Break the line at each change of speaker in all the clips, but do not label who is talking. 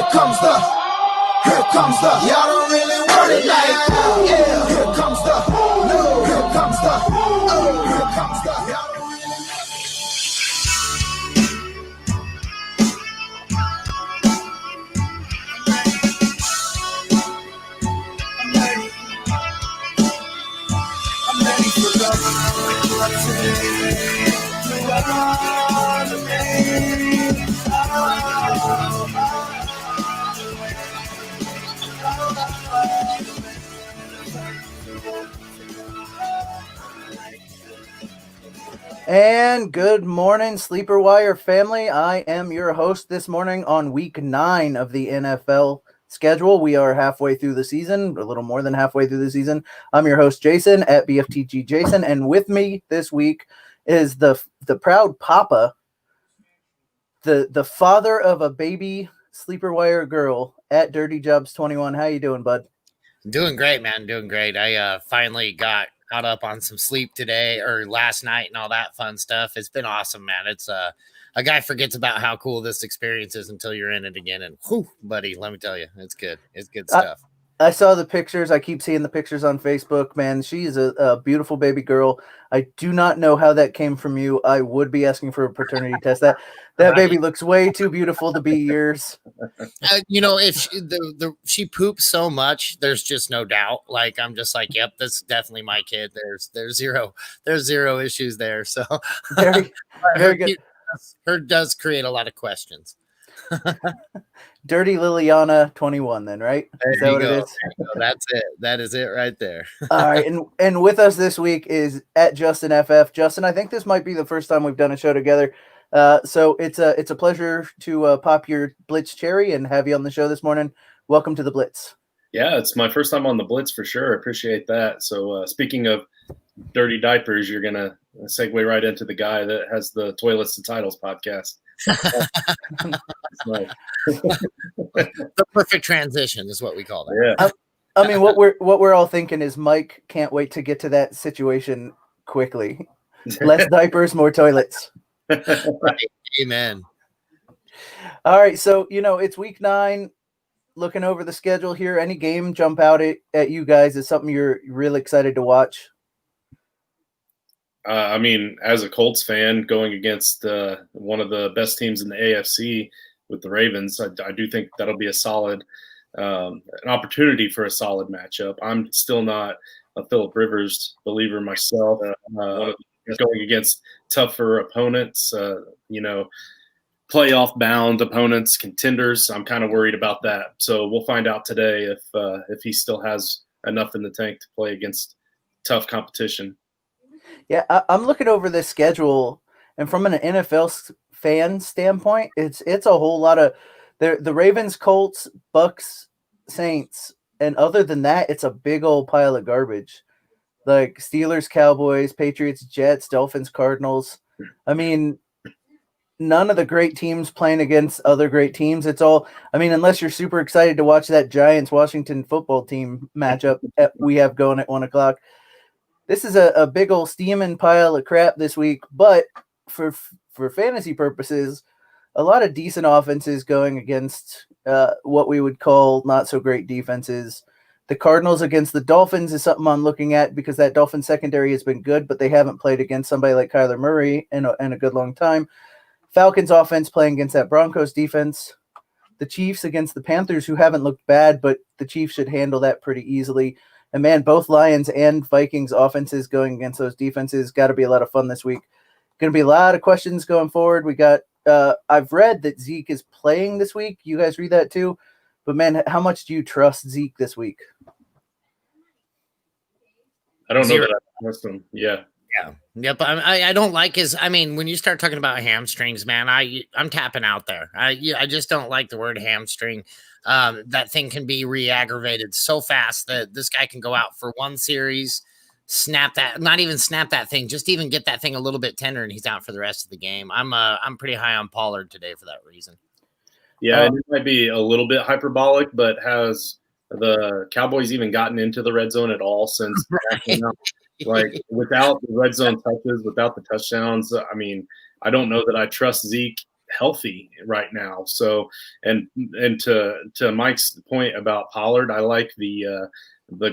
Here comes the, y'all don't really want it like that. Yeah, here comes the, no, here comes the, oh, here comes the, y'all don't really I'm ready for
And good morning, Sleeper Wire family. I am your host this morning on week 9 of the NFL schedule. We are halfway through the season, a little more than halfway through the season. I'm your host, Jason, at BFTG Jason, and with me this week is the proud papa, the father of a baby Sleeper Wire girl at Dirty Jobs 21. How you doing, bud?
Doing great, man. Doing great. I finally got caught up on some sleep today or last night and all that fun stuff. It's been awesome, man. It's a guy forgets about how cool this experience is until you're in it again. And whew, buddy, let me tell you, it's good. It's good stuff.
I saw the pictures. I keep seeing the pictures on Facebook, man. She is a beautiful baby girl. I do not know how that came from you. I would be asking for a paternity test. That right. Baby looks way too beautiful to be yours.
If she poops so much, there's just no doubt. Like, I'm just like, yep, that's definitely my kid. There's zero issues there. So
very good.
Her does create a lot of questions.
Dirty Liliana 21 then, right?
Is that what it is? That's it. That is it right there.
All right. And with us this week is at Justin FF. Justin, I think this might be the first time we've done a show together. So it's a pleasure to pop your Blitz cherry and have you on the show this morning. Welcome to the Blitz.
Yeah, it's my first time on the Blitz for sure. I appreciate that. So speaking of dirty diapers, you're going to segue right into the guy that has the Toilets and Titles podcast.
The perfect transition is what we call that.
Yeah.
I mean, what we're all thinking is Mike can't wait to get to that situation quickly. Less diapers, more toilets.
Right. Amen.
All right, so it's week 9. Looking over the schedule here, any game jump out at you guys is something you're really excited to watch?
I mean, as a Colts fan, going against one of the best teams in the AFC with the Ravens, I do think that'll be a solid, an opportunity for a solid matchup. I'm still not a Phillip Rivers believer myself. Going against tougher opponents, playoff-bound opponents, contenders, I'm kind of worried about that. So we'll find out today if he still has enough in the tank to play against tough competition.
Yeah, I'm looking over this schedule, and from an NFL fan standpoint, it's a whole lot of the Ravens, Colts, Bucks, Saints, and other than that, it's a big old pile of garbage. Like Steelers, Cowboys, Patriots, Jets, Dolphins, Cardinals. I mean, none of the great teams playing against other great teams. It's all, I mean, unless you're super excited to watch that Giants-Washington football team matchup we have going at 1 o'clock. This is a big old steaming pile of crap this week, but for fantasy purposes, a lot of decent offenses going against what we would call not so great defenses. The Cardinals against the Dolphins is something I'm looking at because that Dolphins secondary has been good, but they haven't played against somebody like Kyler Murray in a good long time. Falcons offense playing against that Broncos defense. The Chiefs against the Panthers, who haven't looked bad, but the Chiefs should handle that pretty easily. And man, both Lions and Vikings offenses going against those defenses got to be a lot of fun this week. Going to be a lot of questions going forward. We got, I've read that Zeke is playing this week. You guys read that too? But man, how much do you trust Zeke this week?
I don't know that I trust him. Yeah.
Yeah. Yep. I don't like his. I mean, when you start talking about hamstrings, man, I'm tapping out there. I just don't like the word hamstring. That thing can be re-aggravated so fast that this guy can go out for one series, not even snap that thing, just even get that thing a little bit tender, and he's out for the rest of the game. I'm pretty high on Pollard today for that reason.
Yeah, it might be a little bit hyperbolic, but has the Cowboys even gotten into the red zone at all since?
Right.
Like, without the red zone touches, without the touchdowns, I mean, I don't know that I trust Zeke healthy right now. So, and to Mike's point about Pollard, I like the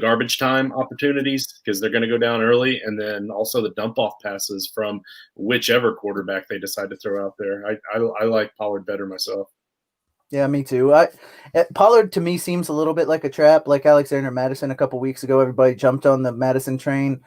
garbage time opportunities because they're going to go down early, and then also the dump off passes from whichever quarterback they decide to throw out there. I like Pollard better myself.
Yeah, me too. Pollard to me seems a little bit like a trap, like Alexander Madison a couple weeks ago. Everybody jumped on the Madison train,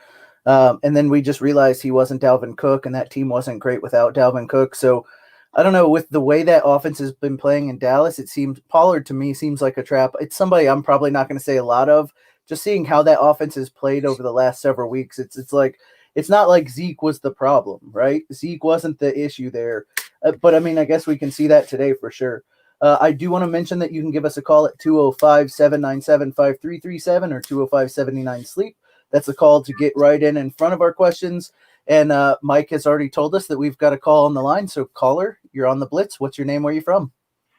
and then we just realized he wasn't Dalvin Cook, and that team wasn't great without Dalvin Cook. So I don't know. With the way that offense has been playing in Dallas, it seems Pollard to me seems like a trap. It's somebody I'm probably not going to say a lot of. Just seeing how that offense has played over the last several weeks, it's like it's not like Zeke was the problem, right? Zeke wasn't the issue there, but I mean, I guess we can see that today for sure. I do want to mention that you can give us a call at 205-797-5337 or 205-79-SLEEP. That's a call to get right in front of our questions. And Mike has already told us that we've got a call on the line. So caller, you're on the Blitz. What's your name? Where are you from?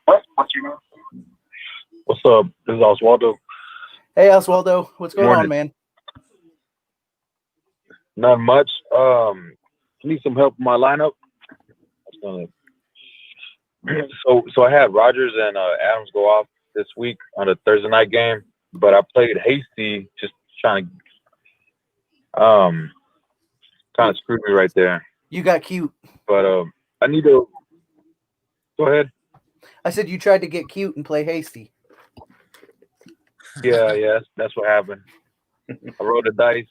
What's your name? What's up? This is Oswaldo.
Hey, Oswaldo. What's going on, man?
Not much. Need some help in my lineup. So I had Rodgers and Adams go off this week on a Thursday night game, but I played hasty, just trying to kind of screwed me right there.
You got cute.
But I need to go ahead.
I said you tried to get cute and play hasty.
Yeah, that's what happened. I rolled the dice.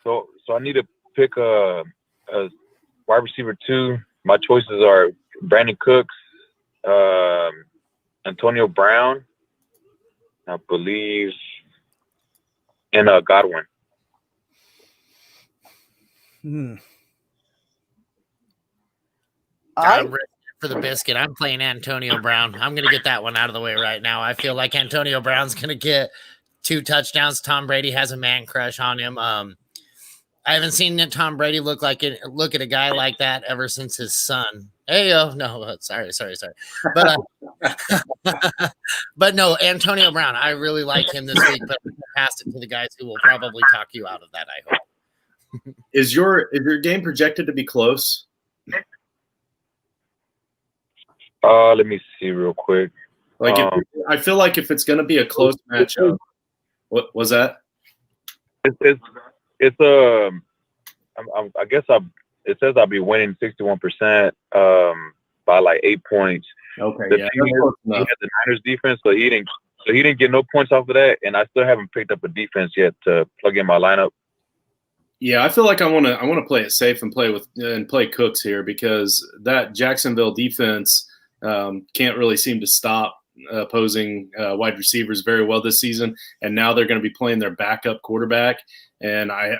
So I need to pick a wide receiver 2. My choices are Brandon Cooks, Antonio Brown, I believe, and Godwin.
I'm ready for the biscuit. I'm playing Antonio Brown. I'm going to get that one out of the way right now. I feel like Antonio Brown's going to get 2 touchdowns. Tom Brady has a man crush on him. I haven't seen Tom Brady look at a guy like that ever since his son. Hey, no, sorry. But but no, Antonio Brown. I really like him this week, but I'm gonna pass it to the guys who will probably talk you out of that, I hope.
Is your game projected to be close?
Let me see real quick.
Like, I feel like if it's going to be a close matchup, what was that?
It's I guess it says I'll be winning 61% by like 8 points.
Okay,
he has the Niners defense, so he didn't get no points off of that, and I still haven't picked up a defense yet to plug in my lineup.
Yeah, I feel like I want to play it safe and play Cooks here because that Jacksonville defense can't really seem to stop opposing wide receivers very well this season, and now they're going to be playing their backup quarterback. And I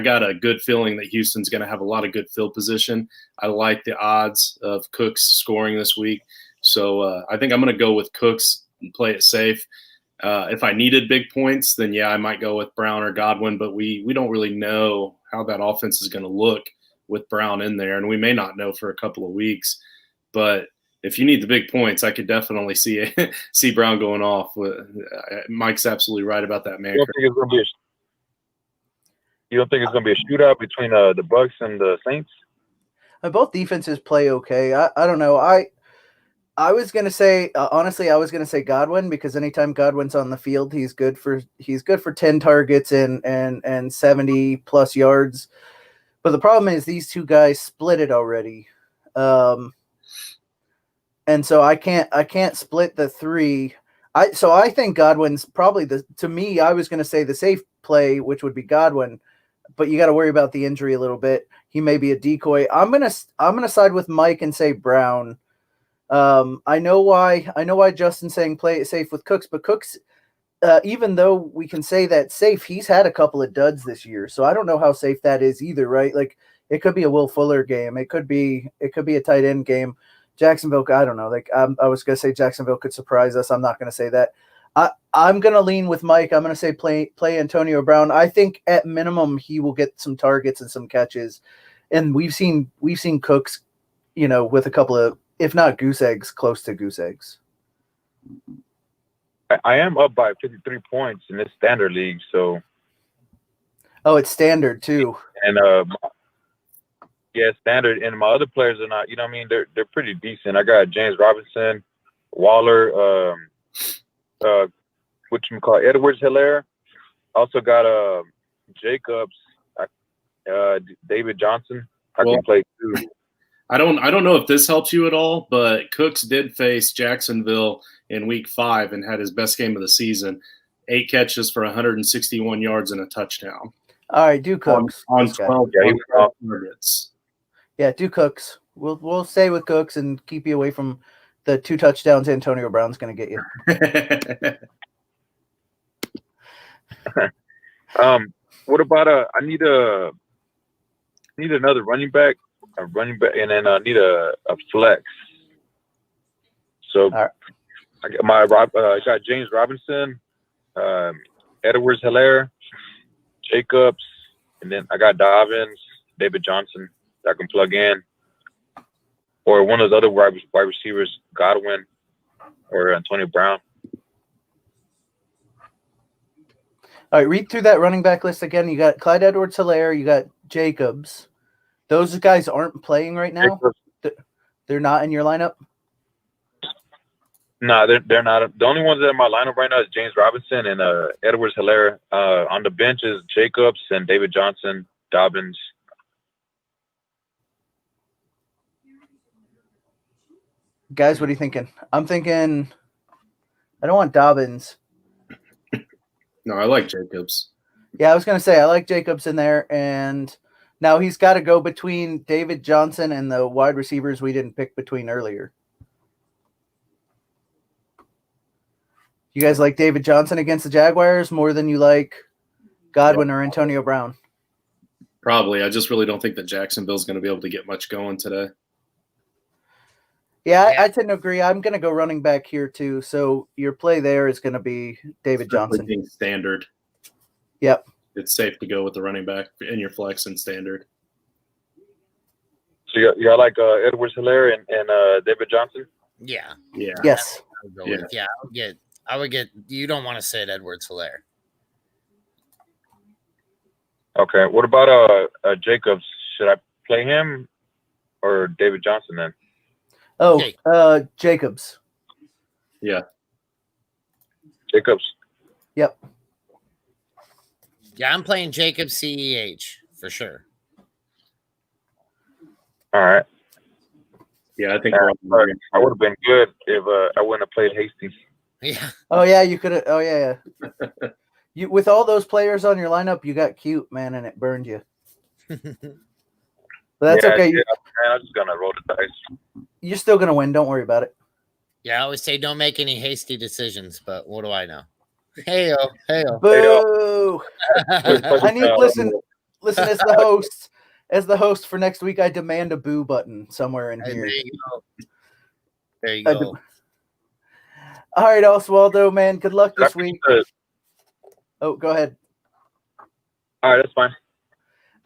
got a good feeling that Houston's going to have a lot of good field position. I like the odds of Cooks scoring this week. So I think I'm going to go with Cooks and play it safe. If I needed big points, then yeah, I might go with Brown or Godwin, but we don't really know how that offense is going to look with Brown in there. And we may not know for a couple of weeks, but if you need the big points, I could definitely see Brown going off. Mike's absolutely right about that, man.
You don't think it's going to be a shootout between the Bucs and the Saints?
Both defenses play okay. I don't know. I was going to say honestly, I was going to say Godwin because anytime Godwin's on the field, he's good for 10 targets and 70 plus yards. But the problem is these two guys split it already. And so I can't split the 3. So I think Godwin's probably to me, I was going to say the safe play, which would be Godwin, but you got to worry about the injury a little bit. He may be a decoy. I'm going to side with Mike and say Brown. I know why Justin's saying play it safe with Cooks, but Cooks, even though we can say that safe, he's had a couple of duds this year. So I don't know how safe that is either, right? Like it could be a Will Fuller game. It could be a tight end game. Jacksonville, I don't know. Like I was going to say Jacksonville could surprise us. I'm not going to say that. I'm going to lean with Mike. I'm going to say play Antonio Brown. I think at minimum he will get some targets and some catches. And we've seen Cooks, with a couple of, if not goose eggs, close to goose eggs.
I am up by 53 points in this standard league. So.
Oh, it's standard too.
And Yeah, standard. And my other players are not. You know what I mean? They're pretty decent. I got James Robinson, Waller, whatchamacallit, Edwards Hilaire. Also got Jacobs, David Johnson. I
Well,
can play too.
I don't know if this helps you at all, but Cooks did face Jacksonville in week 5 and had his best game of the season. 8 catches for 161 yards and a touchdown.
All right, do Cooks
On
this guy.
12 targets.
Yeah, do Cooks. We'll stay with Cooks and keep you away from the 2 touchdowns Antonio Brown's going to get you.
What about I need another running back, and then I need a flex. So
right.
I got James Robinson, Edwards Hilaire, Jacobs, and then I got Dobbins, David Johnson that I can plug in, or one of those other wide receivers, Godwin or Antonio Brown.
All right, read through that running back list again. You got Clyde Edwards-Helaire. You got Jacobs. Those guys aren't playing right now? They're not in your lineup?
No, they're not. The only ones that are in my lineup right now is James Robinson and Edwards-Helaire. On the bench is Jacobs and David Johnson, Dobbins.
Guys, what are you thinking? I'm thinking I don't want Dobbins.
No, I like Jacobs.
Yeah, I was going to say I like Jacobs in there, and now he's got to go between David Johnson and the wide receivers we didn't pick between earlier. You guys like David Johnson against the Jaguars more than you like Godwin or Antonio Brown?
Probably. I just really don't think that Jacksonville's going to be able to get much going today.
Yeah, I tend to agree. I'm going to go running back here too. So your play there is going to be David Johnson.
Standard.
Yep.
It's safe to go with the running back in your flex and standard.
So you got like Edwards-Helaire and David Johnson?
Yeah.
Yeah.
Yes.
I would get. You don't want to sit Edwards-Helaire.
Okay. What about Jacobs? Should I play him or David Johnson then?
Oh, Jacobs.
Yeah.
Jacobs.
Yep.
Yeah, I'm playing Jacobs CEH for sure.
All right.
Yeah, I think
I would have been good if I wouldn't have played Hasty.
Yeah.
Oh yeah, you could have. Oh yeah. You with all those players on your lineup, you got cute, man, and it burned you. But that's okay.
Yeah, man, I'm just gonna roll the dice.
You're still gonna win. Don't worry about it.
Yeah, I always say don't make any hasty decisions, but what do I know? Hey-o.
Boo! I need listen as the host for next week. I demand a boo button somewhere in here.
There you go.
All right, Oswaldo, man. Good luck this week. Oh, go ahead.
All right, that's fine.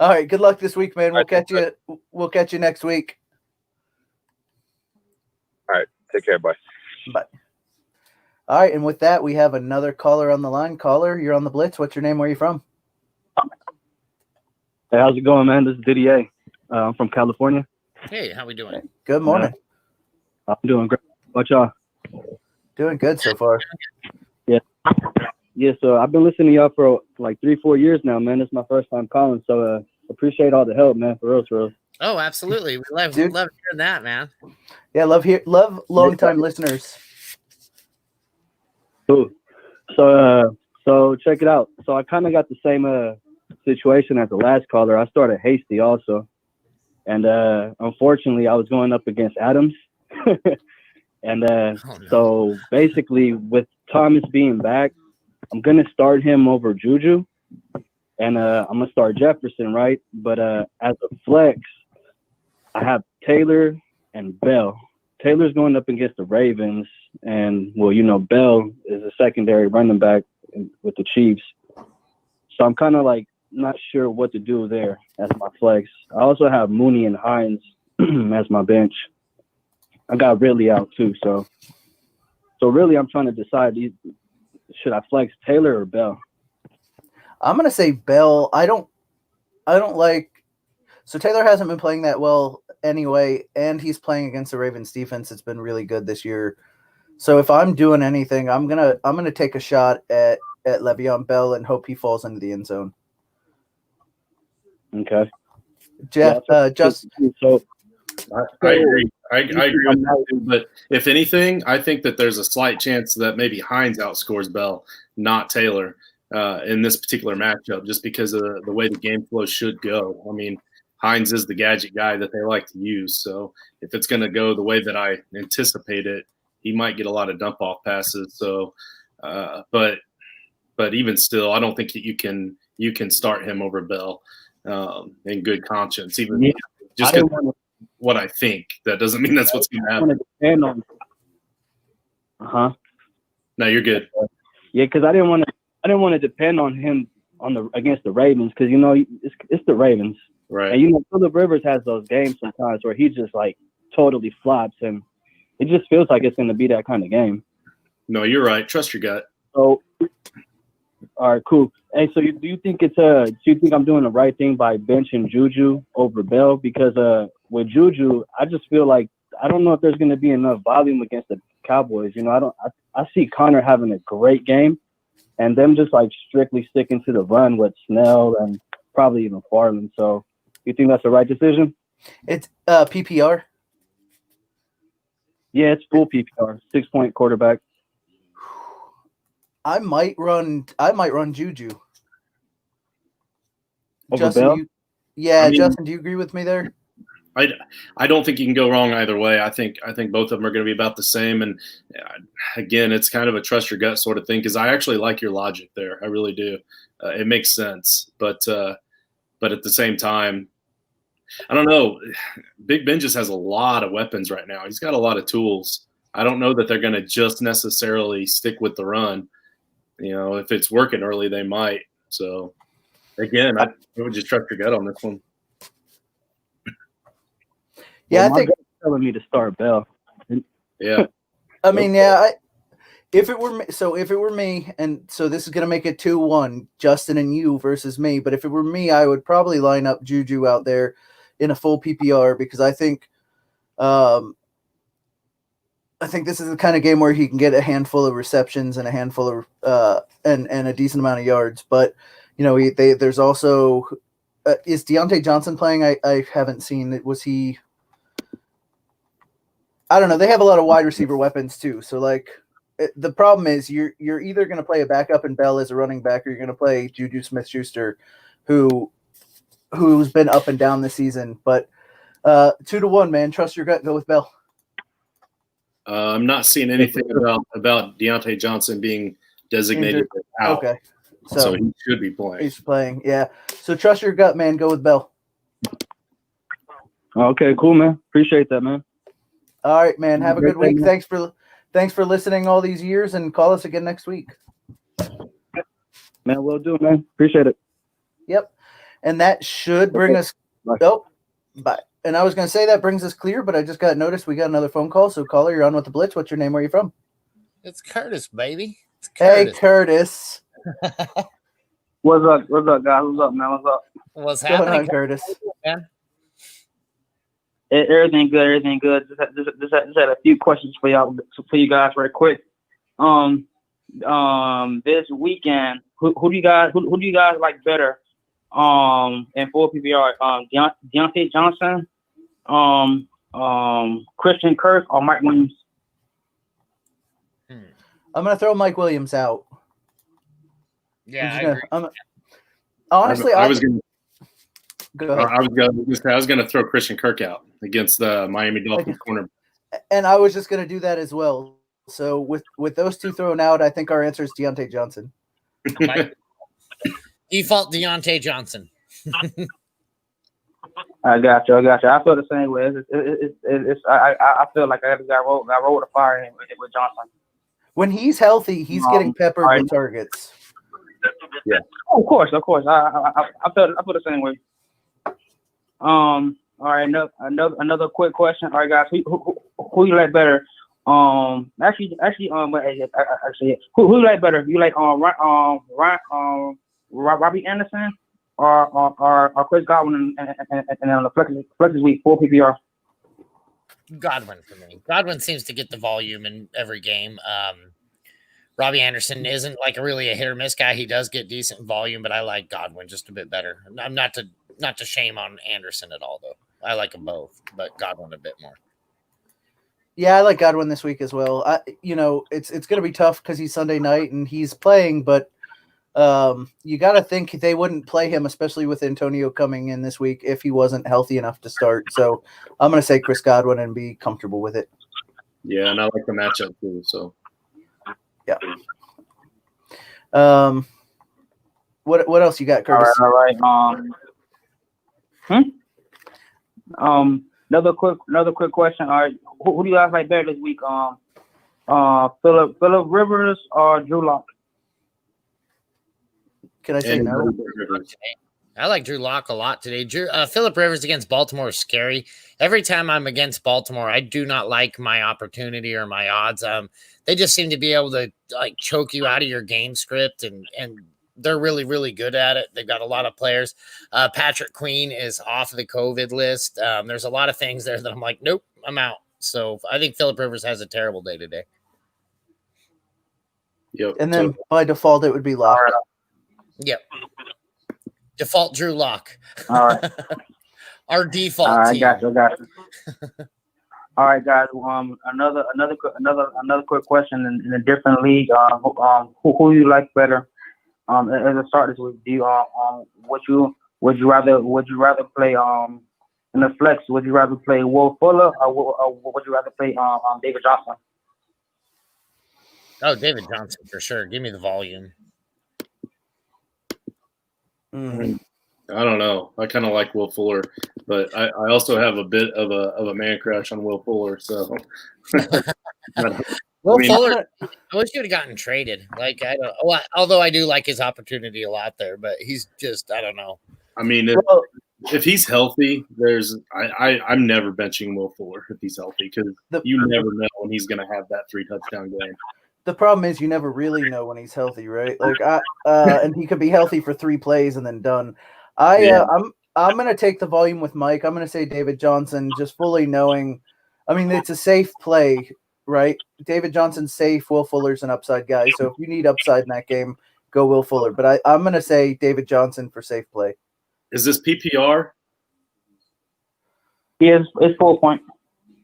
All right, good luck this week, man. We'll catch you. We'll catch you next week.
All right, take care. Bye.
Bye. All right, and with that, we have another caller on the line. Caller, you're on the Blitz. What's your name? Where are you from?
Hey, how's it going, man? This is Didier. I'm from California.
Hey, how we doing?
Good morning.
I'm doing great. What y'all?
Doing good so far.
Yeah, so I've been listening to y'all for like 3-4 years now, man. It's my first time calling, so appreciate all the help, man. For real.
Oh, absolutely. We love hearing that, man.
Yeah, love long-time listeners.
Cool. So check it out. So I kind of got the same situation as the last caller. I started Hasty also, and unfortunately, I was going up against Adams, and so basically, with Thomas being back, I'm gonna start him over Juju, and I'm gonna start Jefferson, right? But as a flex, I have Taylor and Bell. Taylor's going up against the Ravens, and Bell is a secondary running back with the Chiefs. So I'm kind of like not sure what to do there as my flex. I also have Mooney and Hines as my bench. I got Ridley out too, so really I'm trying to decide, should I flex Taylor or Bell?
I'm gonna say Bell. I don't like. So Taylor hasn't been playing that well anyway, and he's playing against the Ravens defense. It's been really good this year. So if I'm doing anything, I'm gonna take a shot at Le'Veon Bell and hope he falls into the end zone.
Okay.
Jeff, just
so
I agree. I agree with that too. But if anything, I think that there's a slight chance that maybe Hines outscores Bell, not Taylor, in this particular matchup, just because of the way the game flow should go. I mean, Hines is the gadget guy that they like to use. So if it's going to go the way that I anticipate it, he might get a lot of dump off passes. So, but even still, I don't think that you can start him over Bell in good conscience. Even just what I think, that doesn't mean that's what's going to happen. No, you're good.
Yeah, because I didn't want to depend on him against the Ravens, because it's the Ravens,
right?
And Phillip Rivers has those games sometimes where he just like totally flops, and it just feels like it's going to be that kind of game.
No, you're right. Trust your gut.
So, all right, cool. Hey, so do you think I'm doing the right thing by benching Juju over Bell? Because with Juju, I just feel like I don't know if there's going to be enough volume against the Cowboys. I see Connor having a great game, and them just like strictly sticking to the run with Snell and probably even Farland. So, you think that's the right decision?
It's PPR.
Yeah, it's full PPR, 6-point quarterback.
I might run Juju.
Over
Justin,
Bell?
Justin, do you agree with me there?
I don't think you can go wrong either way. I think both of them are going to be about the same. And again, it's kind of a trust your gut sort of thing, because I actually like your logic there. I really do. It makes sense. But at the same time, I don't know. Big Ben just has a lot of weapons right now. He's got a lot of tools. I don't know that they're going to just necessarily stick with the run. If it's working early, they might. So, again, I would just trust your gut on this one.
Yeah,
well,
I think
telling me to start Bell.
Yeah.
I mean, if it were me, and so this is going to make it 2-1, Justin and you versus me. But if it were me, I would probably line up Juju out there in a full PPR, because I think this is the kind of game where he can get a handful of receptions and a handful of and a decent amount of yards. But there's also is Deontay Johnson playing? I haven't seen. Was he? I don't know. They have a lot of wide receiver weapons too. So the problem is you're either going to play a backup in Bell as a running back, or you're going to play Juju Smith-Schuster, who's been up and down this season. But 2-1, man. Trust your gut. Go with Bell.
I'm not seeing anything about Deontay Johnson being designated out.
Okay.
So he should be playing.
He's playing, yeah. So trust your gut, man. Go with Bell.
Okay, cool, man. Appreciate that, man.
All right, man. Have a good week. Thanks for listening all these years, and call us again next week.
Man, will do, man. Appreciate it.
Yep. And that should bring us bye. And I was going to say that brings us clear, but I just got noticed we got another phone call. So caller, you're on with the Blitz. What's your name? Where are you from?
It's Curtis, baby. It's Curtis.
Hey, Curtis.
What's up? What's up, guys? What's up, man? What's up?
What's
Going
happening,
on, Curtis?
Man?
Everything good. Everything good. Just had a few questions for you guys, right quick. This weekend, who do you guys like better? In full PPR, Deontay Johnson, Christian Kirk, or Mike Williams?
I'm going to throw Mike Williams out.
Yeah, I agree.
Honestly,
I was going
go ahead.
I was going to throw Christian Kirk out against the Miami Dolphins corner.
And I was just going to do that as well. So with those two thrown out, I think our answer is Deontay Johnson.
Default Deontay Johnson.
I got you. I feel the same way. I feel like I got rolled a fire with Johnson.
When he's healthy, he's getting peppered with targets.
Yeah.
Oh, of course. I feel the same way. All right. Another quick question. All right, guys. Who you like better? Actually, who you like better? You like Robbie Anderson or Chris Godwin and on the flexes week 4 PPR.
Godwin for me. Godwin seems to get the volume in every game. Robbie Anderson isn't like really a hit or miss guy. He does get decent volume, but I like Godwin just a bit better. I'm not to shame on Anderson at all, though. I like them both, but Godwin a bit more.
Yeah, I like Godwin this week as well. It's going to be tough because he's Sunday night and he's playing, but you got to think they wouldn't play him, especially with Antonio coming in this week, if he wasn't healthy enough to start. So I'm going to say Chris Godwin and be comfortable with it.
Yeah, and I like the matchup too. So
yeah. What else you got, Curtis?
All right. Another quick question. All right, who do you guys like better this week? Philip Rivers or Drew Lock?
Can I say no?
I like Drew Lock a lot today. Philip Rivers against Baltimore is scary. Every time I'm against Baltimore, I do not like my opportunity or my odds. They just seem to be able to like choke you out of your game script, and they're really, really good at it. They've got a lot of players. Patrick Queen is off the COVID list. There's a lot of things there that I'm like, nope, I'm out. So I think Philip Rivers has a terrible day today.
Yep.
And then by default, it would be Lock.
Yep. Default Drew Lock.
All right.
Our default.
All right,
team.
got you. All right, guys. Another quick question in a different league. Who you like better? As a start this week, do you would you rather play in the flex? Would you rather play Will Fuller or would you rather play David Johnson?
Oh, David Johnson for sure. Give me the volume.
I don't know. I kind of like Will Fuller, but I also have a bit of a man crush on Will Fuller. So,
Fuller, I wish he would have gotten traded. Like although I do like his opportunity a lot there, but he's just I don't know.
I mean, if he's healthy, I'm never benching Will Fuller if he's healthy because you never know when he's going to have that 3 touchdown game.
The problem is you never really know when he's healthy, right? Like and he could be healthy for 3 plays and then done. I'm going to take the volume with Mike. I'm going to say David Johnson, just fully knowing. I mean, it's a safe play, right? David Johnson's safe. Will Fuller's an upside guy. So if you need upside in that game, go Will Fuller. But I'm going to say David Johnson for safe play.
Is this PPR?
Yes, it's 4 point.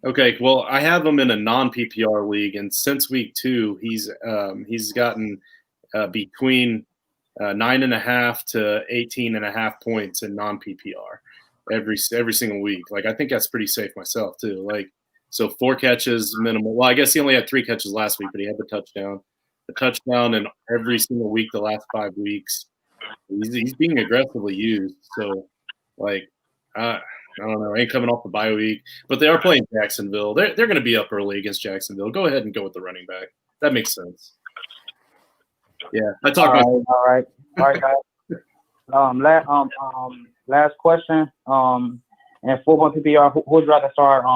Okay, well, I have him in a non-PPR league, and since week 2, he's gotten between 9.5 to 18.5 points in non-PPR every single week. Like I think that's pretty safe myself too. Like so 4 catches minimal. Well, I guess he only had 3 catches last week, but he had the touchdown. The touchdown in every single week the last 5 weeks. He's being aggressively used. So like I don't know. Ain't coming off the bye week, but they are playing Jacksonville. They're going to be up early against Jacksonville. Go ahead and go with the running back. That makes sense. Yeah, I talked about.
All right, guys. Last question. And 4 point PPR. Who would you rather start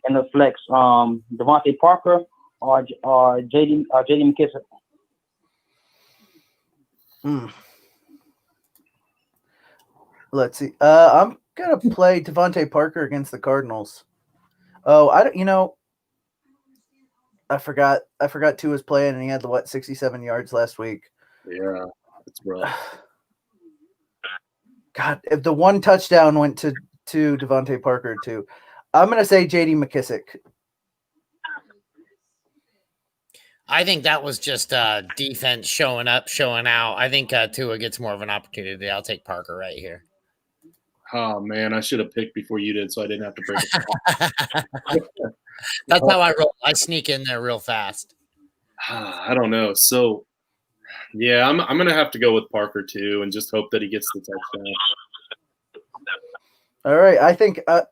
in the flex? Devontae Parker or JD McKissick?
Let's see. I'm gonna play Devontae Parker against the Cardinals. Oh, I forgot Tua's playing, and he had 67 yards last week.
Yeah, it's rough.
God, if the 1 touchdown went to Devontae Parker too. I'm gonna say JD McKissick.
I think that was just defense showing up, showing out. I think Tua gets more of an opportunity. I'll take Parker right here.
Oh man, I should have picked before you did, so I didn't have to break it.
That's how I roll. I sneak in there real fast.
I don't know. So, yeah, I'm gonna have to go with Parker too, and just hope that he gets the touchdown.
All right, I think I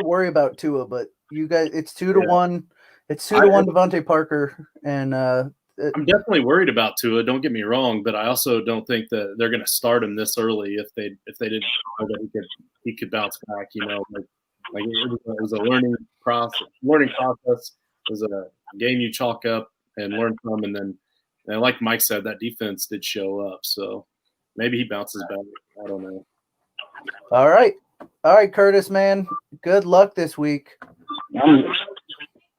worry about Tua, but you guys, it's 2-1. It's 2-1 Devontae Parker, and
I'm definitely worried about Tua. Don't get me wrong, but I also don't think that they're going to start him this early if they didn't know that he could bounce back. You know, like it was a learning process. It was a game you chalk up and learn from, and then like Mike said, that defense did show up. So maybe he bounces back. I don't know.
All right, Curtis, man. Good luck this week.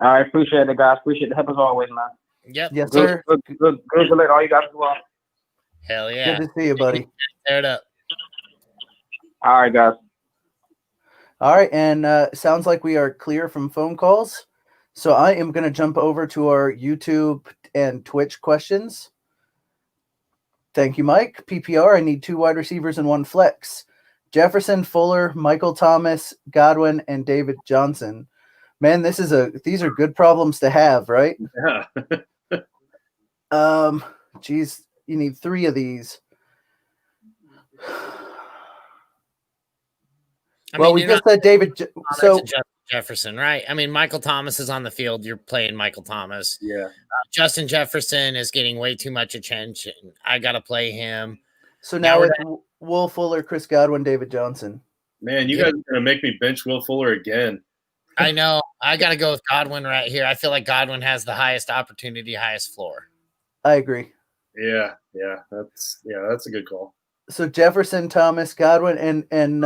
I appreciate it, guys. Appreciate the help as always, man.
Yep.
Yes,
Good,
sir.
good to let all you guys as well.
Hell yeah.
Good to see you, buddy.
Tear it up.
All right, guys.
All right, and sounds like we are clear from phone calls. So I am going to jump over to our YouTube and Twitch questions. Thank you, Mike. PPR, I need 2 wide receivers and 1 flex. Jefferson, Fuller, Michael Thomas, Godwin, and David Johnson. Man, these are good problems to have, right?
Yeah.
Geez, you need 3 of these. We just said David. So
Jefferson, right? I mean, Michael Thomas is on the field. You're playing Michael Thomas.
Yeah.
Justin Jefferson is getting way too much attention. I got to play him.
So now it's Will Fuller, Chris Godwin, David Johnson.
Man, you guys are going to make me bench Will Fuller again.
I know. I got to go with Godwin right here. I feel like Godwin has the highest opportunity, highest floor.
I agree.
Yeah. That's a good call.
So Jefferson, Thomas, Godwin, and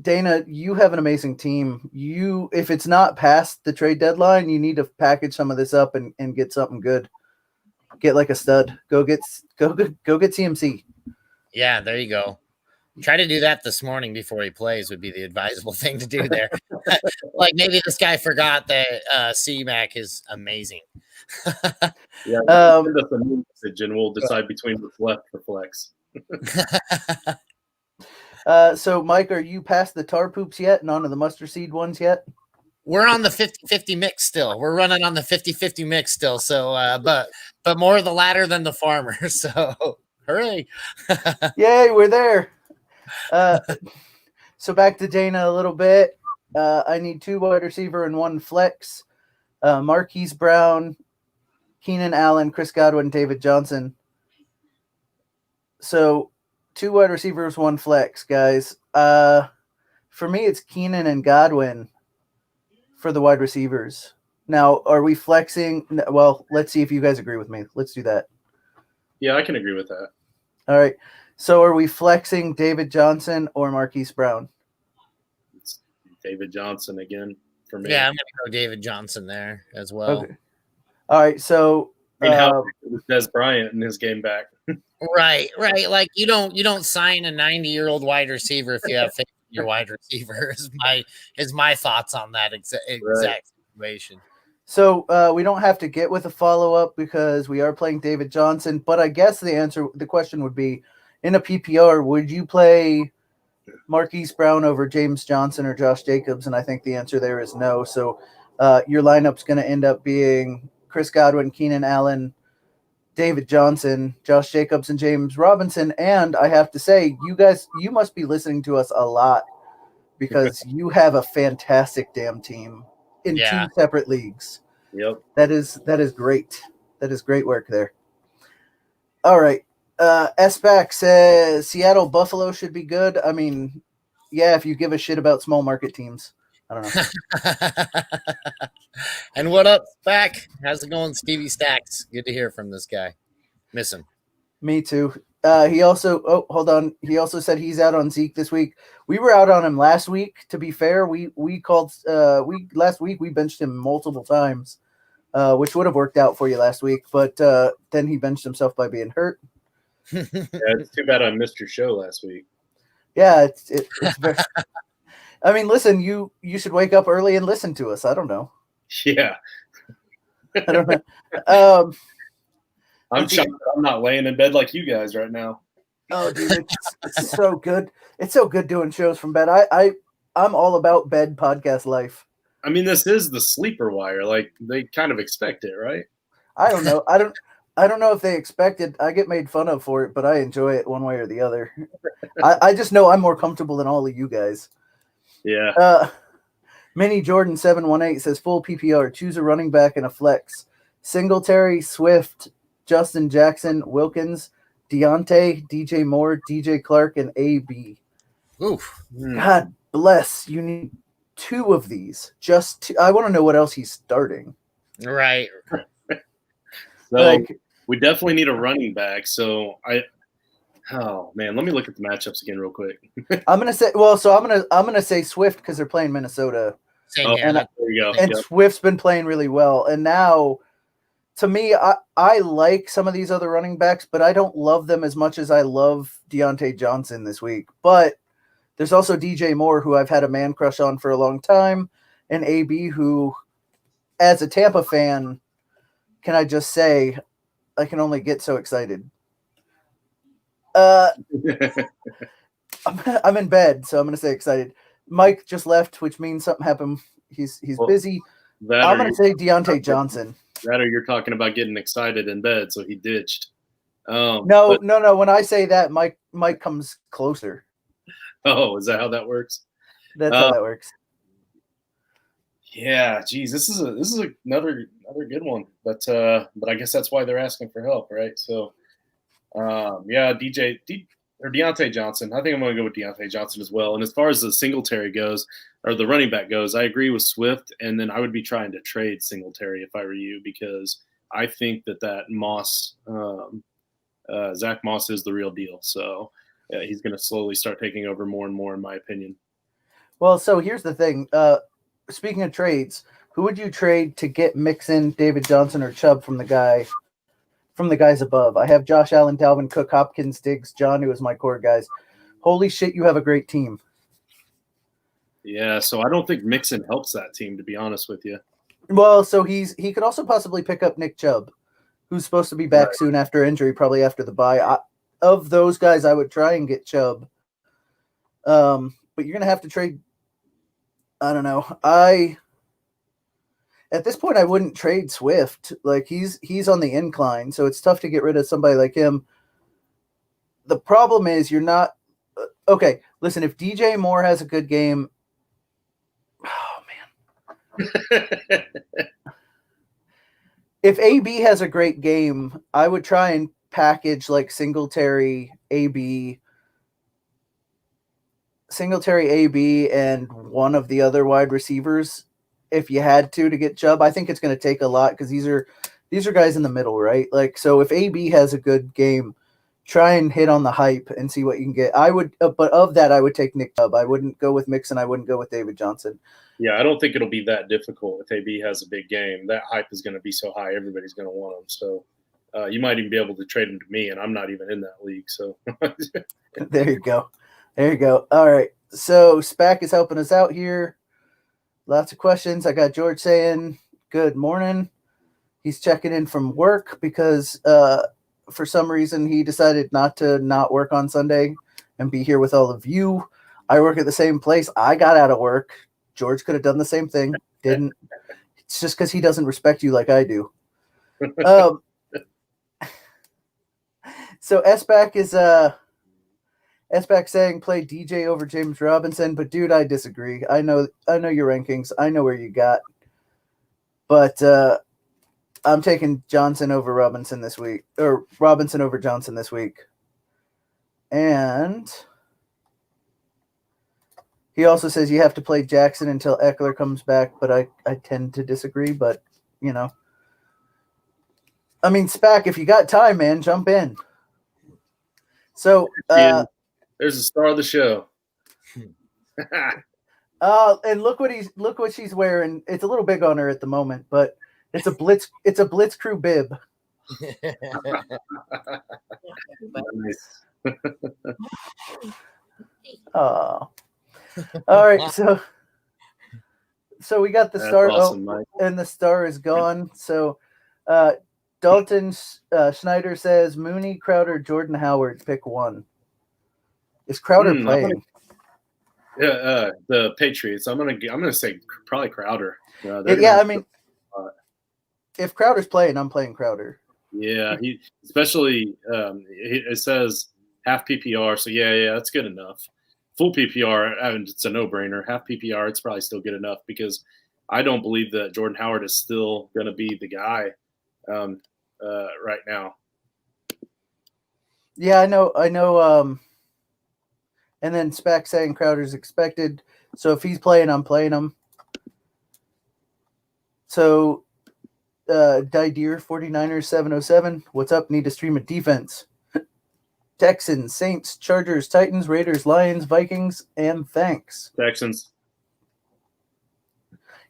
Dana, you have an amazing team. If it's not past the trade deadline, you need to package some of this up and get something good. Get like a stud. Go get CMC.
Yeah, there you go. Try to do that this morning before he plays would be the advisable thing to do there. Like maybe this guy forgot that C-Mac is amazing.
Yeah, send us a message and we'll decide between what's left for flex.
So, Mike, are you past the tar poops yet and onto the mustard seed ones yet?
We're on the 50-50 mix still. We're running on the 50-50 mix still. So, but more the latter than the farmer. So, hooray.
Yay, we're there. So back to Dana a little bit. I need 2 wide receiver and 1 flex. Marquise Brown, Keenan Allen, Chris Godwin, David Johnson. So 2 wide receivers, 1 flex, guys. For me, it's Keenan and Godwin for the wide receivers. Now, are we flexing? Well, let's see if you guys agree with me. Let's do that.
Yeah, I can agree with that.
All right. So are we flexing David Johnson or Marquise Brown?
It's David Johnson again for me.
Yeah, I'm going to go David Johnson there as well.
Okay. All right. So
how was Des Bryant in his game back?
Right. Like you don't sign a 90-year-old wide receiver if you have faith in your wide receiver is my thoughts on that exact situation.
So we don't have to get with a follow-up because we are playing David Johnson, but I guess the question would be, in a PPR, would you play Marquise Brown over James Johnson or Josh Jacobs? And I think the answer there is no. So your lineup's going to end up being Chris Godwin, Keenan Allen, David Johnson, Josh Jacobs, and James Robinson. And I have to say, you must be listening to us a lot because you have a fantastic damn team in 2 separate leagues.
Yep.
That is great. That is great work there. All right. S-Back says Seattle Buffalo should be good. I mean, yeah, if you give a shit about small market teams. I don't know.
And what up, Back? How's it going, Stevie Stacks? Good to hear from this guy. Miss him.
Me too. He also hold on. He also said he's out on Zeke this week. We were out on him last week. To be fair, we last week we benched him multiple times, which would have worked out for you last week. But then he benched himself by being hurt.
Yeah, it's too bad I missed your show last week.
Yeah, it's very. I mean, listen, you should wake up early and listen to us. I don't know.
Yeah.
I don't know.
I'm shocked that I'm not laying in bed like you guys right now.
Oh, dude, it's so good. It's so good doing shows from bed. I'm all about bed podcast life.
I mean, this is the sleeper wire. Like they kind of expect it, right?
I don't know. I don't know if they expect it. I get made fun of for it, but I enjoy it one way or the other. I just know I'm more comfortable than all of you guys.
Yeah.
Mini Jordan 718 says full PPR. Choose a running back and a flex. Singletary, Swift, Justin Jackson, Wilkins, Deontay, DJ Moore, DJ Clark, and AB.
Oof.
God bless. You need 2 of these. Just 2. I want to know what else he's starting.
Right.
So we definitely need a running back. So Oh man, let me look at the matchups again real quick.
I'm gonna say Swift because they're playing Minnesota,
Same
Oh,
here.
and
That's-
there you go.
and
Yep.
Swift's been playing really well. And now, to me, I like some of these other running backs, but I don't love them as much as I love Deontay Johnson this week. But there's also DJ Moore, who I've had a man crush on for a long time, and AB, who, as a Tampa fan, can I just say, I can only get so excited. I'm in bed, so I'm going to say excited. Mike just left, which means something happened. He's
Well,
busy.
that
I'm
or
going to say Deontay Johnson.
that or you're talking about getting excited in bed, so he ditched.
No. When I say that, Mike comes closer.
Oh, is that how that works?
That's how that works.
Yeah, geez, this is another good one, but I guess that's why they're asking for help, right? So, yeah, Deontay Johnson. I think I'm going to go with Deontay Johnson as well. And as far as the Singletary goes, or the running back goes, I agree with Swift, and then I would be trying to trade Singletary if I were you, because I think that Moss, Zach Moss, is the real deal. So he's going to slowly start taking over more and more, in my opinion.
Well, so here's the thing. Speaking of trades, who would you trade to get Mixon, David Johnson, or Chubb from the guys above? I have Josh Allen, Dalvin Cook, Hopkins, Diggs, John, who is my core guys. Holy shit, you have a great team.
Yeah, so I don't think Mixon helps that team, to be honest with you.
Well, so he could also possibly pick up Nick Chubb, who's supposed to be back soon after injury, probably after the bye. Of those guys, I would try and get Chubb. But you're gonna have to trade. I don't know. At this point, I wouldn't trade Swift. Like he's on the incline, so it's tough to get rid of somebody like him. The problem is you're not okay. Listen, if DJ Moore has a good game, oh man. If AB has a great game, I would try and package like Singletary, AB, and one of the other wide receivers if you had to get Chubb. I think it's going to take a lot because these are guys in the middle, right? Like, so if AB has a good game, try and hit on the hype and see what you can get. I would, but of that, I would take Nick Chubb. I wouldn't go with Mixon. I wouldn't go with David Johnson.
Yeah, I don't think it'll be that difficult if AB has a big game. That hype is going to be so high, everybody's going to want him. So you might even be able to trade him to me, and I'm not even in that league. So
There you go. All right. So SPAC is helping us out here. Lots of questions. I got George saying, good morning. He's checking in from work because for some reason he decided not work on Sunday and be here with all of you. I work at the same place. I got out of work. George could have done the same thing. Didn't. It's just because he doesn't respect you like I do. So SBAC is SBAC saying play DJ over James Robinson, but dude, I disagree. I know your rankings. I know where you got, but I'm taking Johnson over Robinson this week, or Robinson over Johnson this week. And he also says you have to play Jackson until Eckler comes back, but I tend to disagree. But you know, I mean, SPAC, if you got time, man, jump in. So
there's the star of the show.
And look what she's wearing. It's a little big on her at the moment, but it's a Blitz crew bib.
Nice.
All right, so we got the
That's
star.
awesome, Mike.
And the star is gone. So Dalton Schneider says Mooney, Crowder, Jordan Howard, pick one. Is Crowder playing?
The Patriots. I'm gonna say probably Crowder.
I mean, if Crowder's playing, I'm playing Crowder.
Yeah, he especially it says half PPR, so yeah, that's good enough. Full PPR, and it's a no-brainer. Half PPR, it's probably still good enough because I don't believe that Jordan Howard is still going to be the guy right now.
Yeah, I know. And then SPAC saying Crowder's expected. So if he's playing, I'm playing him. So Didier 49ers 707. What's up? Need to stream a defense. Texans, Saints, Chargers, Titans, Raiders, Lions, Vikings, and thanks.
Texans.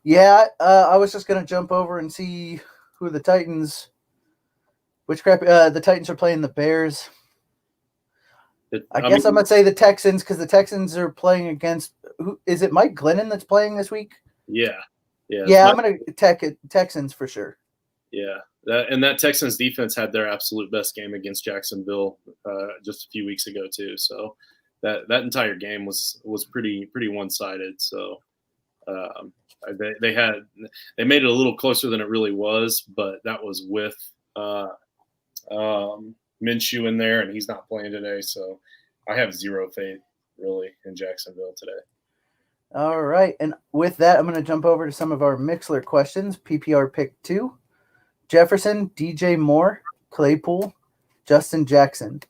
Yeah, I was just gonna jump over and see who the Titans. The Titans are playing the Bears. I guess I'm gonna say the Texans because the Texans are playing against. Who is it? Mike Glennon that's playing this week.
Yeah.
I'm gonna Texans for sure.
Yeah, that Texans defense had their absolute best game against Jacksonville just a few weeks ago too. So that entire game was pretty one-sided. So they made it a little closer than it really was, but that was with Minshew in there, and he's not playing today. So I have zero faith really in Jacksonville today.
All right, and with that, I'm going to jump over to some of our Mixler questions. PPR pick 2. Jefferson, DJ Moore, Claypool, Justin Jackson.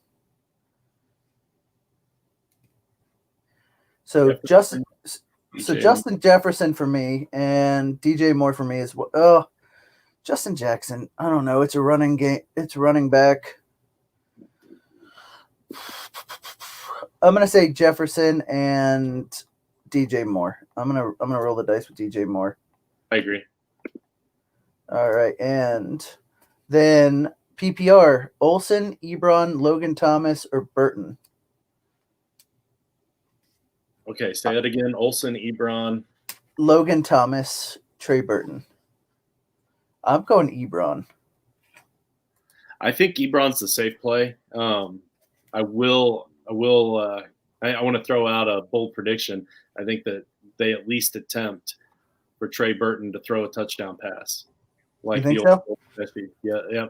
So Justin Jefferson for me and DJ Moore for me as well. Oh, Justin Jackson. I don't know. It's a running game. It's running back. I'm gonna say Jefferson and DJ Moore. I'm gonna roll the dice with DJ Moore.
I agree.
All right, and then PPR: Olsen, Ebron, Logan Thomas, or Burton.
Okay, say that again. Olsen, Ebron,
Logan Thomas, Trey Burton. I'm going Ebron.
I think Ebron's the safe play. I want to throw out a bold prediction. I think that they at least attempt for Trey Burton to throw a touchdown pass. Like
you think
the old Philly,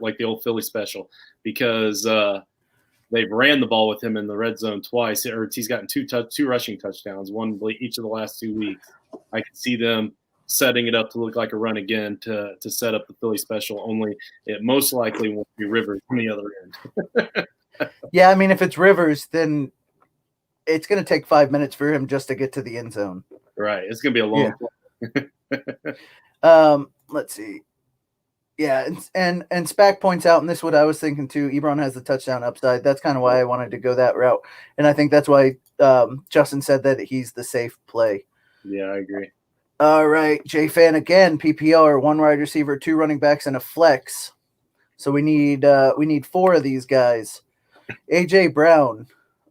like the old Philly special, because they've ran the ball with him in the red zone twice, or he's gotten two rushing touchdowns, one each of the last 2 weeks. I can see them setting it up to look like a run again to set up the Philly special. Only it most likely won't be Rivers on the other end.
Yeah, I mean, if it's Rivers, then it's going to take 5 minutes for him just to get to the end zone.
Right, it's going to be a long.
Yeah. Let's see. Yeah, and Spack points out, and this is what I was thinking too, Ebron has the touchdown upside. That's kind of why I wanted to go that route. And I think that's why Justin said that he's the safe play.
Yeah, I agree.
All right, J-Fan again, PPR, 1 wide receiver, 2 running backs, and a flex. So we need 4 of these guys. AJ Brown,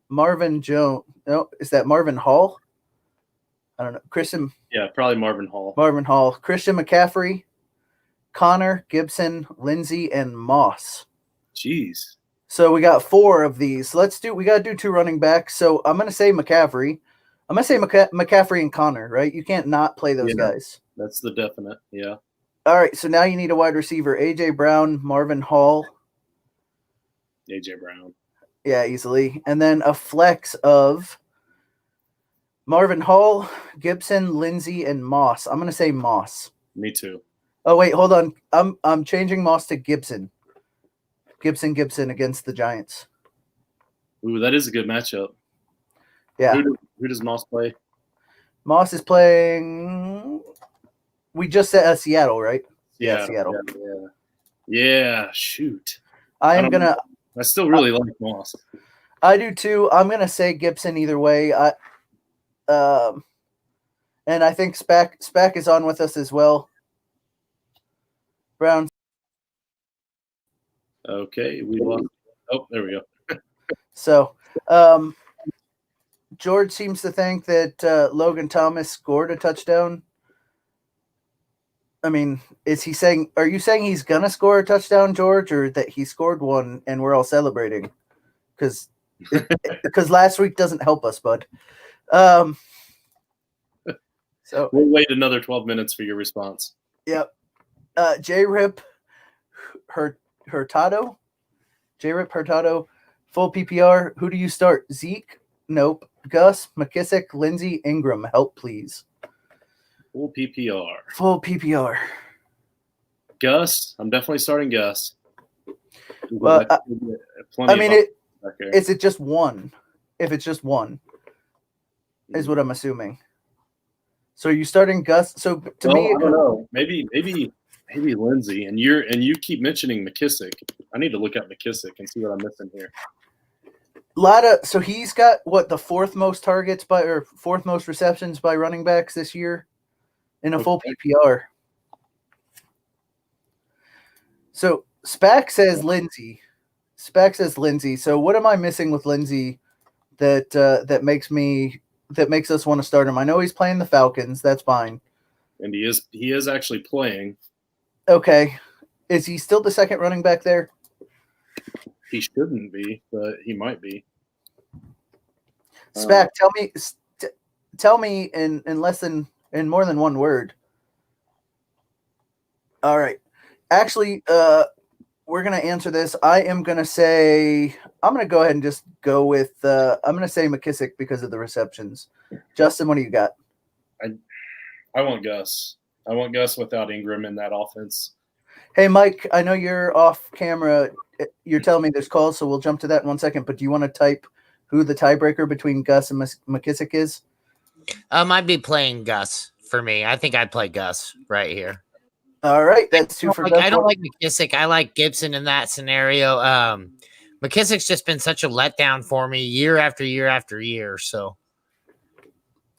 Marvin Jones. No, is that Marvin Hall? I don't know. Christian.
Yeah, probably Marvin Hall.
Christian McCaffrey, Connor, Gibson, Lindsey, and Moss.
Jeez.
So we got 4 of these. We got to do 2 running backs. So I'm going to say McCaffrey. I'm going to say McCaffrey and Connor, right? You can't not play those guys.
That's the definite, yeah.
All right, so now you need a wide receiver. A.J. Brown, Marvin Hall.
A.J. Brown.
Yeah, easily. And then a flex of Marvin Hall, Gibson, Lindsey, and Moss. I'm going to say Moss.
Me too.
Oh, wait, hold on. I'm changing Moss to Gibson. Gibson against the Giants.
Ooh, that is a good matchup.
Yeah.
Who does Moss play?
Moss is playing. We just said Seattle, right?
Yeah,
Seattle.
Yeah, shoot.
I
still really like Moss.
I do too. I'm gonna say Gibson either way. And I think Spack is on with us as well. Brown.
Okay, we lost. Oh, there we go.
So, George seems to think that Logan Thomas scored a touchdown. I mean, are you saying he's going to score a touchdown, George, or that he scored one and we're all celebrating? Because last week doesn't help us, bud. So
we'll wait another 12 minutes for your response.
Yep. J-Rip Hurtado. J-Rip Hurtado, full PPR. Who do you start? Zeke? Nope. Gus, McKissick, Lindsey, Ingram. Help, please.
Full PPR.
Full PPR.
Gus. I'm definitely starting Gus.
Well, I mean, is it just one? If it's just one, is what I'm assuming. So are you starting Gus? So to me,
I don't know. Maybe Lindsey, and you keep mentioning McKissick. I need to look at McKissick and see what I'm missing here.
So he's got what, the fourth most targets by, or fourth most receptions by running backs this year in a full PPR. So Spack says Lindsey. So what am I missing with Lindsey that makes us want to start him? I know he's playing the Falcons. That's fine.
And he is actually playing.
Okay. Is he still the second running back there?
He shouldn't be, but he might be.
Spack, tell me in more than one word. All right. Actually, we're gonna answer this. I'm gonna go ahead and just go with I'm gonna say McKissick because of the receptions. Justin, what do you got?
I want Gus. I want Gus without Ingram in that offense.
Hey, Mike, I know you're off camera. You're telling me there's calls, so we'll jump to that in 1 second. But do you want to type who the tiebreaker between Gus and McKissick is?
I'd be playing Gus for me. I think I'd play Gus right here.
All right, that's two for Gus.
I don't like McKissick. I like Gibson in that scenario. McKissick's just been such a letdown for me year after year after year. So.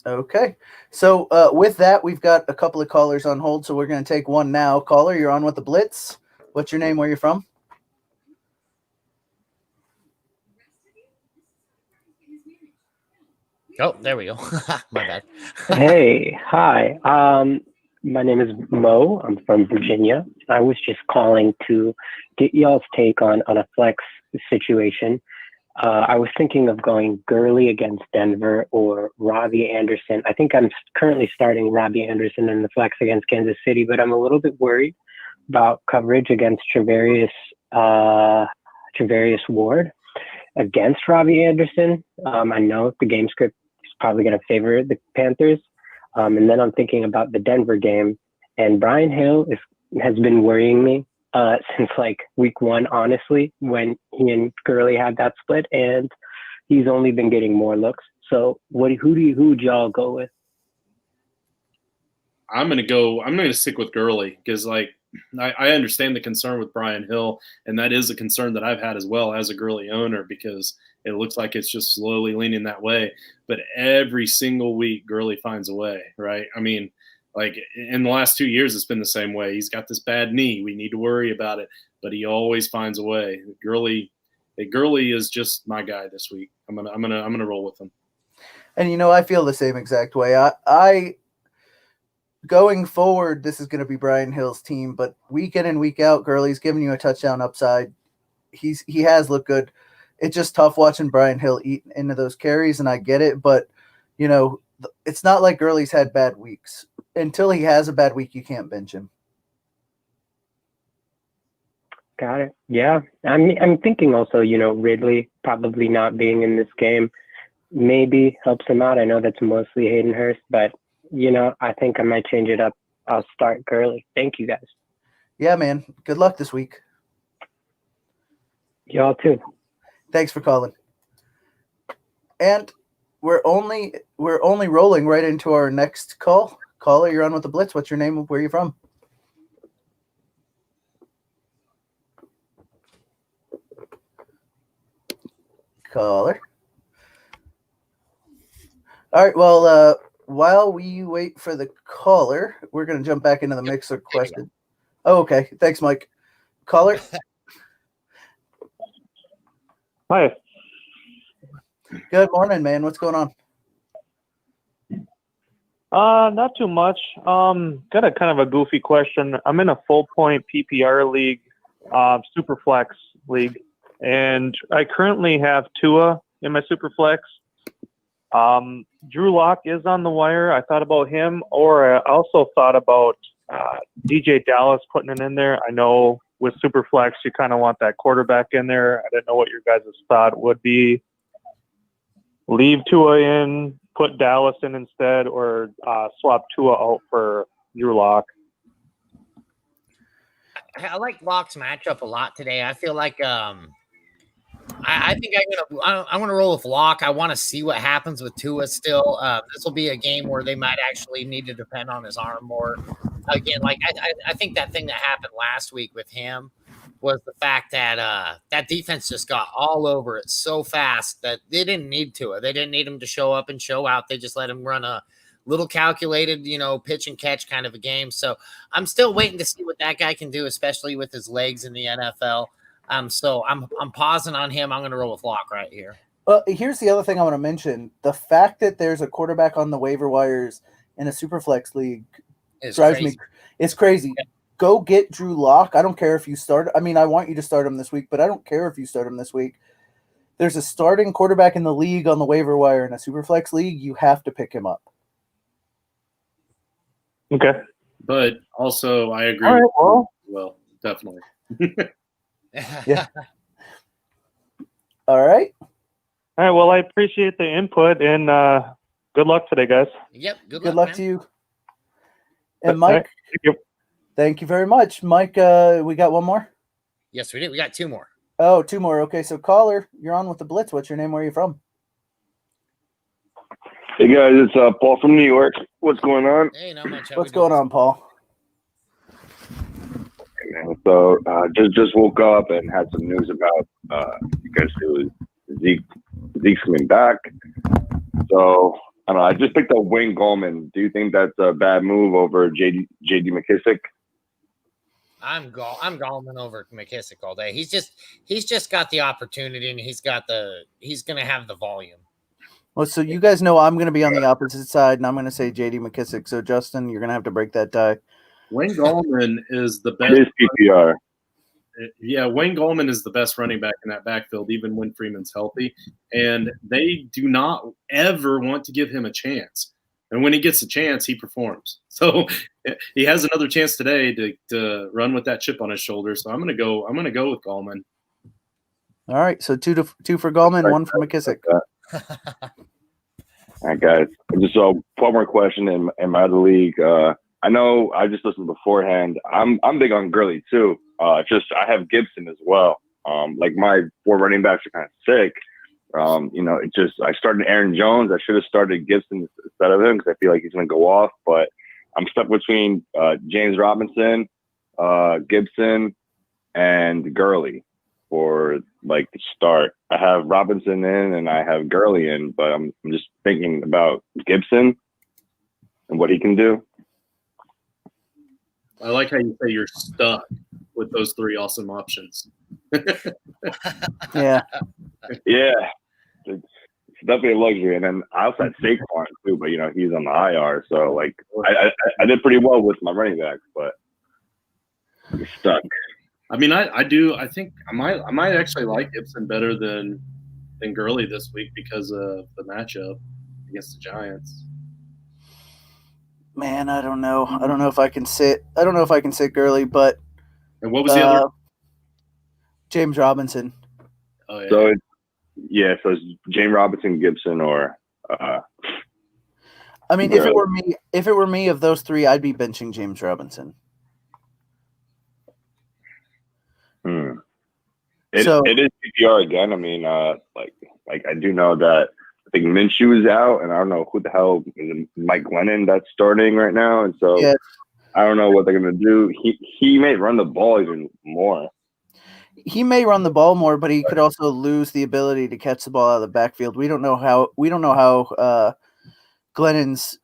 Okay. So with that, we've got a couple of callers on hold, so we're going to take one now. Caller, you're on with the Blitz. What's your name? Where you from?
Oh, there we go. My bad.
Hey, hi. My name is Mo. I'm from Virginia. I was just calling to get y'all's take on a flex situation. I was thinking of going Gurley against Denver or Robbie Anderson. I think I'm currently starting Robbie Anderson in the flex against Kansas City, but I'm a little bit worried about coverage against Travarius Ward against Robbie Anderson. I know the game script is probably going to favor the Panthers. And then I'm thinking about the Denver game, and Brian Hill has been worrying me since like week 1, honestly, when he and Gurley had that split, and he's only been getting more looks. So who would y'all go with?
I'm going to stick with Gurley because I understand the concern with Brian Hill, and that is a concern that I've had as well as a Gurley owner because it looks like it's just slowly leaning that way. But every single week, Gurley finds a way, right? I mean, like in the last 2 years, it's been the same way. He's got this bad knee. We need to worry about it, but he always finds a way. Gurley is just my guy this week. I'm gonna roll with him.
And I feel the same exact way. I going forward, this is going to be Brian Hill's team, but week in and week out, Gurley's giving you a touchdown upside. He has looked good. It's just tough watching Brian Hill eat into those carries, and I get it, but it's not like Gurley's had bad weeks. Until he has a bad week, you can't bench him.
Got it. Yeah, I'm thinking also, Ridley probably not being in this game maybe helps him out. I know that's mostly Hayden Hurst, but I think I might change it up. I'll start Gurley. Thank you guys.
Yeah, man. Good luck this week.
Y'all too.
Thanks for calling. And we're only rolling right into our next call. Caller, you're on with the Blitz. What's your name? Where are you from? Caller. All right. Well, while we wait for the caller, we're going to jump back into the mixer question. Oh, okay. Thanks, Mike. Caller.
Hi.
Good morning, man. What's going on?
Not too much. Got a kind of a goofy question. I'm in a full point PPR league, super flex league, and I currently have Tua in my super flex. Drew Lock is on the wire. I thought about him, or I also thought about DJ Dallas putting it in there. I know with super flex you kind of want that quarterback in there. I didn't know what your guys' thought would be. Leave Tua in, put Dallas in instead, or swap Tua out for Drew Lock.
I like Lock's matchup a lot today. I feel like I think I'm gonna roll with Lock. I want to see what happens with Tua still. This will be a game where they might actually need to depend on his arm more. Again, like I think that thing that happened last week with him was the fact that that defense just got all over it so fast that they didn't need to. They didn't need him to show up and show out. They just let him run a little calculated, pitch and catch kind of a game. So I'm still waiting to see what that guy can do, especially with his legs in the NFL. So I'm pausing on him. I'm going to roll with Locke right here.
Well, here's the other thing I want to mention: the fact that there's a quarterback on the waiver wires in a superflex league drives me. It's crazy. Yeah. Go get Drew Lock. I don't care if you start. I mean, I want you to start him this week, but I don't care if you start him this week. There's a starting quarterback in the league on the waiver wire in a superflex league. You have to pick him up.
Okay.
But also, I agree.
All right,
well, definitely.
Yeah. All right.
All right. Well, I appreciate the input and good luck today, guys.
Yep.
Good luck to you. And
All right,
Mike.
thank you.
Thank you very much. Mike, we got one more?
Yes, we did. We got two more.
Oh, two more. Okay, so caller, you're on with the Blitz. What's your name? Where are you from?
Hey, guys, it's Paul from New York. What's going on?
Hey, not much.
What's going on, Paul?
Hey, man, so just woke up and had some news about, I guess it was Zeke's coming back. So, I don't know. I just picked up Wayne Gallman. Do you think that's a bad move over J.D. McKissick?
I'm Gallman over McKissick all day. He's just got the opportunity and he's going to have the volume.
Well, so you guys know I'm going to be on the opposite side, and I'm going to say J.D. McKissick. So, Justin, you're going to have to break that tie.
Wayne Gallman is the best.
It is PPR.
Yeah, Wayne Gallman is the best running back in that backfield, even when Freeman's healthy. And they do not ever want to give him a chance. And when he gets a chance, he performs. So he has another chance today to run with that chip on his shoulder. So I'm gonna go with Gallman.
All right, so two for Gallman, one for McKissick.
All right, guys. Just one more question in my other league. I know I just listened beforehand. I'm big on Gurley too. Just I have Gibson as well. Like my 4 running backs are kind of sick. I started Aaron Jones. I should have started Gibson instead of him because I feel like he's going to go off. But I'm stuck between James Robinson, Gibson, and Gurley for like the start. I have Robinson in and I have Gurley in, but I'm just thinking about Gibson and what he can do.
I like how you say you're stuck with those 3 awesome options.
Yeah.
Yeah. It's definitely a luxury. And then I also had Saquon too, but he's on the IR. So like I did pretty well with my running backs, but you're stuck.
I mean, I think I might actually like Gibson better than Gurley this week because of the matchup against the Giants.
Man, I don't know. I don't know if I can sit Gurley, but
and what was the other?
James Robinson.
Oh yeah. So it's James Robinson, Gibson, or
I mean, if it were me of those 3, I'd be benching James Robinson.
It is PPR again. I mean, like I do know that I think Minshew is out, and I don't know who the hell is Mike Glennon that's starting right now, and so I don't know what they're gonna do. He may run the ball even more.
He may run the ball more, but he could also lose the ability to catch the ball out of the backfield. We don't know how Glennon's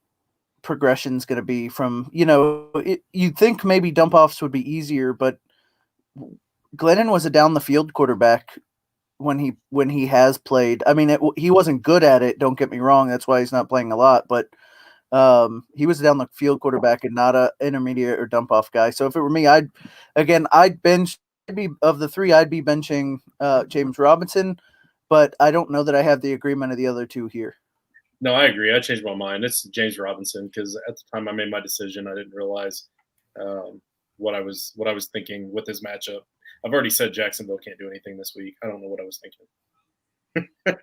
progression is going to be from. You'd think maybe dump offs would be easier, but Glennon was a down the field quarterback when he has played. I mean, he wasn't good at it. Don't get me wrong. That's why he's not playing a lot. But he was a down the field quarterback and not a intermediate or dump off guy. So if it were me, I'd bench. Of the 3, I'd be benching James Robinson, but I don't know that I have the agreement of the other 2 here.
No, I agree. I changed my mind. It's James Robinson because at the time I made my decision, I didn't realize what I was thinking with his matchup. I've already said Jacksonville can't do anything this week. I don't know what I was thinking.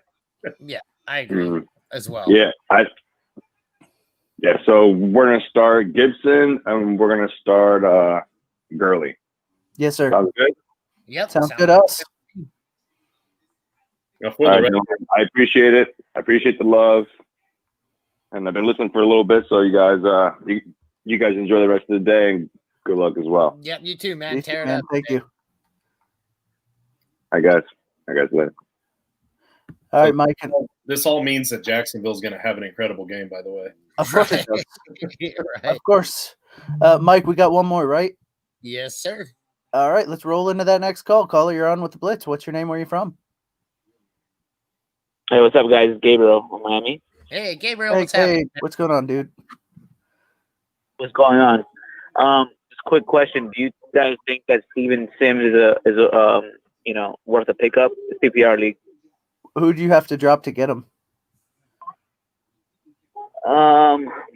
Yeah, I agree as well.
Yeah, so we're gonna start Gibson and we're gonna start Gurley.
Yes, sir.
Sounds good.
Yep,
sounds good. Us.
Right, I appreciate it. I appreciate the love, and I've been listening for a little bit. So you guys enjoy the rest of the day, and good luck as well.
Yep, you too, man.
Thank you.
I guess later.
All right, Mike.
This all means that Jacksonville's going to have an incredible game, by the way.
Of course it does.
Right.
Of course. Mike, we got one more, right?
Yes, sir.
All right, let's roll into that next call. Caller, you're on with the Blitz. What's your name? Where are you from?
Hey, what's up, guys? It's Gabriel from Miami.
Hey, Gabriel, what's happening?
What's going on, dude?
What's going on? Just a quick question. Do you guys think that Steven Sims is a worth a pickup? The PPR league.
Who do you have to drop to get him?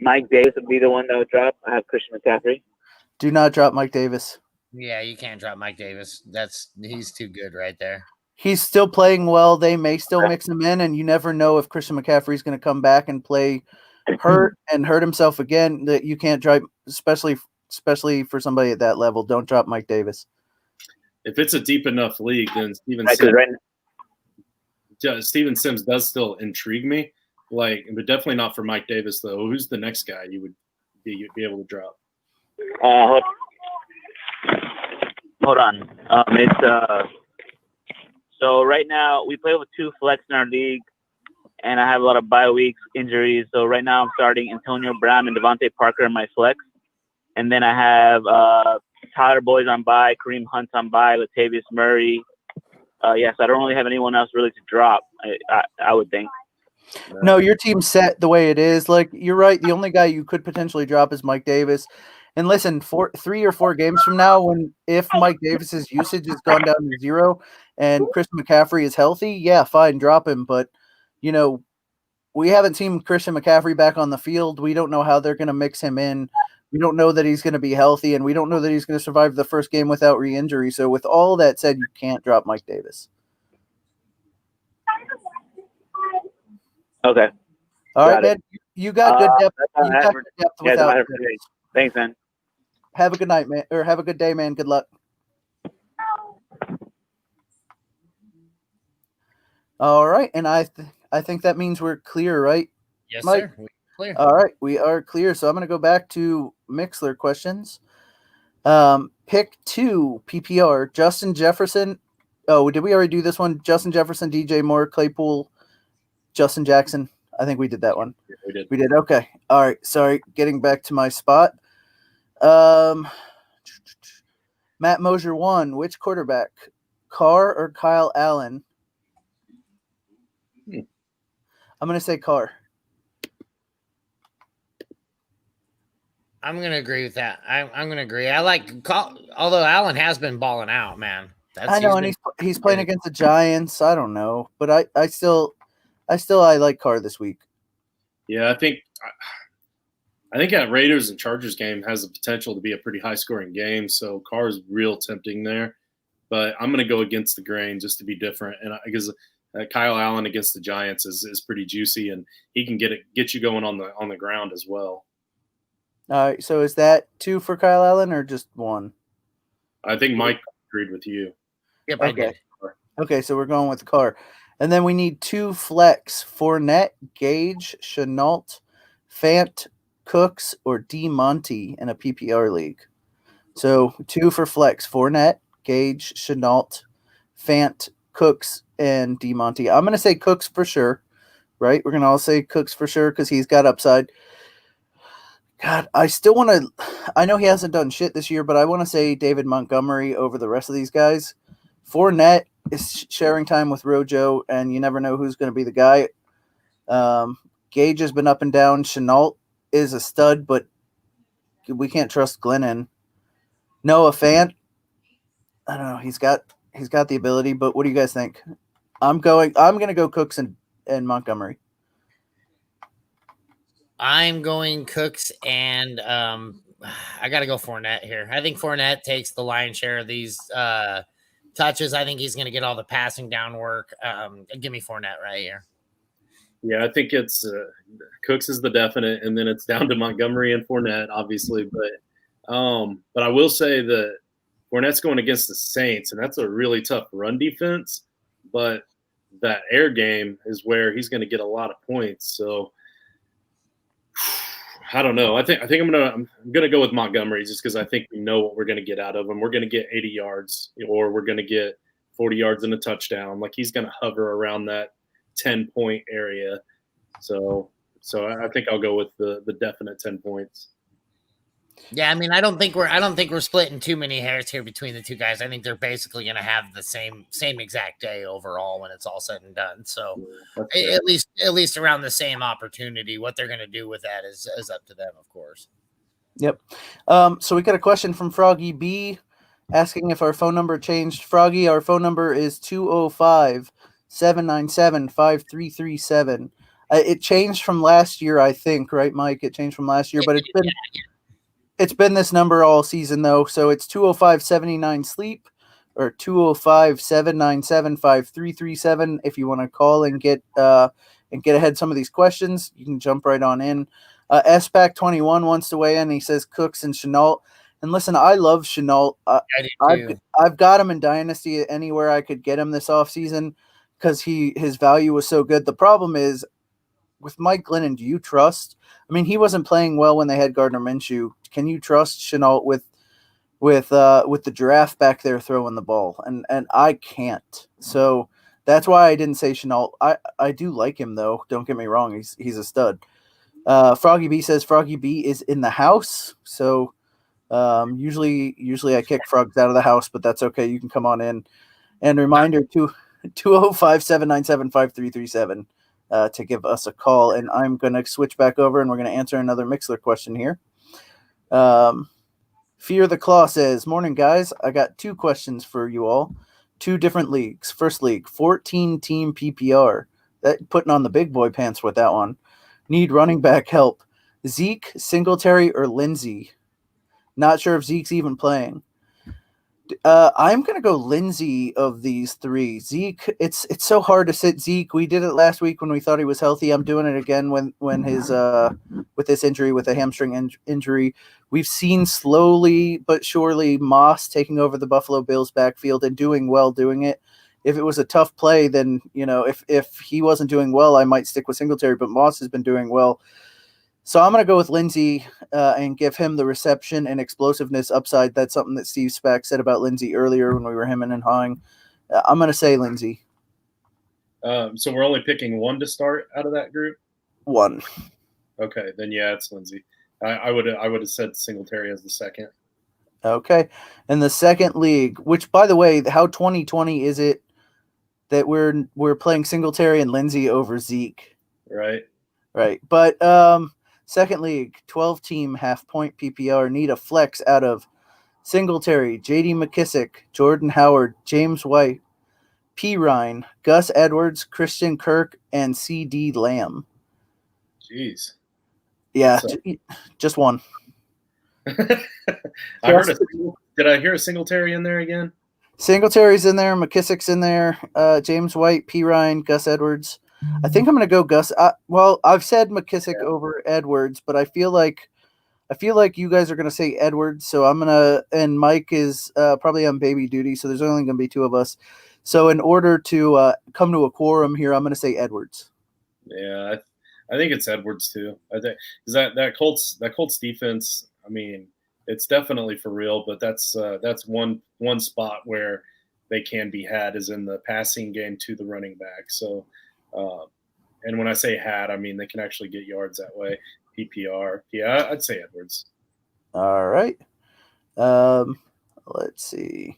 Mike Davis would be the one that would drop. I have Christian McCaffrey.
Do not drop Mike Davis.
Yeah, you can't drop Mike Davis. He's too good right there.
He's still playing well. They may still mix him in, and you never know if Christian McCaffrey is going to come back and play hurt himself again. That you can't drop, especially for somebody at that level. Don't drop Mike Davis.
If it's a deep enough league, then Steven Sims does still intrigue me. But definitely not for Mike Davis though. Who's the next guy you would be able to drop?
Hold on. So right now we play with 2 flex in our league, and I have a lot of bye weeks, injuries. So right now I'm starting Antonio Brown and Devontae Parker in my flex, and then I have Tyler Boyd's on bye, Kareem Hunt's on bye, Latavius Murray. So I don't really have anyone else really to drop. I would think.
No, your team's set the way it is. Like, you're right. The only guy you could potentially drop is Mike Davis. And listen, 3 or 4 games from now, if Mike Davis's usage has gone down to 0 and Christian McCaffrey is healthy, yeah, fine, drop him. But, we haven't seen Christian McCaffrey back on the field. We don't know how they're going to mix him in. We don't know that he's going to be healthy, and we don't know that he's going to survive the first game without re-injury. So with all that said, you can't drop Mike Davis.
Okay.
All right, man. You got good depth. You got good depth without.
Thanks, man.
Have a good night, man, or have a good day, man. Good luck. All right, and I think that means we're clear, right?
Yes,
Mike?
sir. We're clear.
All right, we are clear. So I'm going to go back to Mixler questions. Pick 2 PPR: Justin Jefferson. Oh, did we already do this one? Justin Jefferson, DJ Moore, Claypool, Justin Jackson. I think we did that one.
Yeah, we did.
We did. Okay. All right. Sorry. Getting back to my spot. Matt Mosier 1. Which quarterback? Carr or Kyle Allen? I'm going to say Carr.
I'm going to agree with that. I'm going to agree. I although Allen has been balling out, man.
I know, and he's playing against the Giants. I don't know, but I still like Carr this week.
Yeah, I think that Raiders and Chargers game has the potential to be a pretty high scoring game. So Carr is real tempting there, but I'm going to go against the grain just to be different. And because Kyle Allen against the Giants is pretty juicy, and he can get you going on the ground as well.
All right. So is that 2 for Kyle Allen or just 1?
I think Mike agreed with you.
Yep,
okay. Okay, so we're going with Carr. And then we need 2 flex: Fournette, Gage, Chenault, Fant, Cooks, or D. Monty in a PPR league. So 2 for flex: Fournette, Gage, Chenault, Fant, Cooks, and D. Monty. I'm going to say Cooks for sure, right? We're going to all say Cooks for sure because he's got upside. God, I still want to – I know he hasn't done shit this year, but I want to say David Montgomery over the rest of these guys. Fournette is sharing time with Rojo, and you never know who's going to be the guy. Gage has been up and down. Chenault is a stud, but we can't trust Glennon. Noah Fant, I don't know. He's got the ability, but what do you guys think? I'm going to go Cooks and Montgomery.
I'm going Cooks, and I got to go Fournette here. I think Fournette takes the lion's share of these touches. I think he's going to get all the passing down work. Give me Fournette right here.
Yeah, I think it's Cooks is the definite, and then it's down to Montgomery and Fournette, obviously. But I will say that Fournette's going against the Saints, and that's a really tough run defense. But that air game is where he's going to get a lot of points. So I don't know. I think I'm gonna go with Montgomery just because I think we know what we're going to get out of him. We're going to get 80 yards, or we're going to get 40 yards and a touchdown. Like he's going to hover around that 10-point area. So I think I'll go with the definite 10 points.
Yeah, I mean, I don't think we're splitting too many hairs here between the two guys. I think they're basically going to have the same exact day overall when it's all said and done. So at least around the same opportunity. What they're going to do with that is up to them, of course.
Yep. So we got a question from Froggy B asking if our phone number changed. Froggy, our phone number is 205-797-5337. It changed from last year, I think, right, Mike? It changed from last year, but it's been this number all season, though. So it's 205-79-SLEEP or 205-797-5337. If you want to call and get ahead some of these questions, you can jump right on in. SPAC21 wants to weigh in. He says Cooks and Chenault. And listen, I love Chenault. I've got him in Dynasty anywhere I could get him this offseason because his value was so good. The problem is with Mike Glennon, do you trust? I mean, he wasn't playing well when they had Gardner Minshew. Can you trust Chenault with the giraffe back there throwing the ball? And I can't. So that's why I didn't say Chenault. I do like him though. Don't get me wrong. He's a stud. Froggy B says Froggy B is in the house. So usually I kick frogs out of the house, but that's okay. You can come on in. And reminder 205-797-5337 to give us a call. And I'm going to switch back over and we're going to answer another Mixler question here. Fear the Claw says, morning guys. I got 2 questions for you all. 2 different leagues. First league, 14-team PPR. That putting on the big boy pants with that one. Need running back help. Zeke, Singletary, or Lindsey? Not sure if Zeke's even playing. I'm going to go Lindsey of these 3. Zeke, it's so hard to sit Zeke. We did it last week when we thought he was healthy. I'm doing it again when his with this injury, with a hamstring injury. We've seen slowly but surely Moss taking over the Buffalo Bills backfield and doing well doing it. If it was a tough play, then, if he wasn't doing well, I might stick with Singletary, but Moss has been doing well. So I'm going to go with Lindsey and give him the reception and explosiveness upside. That's something that Steve Spack said about Lindsey earlier when we were hemming and hawing. I'm going to say Lindsey.
So we're only picking one to start out of that group?
1.
Okay, then yeah, it's Lindsey. I would have said Singletary as the second.
Okay. And the second league, which, by the way, how 2020 is it that we're playing Singletary and Lindsey over Zeke?
Right.
But second league, 12-team half-point PPR, need a flex out of Singletary, J.D. McKissick, Jordan Howard, James White, P. Ryan, Gus Edwards, Christian Kirk, and C.D. Lamb.
Jeez.
Yeah, just one.
Did I hear a Singletary in there again?
Singletary's in there, McKissick's in there, James White, P. Ryan, Gus Edwards. I think I'm going to go Gus. I've said McKissick over Edwards, but I feel like you guys are going to say Edwards, so I'm going to – and Mike is probably on baby duty, so there's only going to be 2 of us. So in order to come to a quorum here, I'm going to say Edwards.
Yeah, I think it's Edwards too. I think because that Colts defense, I mean, it's definitely for real, but that's one spot where they can be had is in the passing game to the running back. So and when I say had, I mean they can actually get yards that way. PPR. Yeah, I'd say Edwards.
All right. Let's see.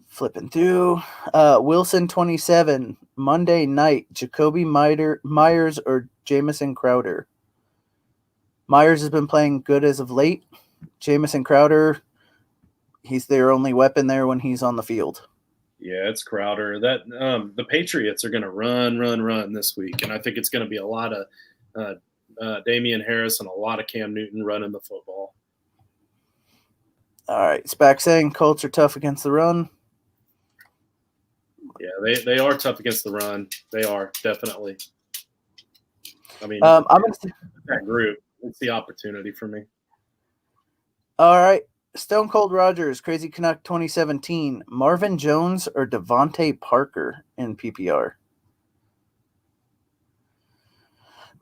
Flipping through. Wilson 27, Monday night, Jacoby Myers or Jamison Crowder. Myers has been playing good as of late. Jamison Crowder, he's their only weapon there when he's on the field.
Yeah, it's Crowder. That the Patriots are going to run this week, and I think it's going to be a lot of Damian Harris and a lot of Cam Newton running the football.
All right, Spack saying Colts are tough against the run.
Yeah, they are tough against the run. They are, definitely. I mean,
I'm going to
that group. It's the opportunity for me.
All right. Stone Cold Rogers, Crazy Canuck 2017. Marvin Jones or Devontae Parker in PPR?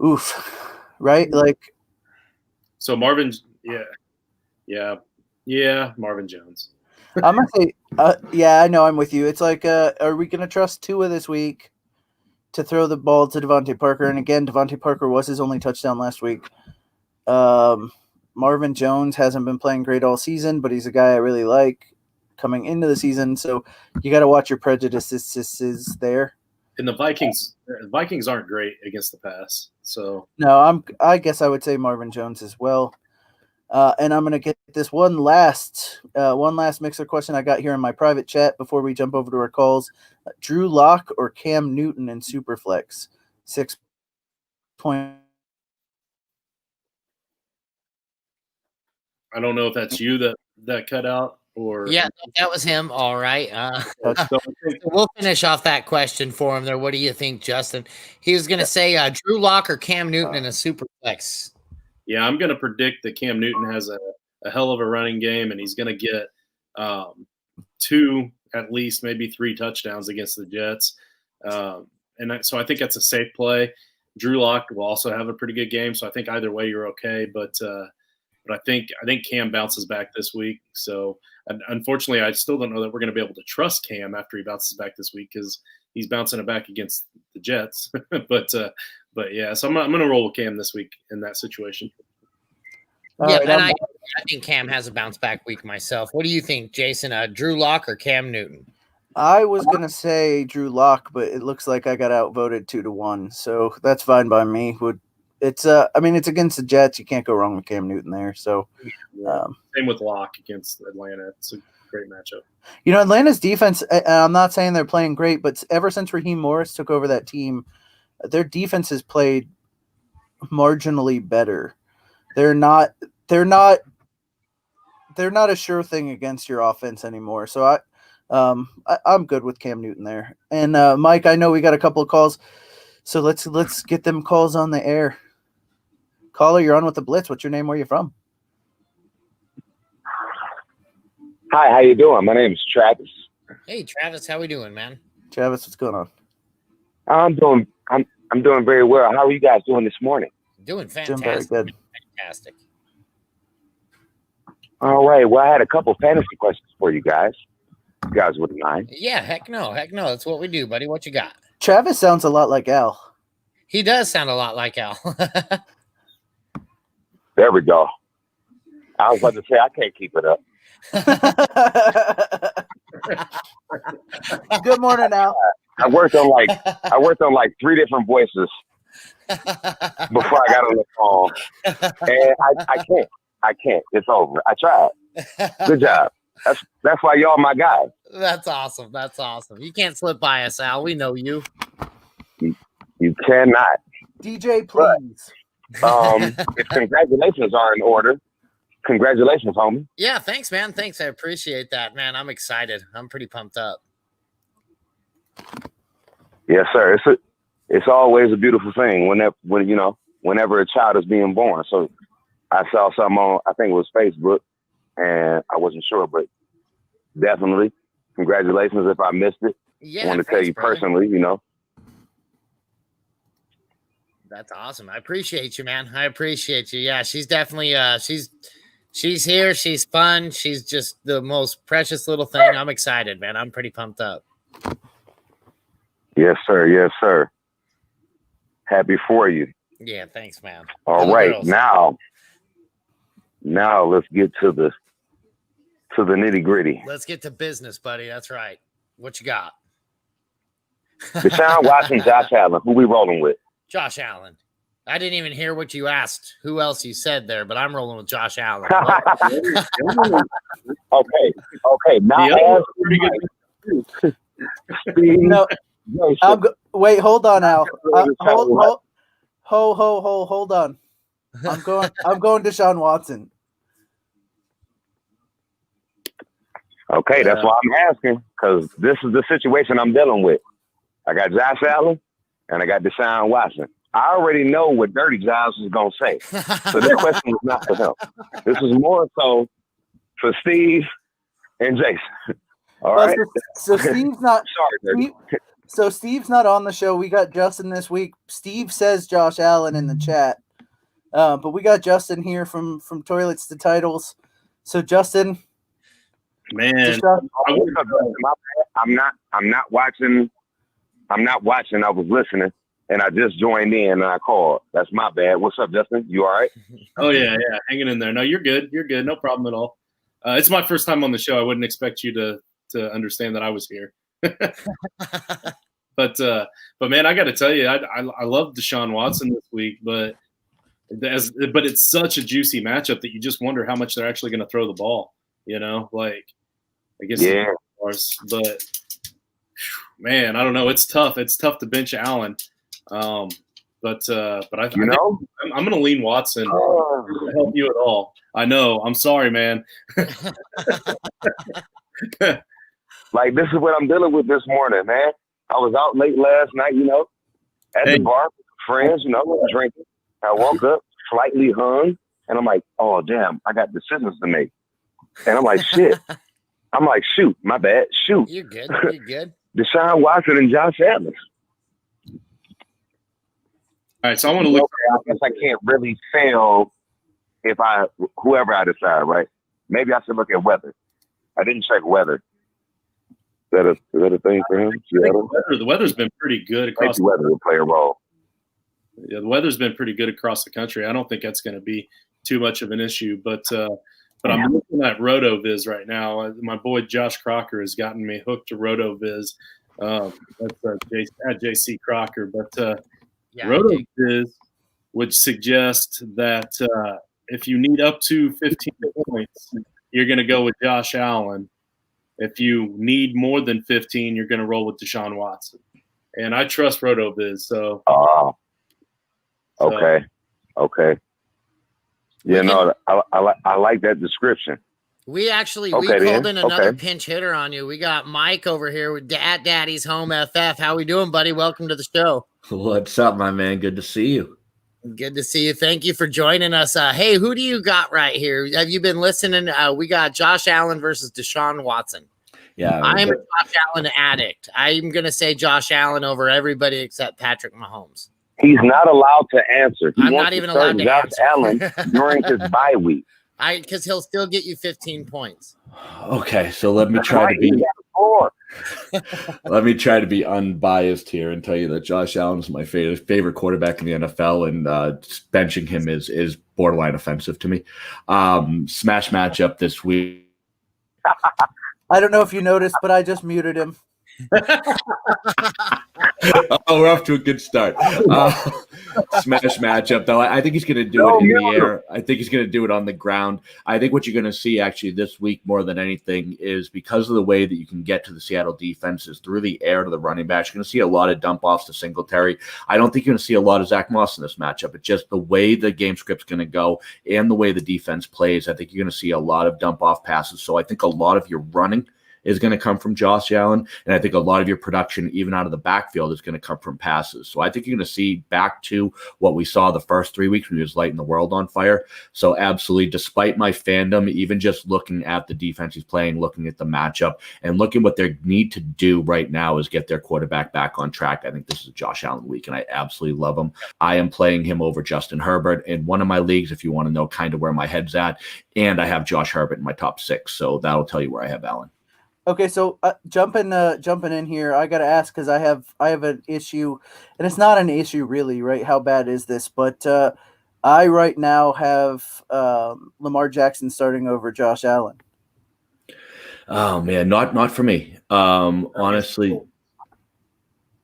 Oof. Right? Like.
So Marvin, yeah, Marvin Jones.
I'm gonna say, yeah, I know, I'm with you. It's like, are we gonna trust Tua this week to throw the ball to Devontae Parker? And again, Devontae Parker was his only touchdown last week. Marvin Jones hasn't been playing great all season, but he's a guy I really like coming into the season. So you got to watch your prejudices there.
And the Vikings aren't great against the pass. So
no, I guess I would say Marvin Jones as well. And I'm going to get this one last mixer question I got here in my private chat before we jump over to our calls. Drew Lock or Cam Newton in Superflex? 6 point.
I don't know if that's you that cut out or
yeah, that was him. All right. We'll finish off that question for him there. What do you think, Justin? He was going to say Drew Lock or Cam Newton in a Superflex.
Yeah, I'm going to predict that Cam Newton has a hell of a running game, and he's going to get 2, at least maybe 3 touchdowns against the Jets. So I think that's a safe play. Drew Lock will also have a pretty good game, so I think either way you're okay. But I think Cam bounces back this week. So unfortunately, I still don't know that we're going to be able to trust Cam after he bounces back this week because he's bouncing it back against the Jets. But yeah, so I'm going to roll with Cam this week in that situation.
Yeah, and I think Cam has a bounce back week myself. What do you think, Jason? Drew Lock or Cam Newton?
I was going to say Drew Lock, but it looks like I got outvoted 2-1. So that's fine by me. It's it's against the Jets. You can't go wrong with Cam Newton there. So
same with Lock against Atlanta. It's a great matchup.
Atlanta's defense, I'm not saying they're playing great, but ever since Raheem Morris took over that team, their defense has played marginally better. They're not a sure thing against your offense anymore. So I'm good with Cam Newton there. And Mike, I know we got a couple of calls, so let's get them calls on the air. Caller, you're on with the Blitz. What's your name? Where are you from?
Hi, how you doing? My name is Travis.
Hey, Travis, how we doing, man?
Travis, what's going on?
I'm doing very well. How are you guys doing this morning?
Doing fantastic.
Doing very good.
Fantastic.
All right. Well, I had a couple fantasy questions for you guys. If you guys wouldn't mind.
Yeah, heck no. That's what we do, buddy. What you got?
Travis sounds a lot like Al.
He does sound a lot like Al.
There we go. I was about to say I can't keep it up.
Good morning, Al.
I worked on like 3 different voices before I got on the phone, and I can't. It's over. I tried. Good job. That's why y'all my guys.
That's awesome. That's awesome. You can't slip by us, Al. We know you.
You cannot.
DJ, please.
If congratulations are in order, congratulations, homie.
Yeah, thanks, man. Thanks. I appreciate that, man. I'm excited. I'm pretty pumped up.
Yes, sir. It's always a beautiful thing whenever a child is being born. So I saw something on, I think it was Facebook, and I wasn't sure, but definitely congratulations if I missed it.
Yeah,
I want to tell you
brother.
personally,
That's awesome. I appreciate you, man. I appreciate you. Yeah, she's definitely she's here. She's fun. She's just the most precious little thing. I'm excited, man. I'm pretty pumped up.
Yes, sir. Yes, sir. Happy for you.
Yeah, thanks, man.
All right, now let's get to the nitty gritty.
Let's get to business, buddy. That's right. What you got?
Deshaun Watson, Josh Allen. Who we rolling with?
Josh Allen. I didn't even hear what you asked. Who else you said there? But I'm rolling with Josh Allen.
Okay. Now,
No. Wait, hold on, Al. Hold on. I'm going Deshaun Watson.
Okay, that's why I'm asking, because this is the situation I'm dealing with. I got Josh Allen and I got Deshaun Watson. I already know what Dirty Giles is going to say. So this question is not for him. This is more so for Steve and Jason. All right.
So Steve's not.
Sorry,
So Steve's not on the show. We got Justin this week. Steve says Josh Allen in the chat, but we got Justin here from Toilets to Titles. So Justin,
Man,
Deshaun,
I'm not watching. I was listening, and I just joined in and I called. That's my bad. What's up, Justin? You all right?
oh yeah, hanging in there. No, you're good. You're good. No problem at all. It's my first time on the show. I wouldn't expect you to understand that I was here. But man, I got to tell you, I love Deshaun Watson this week, but it's such a juicy matchup that you just wonder how much they're actually going to throw the ball. You know, like I guess but man, I don't know. It's tough. It's tough to bench Allen. But I think I'm going to lean Watson to help you at all. I know. I'm sorry, man.
Like, this is what I'm dealing with this morning, man. I was out late last night, at the bar with friends, drinking. I woke up slightly hung, and I'm like, oh, damn, I got decisions to make. And I'm like, shit. I'm like, shoot, my bad. Shoot.
You're good. You're good.
Deshaun Watson and Josh Allen.
All right, so I want to look.
I guess I can't really fail if whoever I decide, right? Maybe I should look at weather. I didn't check weather. Is that a thing for him?
The weather's been pretty good across.
The weather will play a role.
Yeah, the weather's been pretty good across the country. I don't think that's going to be too much of an issue. But I'm looking at RotoViz right now. My boy Josh Crocker has gotten me hooked to RotoViz. That's at JC Crocker. But RotoViz would suggest that if you need up to 15 points, you're going to go with Josh Allen. If you need more than 15, you're going to roll with Deshaun Watson. And I trust RotoViz. So.
Okay. Yeah, I like that description.
We actually called in another pinch hitter on you. We got Mike over here with at Daddy's Home FF. How we doing, buddy? Welcome to the show.
What's up, my man? Good to see you.
Good to see you. Thank you for joining us. Hey, who do you got right here? Have you been listening? We got Josh Allen versus Deshaun Watson.
Yeah,
I am a Josh Allen addict. I'm going to say Josh Allen over everybody except Patrick Mahomes.
He's not allowed to answer.
I'm not even allowed to
Josh
answer.
Allen during his bye week.
Because he'll still get you 15 points.
Okay, so let me try to be unbiased here and tell you that Josh Allen is my favorite quarterback in the NFL, and benching him is borderline offensive to me. Smash matchup this week.
I don't know if you noticed, but I just muted him.
Oh, we're off to a good start. Smash matchup, though. I think he's going to do it in the air. I think he's going to do it on the ground. I think what you're going to see actually this week more than anything is because of the way that you can get to the Seattle defenses through the air to the running backs. You're going to see a lot of dump offs to Singletary. I don't think you're going to see a lot of Zach Moss in this matchup. It's just the way the game script's going to go and the way the defense plays. I think you're going to see a lot of dump off passes. So I think a lot of your running is going to come from Josh Allen, and I think a lot of your production, even out of the backfield, is going to come from passes. So I think you're going to see back to what we saw the first 3 weeks when he was lighting the world on fire. So absolutely, despite my fandom, even just looking at the defense he's playing, looking at the matchup, and looking what they need to do right now is get their quarterback back on track. I think this is a Josh Allen week, and I absolutely love him. I am playing him over Justin Herbert in one of my leagues, if you want to know kind of where my head's at, and I have Josh Herbert in my top 6, so that'll tell you where I have Allen.
Okay, so jumping in here, I gotta ask because I have an issue, and it's not an issue really, right? How bad is this? But I right now have Lamar Jackson starting over Josh Allen.
Oh man, not for me. Honestly,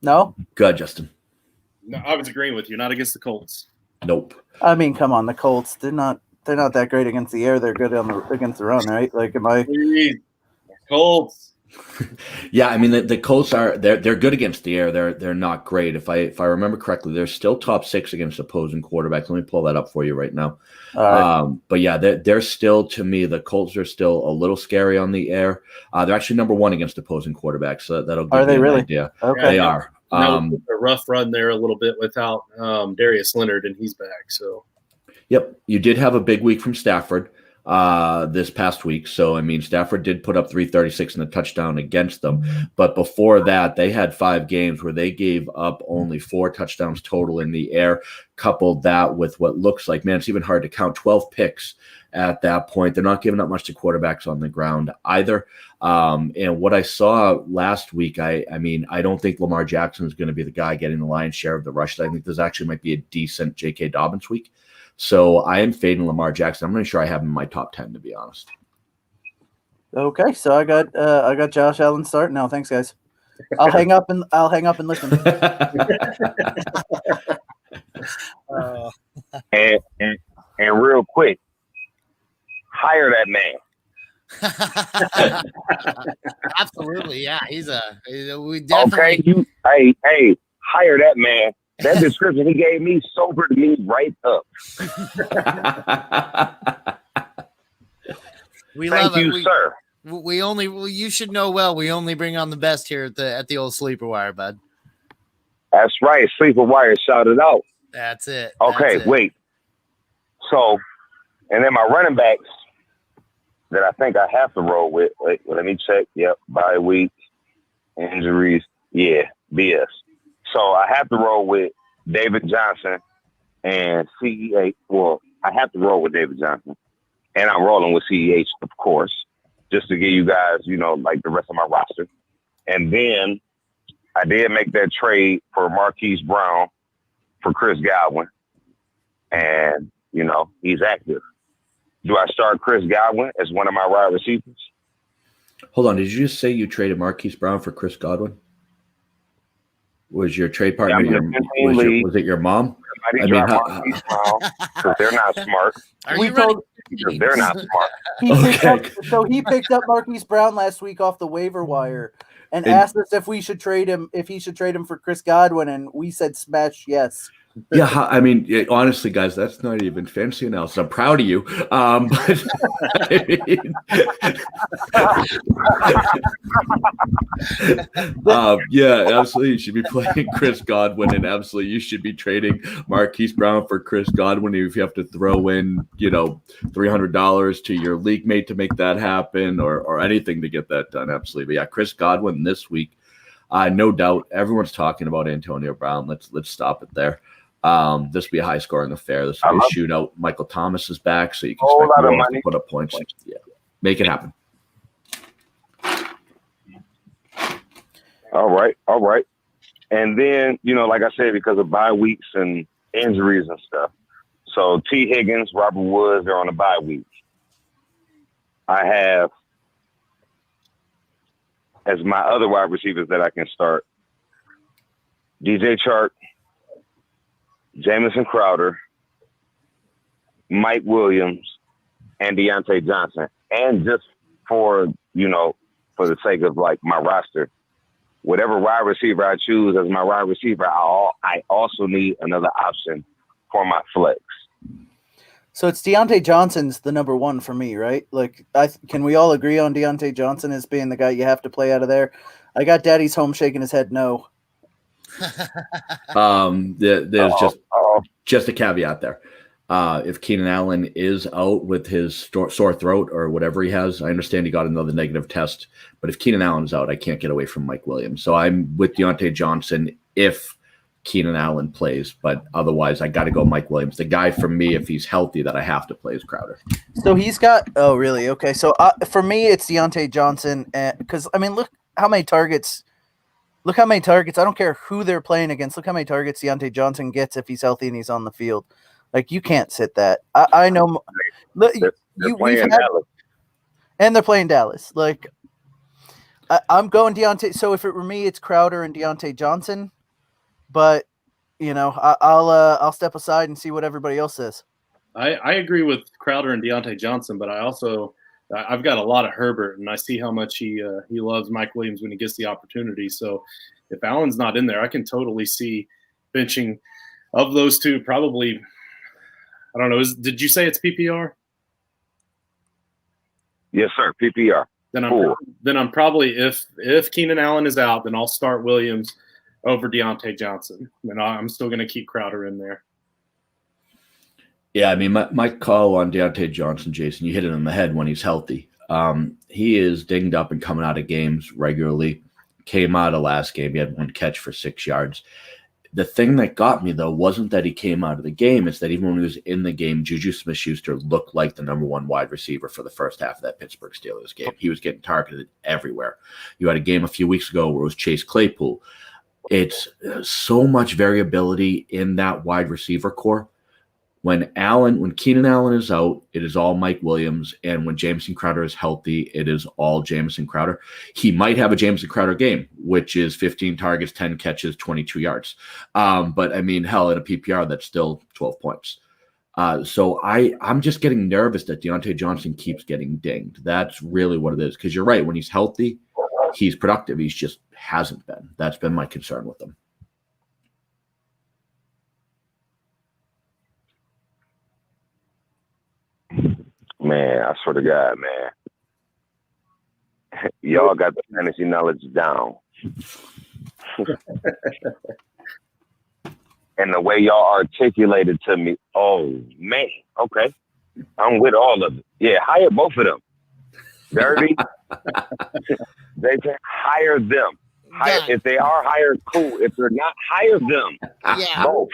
no.
Go ahead, Justin.
No, I was agreeing with you. Not against the Colts.
Nope.
I mean, come on, the Colts. They're not that great against the air. They're good against the run, right? Like, am I?
Colts.
Yeah, I mean the Colts they're good against the air. They're not great. If I remember correctly, they're still top 6 against opposing quarterbacks. Let me pull that up for you right now. But yeah, they're still, to me, the Colts are still a little scary on the air. They're actually number 1 against opposing quarterbacks. So that'll give you an idea.
Okay.
They are.
A rough run there a little bit without Darius Leonard, and he's back. So.
Yep, you did have a big week from Stafford this past week. So, I mean, Stafford did put up 336 and a touchdown against them. But before that, they had 5 games where they gave up only 4 touchdowns total in the air. Coupled that with what looks like, man, it's even hard to count, 12 picks at that point. They're not giving up much to quarterbacks on the ground either. And what I saw last week, I mean, I don't think Lamar Jackson is going to be the guy getting the lion's share of the rushes. I think this actually might be a decent J.K. Dobbins week. So I am fading Lamar Jackson. I'm not sure I have him in my top 10, to be honest.
Okay, so I got Josh Allen starting now. Thanks, guys. I'll hang up and listen.
And real quick, hire that man.
Absolutely, yeah. We definitely.
Okay, hey, hire that man. That description he gave me sobered me right up.
We
Thank
love
you,
it.
sir.
You should know well. We only bring on the best here at the old Sleeper Wire, bud.
That's right. Sleeper Wire shouted out.
That's it.
Okay,
That's it.
wait. So, and then my running backs that I think I have to roll with. Wait, let me check. Yep, bye week, injuries. Yeah, BS. So I have to roll with David Johnson and CEH. Well, I have to roll with David Johnson, and I'm rolling with CEH, of course, just to give you guys, like the rest of my roster. And then I did make that trade for Marquise Brown for Chris Godwin, and he's active. Do I start Chris Godwin as one of my wide receivers?
Hold on. Did you just say you traded Marquise Brown for Chris Godwin? Was your trade partner was it your mom?
I mean, Marquise Brown, because they're not smart. They're not smart.
He picked up Marquise Brown last week off the waiver wire and asked us if he should trade him for Chris Godwin, and we said smash yes.
Yeah, I mean, honestly, guys, that's not even fancy analysis. I'm proud of you. But yeah, absolutely. You should be playing Chris Godwin, and absolutely you should be trading Marquise Brown for Chris Godwin. If you have to throw in, $300 to your league mate to make that happen, or anything to get that done, absolutely. But yeah, Chris Godwin this week, no doubt. Everyone's talking about Antonio Brown. Let's stop it there. This will be a high scoring affair. This will be a shootout. Michael Thomas is back, so you can expect more to put up points. Yeah, make it happen.
All right. And then, like I said, because of bye weeks and injuries and stuff. So T. Higgins, Robert Woods, they're on a bye week. I have as my other wide receivers that I can start DJ Chark, Jamison Crowder, Mike Williams, and Deontay Johnson. And just for the sake of like my roster, whatever wide receiver I choose as my wide receiver, I also need another option for my flex.
So it's Deontay Johnson's the number one for me, right? Like, can we all agree on Deontay Johnson as being the guy you have to play out of there? I got Daddy's home shaking his head no.
There's just a caveat there. If Keenan Allen is out with his sore throat or whatever he has, I understand he got another negative test, but if Keenan Allen is out, I can't get away from Mike Williams. So I'm with Deontay Johnson if Keenan Allen plays, but otherwise I got to go Mike Williams. The guy for me, if he's healthy, that I have to play is Crowder.
So he's got – oh, really? Okay. So for me, it's Deontay Johnson because, I mean, look how many targets – I don't care who they're playing against. Look how many targets Deontay Johnson gets if he's healthy and he's on the field. Like, you can't sit that. I know.
They're playing Dallas.
And they're playing Dallas. Like, I'm going Deontay. So if it were me, it's Crowder and Deontay Johnson. But, I'll step aside and see what everybody else says.
I agree with Crowder and Deontay Johnson, but I've got a lot of Herbert, and I see how much he loves Mike Williams when he gets the opportunity. So if Allen's not in there, I can totally see benching of those two. Probably, I don't know. Did you say it's PPR?
Yes, sir. PPR.
Then I'm probably if Keenan Allen is out, then I'll start Williams over Deontay Johnson, and I'm still going to keep Crowder in there.
Yeah, I mean, my call on Deontay Johnson, Jason, you hit it on the head when he's healthy. He is dinged up and coming out of games regularly. Came out of last game. He had one catch for 6 yards. The thing that got me, though, wasn't that he came out of the game. It's that even when he was in the game, Juju Smith-Schuster looked like the number one wide receiver for the first half of that Pittsburgh Steelers game. He was getting targeted everywhere. You had a game a few weeks ago where it was Chase Claypool. It's so much variability in that wide receiver core. When Keenan Allen is out, it is all Mike Williams. And when Jamison Crowder is healthy, it is all Jamison Crowder. He might have a Jamison Crowder game, which is 15 targets, 10 catches, 22 yards. But I mean, hell, in a PPR, that's still 12 points. So I'm just getting nervous that Deontay Johnson keeps getting dinged. That's really what it is. Because you're right. When he's healthy, he's productive. He's just hasn't been. That's been my concern with him.
Man, I swear to God, man. Y'all got the fantasy knowledge down. And the way y'all articulated to me, oh, man, okay. I'm with all of it. Yeah, hire both of them. Dirty. They can hire them. If they are hired, cool. If they're not, hire them.
Yeah.
Both.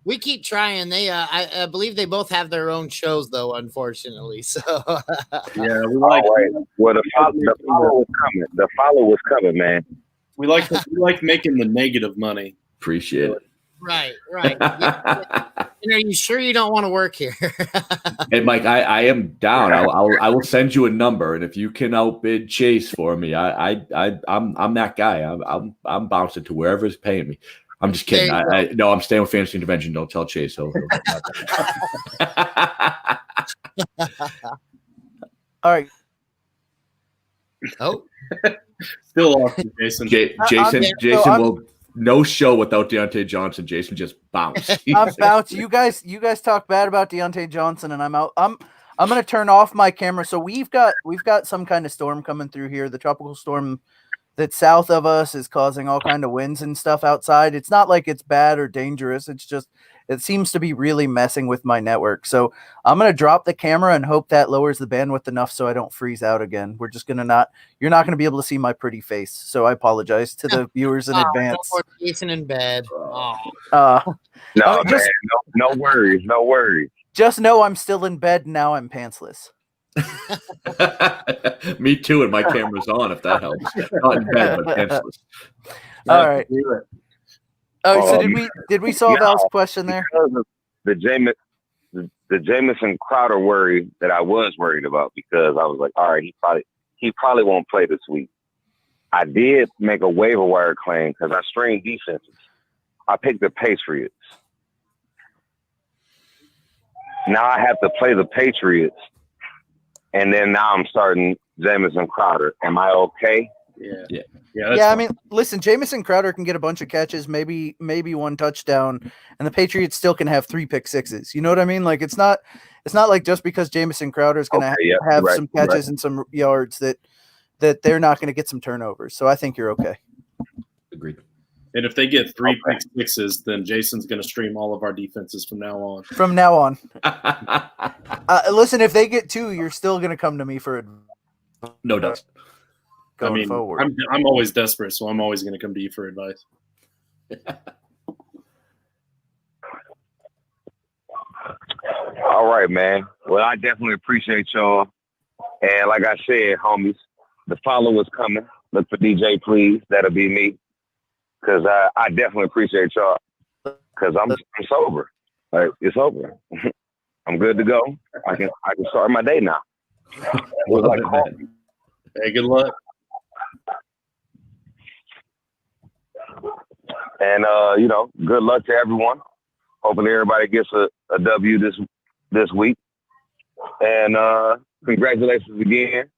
We keep trying. They, I believe they both have their own shows, though. Unfortunately, so
yeah, we like.
Right. Well, the follow was coming. The follow was coming, man.
We like making the negative money.
Appreciate it.
Right. Yeah. And are you sure you don't want to work here?
Hey, Mike, I am down. I will send you a number, and if you can outbid Chase for me, I'm that guy. I'm bouncing to wherever is paying me. I'm just kidding. No, I'm staying with Fantasy Intervention. Don't tell Chase. All
right.
Oh,
still off, Jason.
Jason will no show without Deontay Johnson. Jason just bounced.
I'm bounced. You guys talk bad about Deontay Johnson, and I'm out. I'm gonna turn off my camera. So we've got some kind of storm coming through here. The tropical storm that's south of us is causing all kind of winds and stuff outside. It's not like it's bad or dangerous. It's just, it seems to be really messing with my network. So I'm going to drop the camera and hope that lowers the bandwidth enough so I don't freeze out again. We're just going to you're not going to be able to see my pretty face. So I apologize to the viewers in advance.
Jason in bed.
No, man, no worries. No worries.
Just know I'm still in bed and now I'm pantsless.
Me too, and my camera's on if that helps. Not in bed, but pantsless.
All right. So did we solve Al's question there?
The Jamison Crowder worry that I was worried about, because I was like, all right, he probably won't play this week. I did make a waiver wire claim because I streamed defenses. I picked the Patriots. Now I have to play the Patriots. And then now I'm starting Jamison Crowder. Am I okay?
Yeah.
I mean, listen, Jamison Crowder can get a bunch of catches, maybe one touchdown, and the Patriots still can have 3 pick sixes. You know what I mean? Like it's not like just because Jamison Crowder is going to have some catches and some yards that they're not going to get some turnovers. So I think you're okay.
Agreed.
And if they get 3 pick sixes, then Jason's going to stream all of our defenses from now on.
From now on. Listen, if they get 2, you're still going to come to me for advice.
No doubt.
Going forward.
I'm always desperate, so I'm always going to come to you for advice.
All right, man. Well, I definitely appreciate y'all. And like I said, homies, the follow is coming. Look for DJ, please. That'll be me. Because I definitely appreciate y'all. Because I'm sober. Like, it's over. I'm good to go. I can start my day now.
Hey, good luck.
And good luck to everyone. Hopefully everybody gets a W this week. And congratulations again,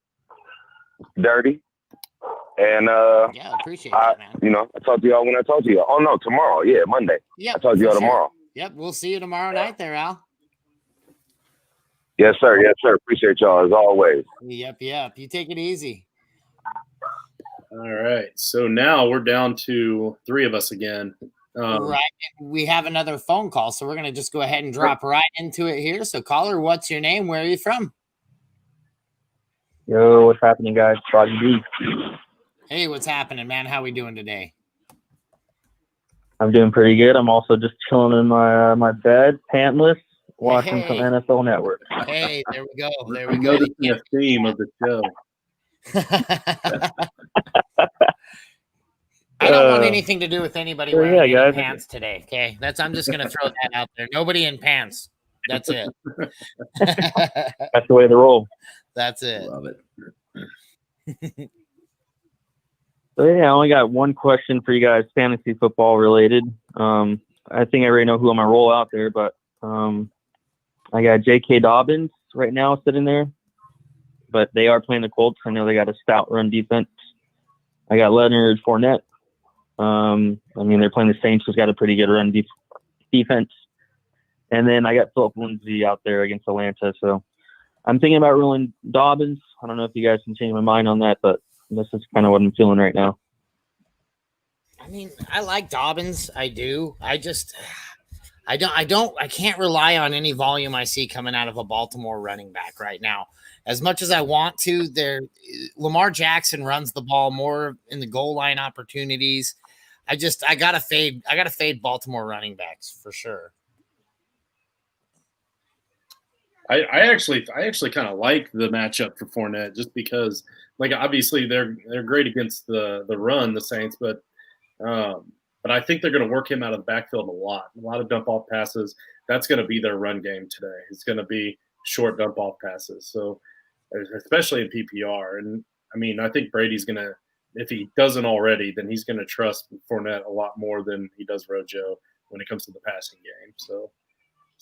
Dirty. And
appreciate that, man.
I talk to y'all when I talk to y'all. Oh no, tomorrow. Yeah, Monday.
Yeah,
I talk to y'all tomorrow.
Yep, we'll see you tomorrow night there, Al.
Yes, sir. Yes, sir. Appreciate y'all as always.
Yep. You take it easy.
All right. So now we're down to 3 of us again.
Right. We have another phone call, so we're going to just go ahead and drop right into it here. So, caller, what's your name? Where are you from?
Yo, what's happening, guys? Froggy B.
Hey, what's happening, man? How we doing today?
I'm doing pretty good. I'm also just chilling in my bed, pantless, watching some
Hey,
NFL Network.
hey, there we go. There we
I'm
go.
noticing a theme of the show.
I don't want anything to do with anybody
so
wearing
yeah,
any
guys.
pants today. Okay, I'm just gonna throw that out there. Nobody in pants. That's it.
That's the way to roll.
That's it.
Love it.
So yeah, I only got one question for you guys, fantasy football related. I think I already know who I'm gonna roll out there, but I got J.K. Dobbins right now sitting there, but they are playing the Colts. I know they got a stout run defense. I got Leonard Fournette. I mean, they're playing the Saints, who's got a pretty good run defense. And then I got Philip Lindsay out there against Atlanta. So I'm thinking about rolling Dobbins. I don't know if you guys can change my mind on that, but this is kind of what I'm feeling right now.
I mean, I like Dobbins. I do. I can't rely on any volume I see coming out of a Baltimore running back right now. As much as I want to, Lamar Jackson runs the ball more in the goal line opportunities. I gotta fade Baltimore running backs for sure.
I actually kind of like the matchup for Fournette just because, like, obviously they're great against the run, the Saints, but I think they're going to work him out of the backfield a lot of dump off passes. That's going to be their run game today. It's going to be short dump off passes. So, especially in PPR, and I mean, I think Brady's going to, if he doesn't already, then he's going to trust Fournette a lot more than he does Rojo when it comes to the passing game. So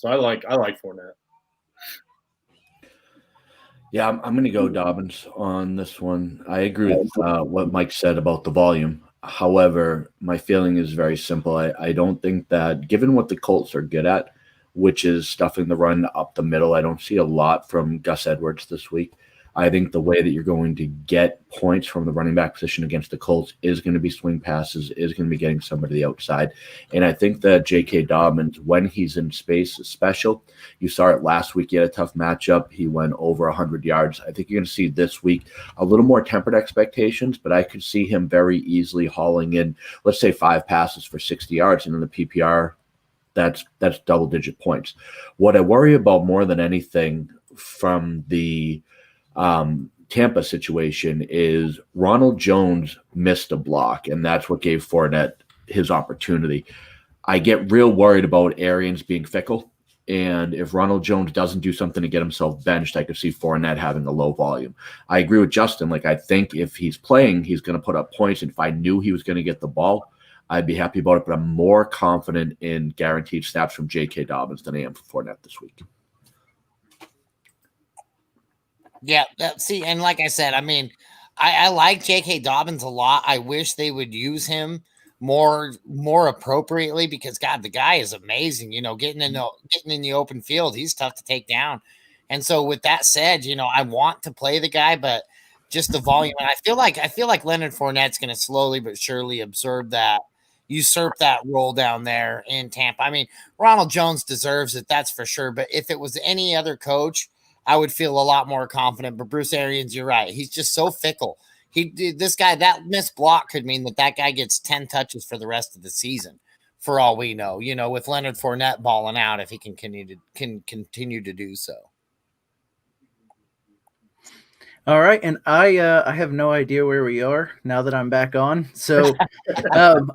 I like Fournette.
Yeah, I'm going to go Dobbins on this one. I agree with what Mike said about the volume. However, my feeling is very simple. I don't think that, given what the Colts are good at, which is stuffing the run up the middle, I don't see a lot from Gus Edwards this week. I think the way that you're going to get points from the running back position against the Colts is going to be swing passes, is going to be getting somebody to the outside. And I think that J.K. Dobbins, when he's in space, is special. You saw it last week. He had a tough matchup. He went over 100 yards. I think you're going to see this week a little more tempered expectations, but I could see him very easily hauling in, let's say, 5 passes for 60 yards. And in the PPR, that's double-digit points. What I worry about more than anything from the Tampa situation is Ronald Jones missed a block, and that's what gave Fournette his opportunity. I get real worried about Arians being fickle, and if Ronald Jones doesn't do something to get himself benched, I could see Fournette having a low volume. I agree with Justin. Like, I think if he's playing, he's going to put up points, and if I knew he was going to get the ball, I'd be happy about it, but I'm more confident in guaranteed snaps from J.K. Dobbins than I am for Fournette this week.
Yeah, see, and like I said, I mean, I like J.K. Dobbins a lot. I wish they would use him more appropriately because, God, the guy is amazing. You know, getting in the open field, he's tough to take down. And so, with that said, you know, I want to play the guy, but just the volume. And I feel like Leonard Fournette's going to slowly but surely usurp that role down there in Tampa. I mean, Ronald Jones deserves it, that's for sure. But if it was any other coach, I would feel a lot more confident. But Bruce Arians, you're right. He's just so fickle. This guy, that missed block could mean that guy gets 10 touches for the rest of the season, for all we know. You know, with Leonard Fournette balling out, if he can continue to do so.
All right, and I have no idea where we are now that I'm back on. So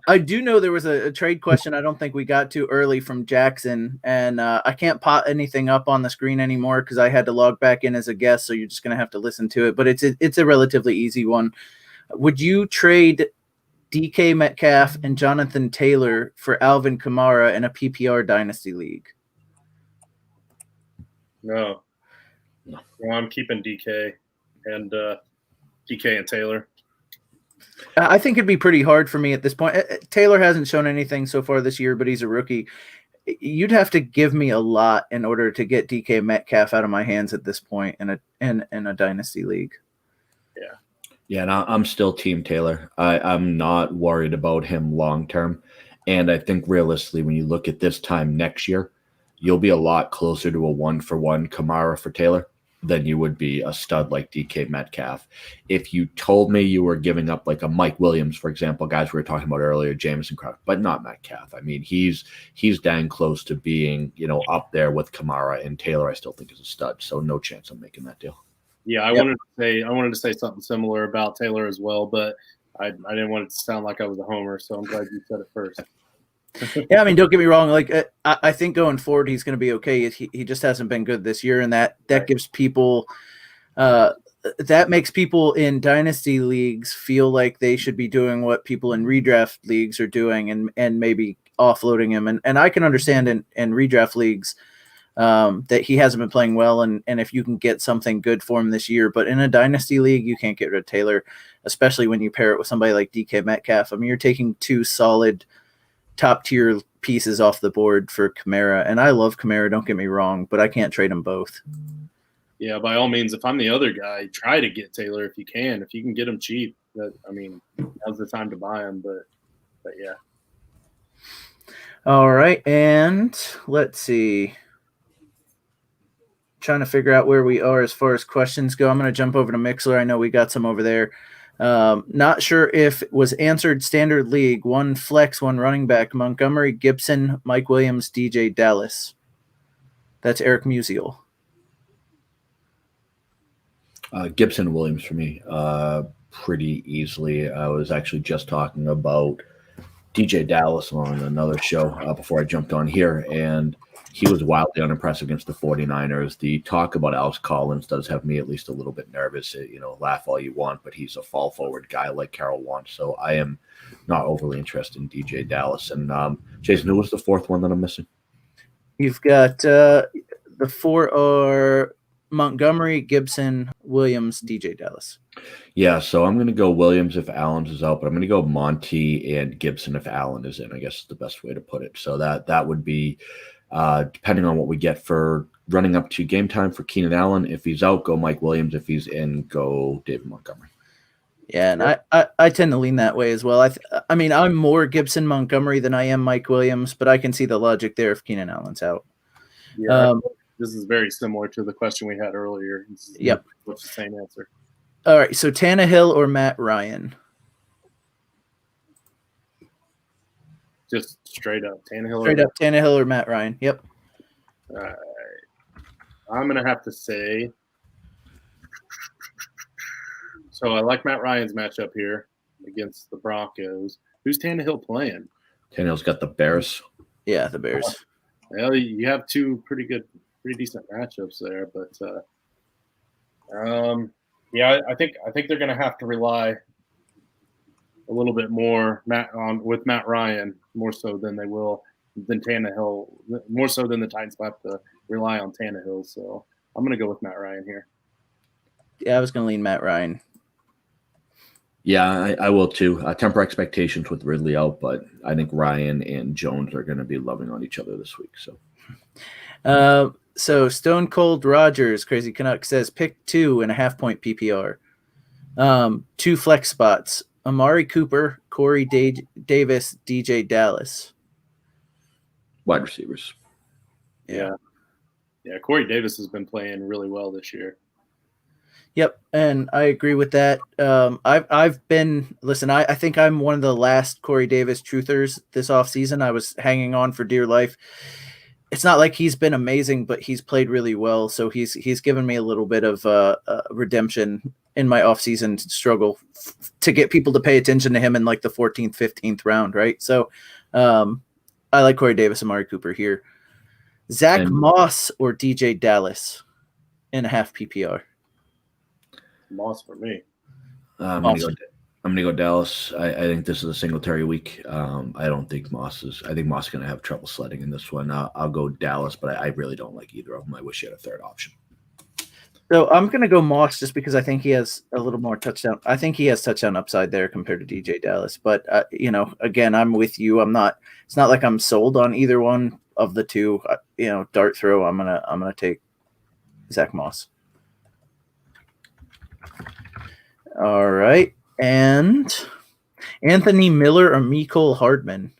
I do know there was a trade question I don't think we got to early from Jackson, and I can't pop anything up on the screen anymore because I had to log back in as a guest, so you're just going to have to listen to it. But it's a relatively easy one. Would you trade DK Metcalf and Jonathan Taylor for Alvin Kamara in a PPR Dynasty League?
No, I'm keeping DK. And DK and Taylor.
I think it'd be pretty hard for me at this point. Taylor hasn't shown anything so far this year, but he's a rookie. You'd have to give me a lot in order to get DK Metcalf out of my hands at this point in a dynasty league.
Yeah, and I'm still Team Taylor. I'm not worried about him long term, and I think realistically, when you look at this time next year, you'll be a lot closer to a 1-for-1 Kamara for Taylor. than you would be a stud like DK Metcalf. If you told me you were giving up like a Mike Williams, for example, guys we were talking about earlier, Jameson Crowder, but not Metcalf. I mean, he's dang close to being, up there with Kamara, and Taylor I still think is a stud. So no chance I'm making that deal.
Yeah, I wanted to say something similar about Taylor as well, but I didn't want it to sound like I was a homer, so I'm glad you said it first.
Yeah, I mean, don't get me wrong. Like, I think going forward, he's going to be okay. He just hasn't been good this year, and that gives people, that makes people in dynasty leagues feel like they should be doing what people in redraft leagues are doing, and maybe offloading him. And I can understand in redraft leagues that he hasn't been playing well, and if you can get something good for him this year, but in a dynasty league, you can't get rid of Taylor, especially when you pair it with somebody like DK Metcalf. I mean, you're taking two solid top tier pieces off the board for Kamara, and I love Kamara, don't get me wrong, but I can't trade them both.
Yeah, by all means, if I'm the other guy, try to get Taylor if you can. If you can get him cheap, now's the time to buy him. But yeah.
All right, and let's see. Trying to figure out where we are as far as questions go. I'm going to jump over to Mixler. I know we got some over there. Not sure if it was answered standard league, one flex, one running back, Montgomery, Gibson, Mike Williams, DJ Dallas. That's Eric Musial.
Gibson and Williams for me, pretty easily. I was actually just talking about DJ Dallas on another show before I jumped on here, and he was wildly unimpressive against the 49ers. The talk about Alex Collins does have me at least a little bit nervous. Laugh all you want, but he's a fall forward guy like Carroll wants. So I am not overly interested in DJ Dallas. And Jason, who was the fourth one that I'm missing?
You've got the four are Montgomery, Gibson, Williams, DJ Dallas.
Yeah, so I'm going to go Williams if Allen is out, but I'm going to go Monty and Gibson if Allen is in, I guess is the best way to put it. So that would be depending on what we get for running up to game time for Keenan Allen. If he's out, go Mike Williams. If he's in, go David Montgomery.
Yeah, and I tend to lean that way as well. I mean, I'm more Gibson Montgomery than I am Mike Williams, but I can see the logic there if Keenan Allen's out.
Yeah, this is very similar to the question we had earlier.
Yep.
What's the same answer?
All right, so Tannehill or Matt Ryan?
Just straight up Tannehill.
Straight up Tannehill or Matt Ryan. Yep.
All right. I'm going to have to say, so I like Matt Ryan's matchup here against the Broncos. Who's Tannehill playing?
Tannehill's got the Bears.
Yeah, the Bears.
Well, you have two pretty decent matchups there, but yeah, I think they're going to have to rely a little bit more with Matt Ryan, more so than they will than Tannehill, more so than the Titans will have to rely on Tannehill. So I'm going to go with Matt Ryan here.
Yeah, I was going to lean Matt Ryan.
Yeah, I will too. Temper expectations with Ridley out, but I think Ryan and Jones are going to be loving on each other this week.
So Stone Cold Rogers, Crazy Canuck, says pick 2.5 point PPR. 2 flex spots. Amari Cooper, Corey Davis, DJ Dallas.
Wide receivers.
Yeah. Corey Davis has been playing really well this year.
Yep, and I agree with that. I've been I think I'm one of the last Corey Davis truthers this offseason. I was hanging on for dear life. It's not like he's been amazing, but he's played really well. So he's given me a little bit of redemption in my offseason struggle to get people to pay attention to him in like the 14th, 15th round, right? So I like Corey Davis and Amari Cooper here. Zach Moss or DJ Dallas in a half PPR.
Moss for me.
I'm gonna go Dallas. I think this is a Singletary week. I don't think Moss is. I think Moss is gonna have trouble sledding in this one. I'll go Dallas, but I really don't like either of them. I wish he had a third option.
So I'm gonna go Moss just because I think he has a little more touchdown. I think he has touchdown upside there compared to DJ Dallas. But again, I'm with you. I'm not. It's not like I'm sold on either one of the two. Dart throw. I'm gonna take Zach Moss. All right. And Anthony Miller or Mecole Hardman?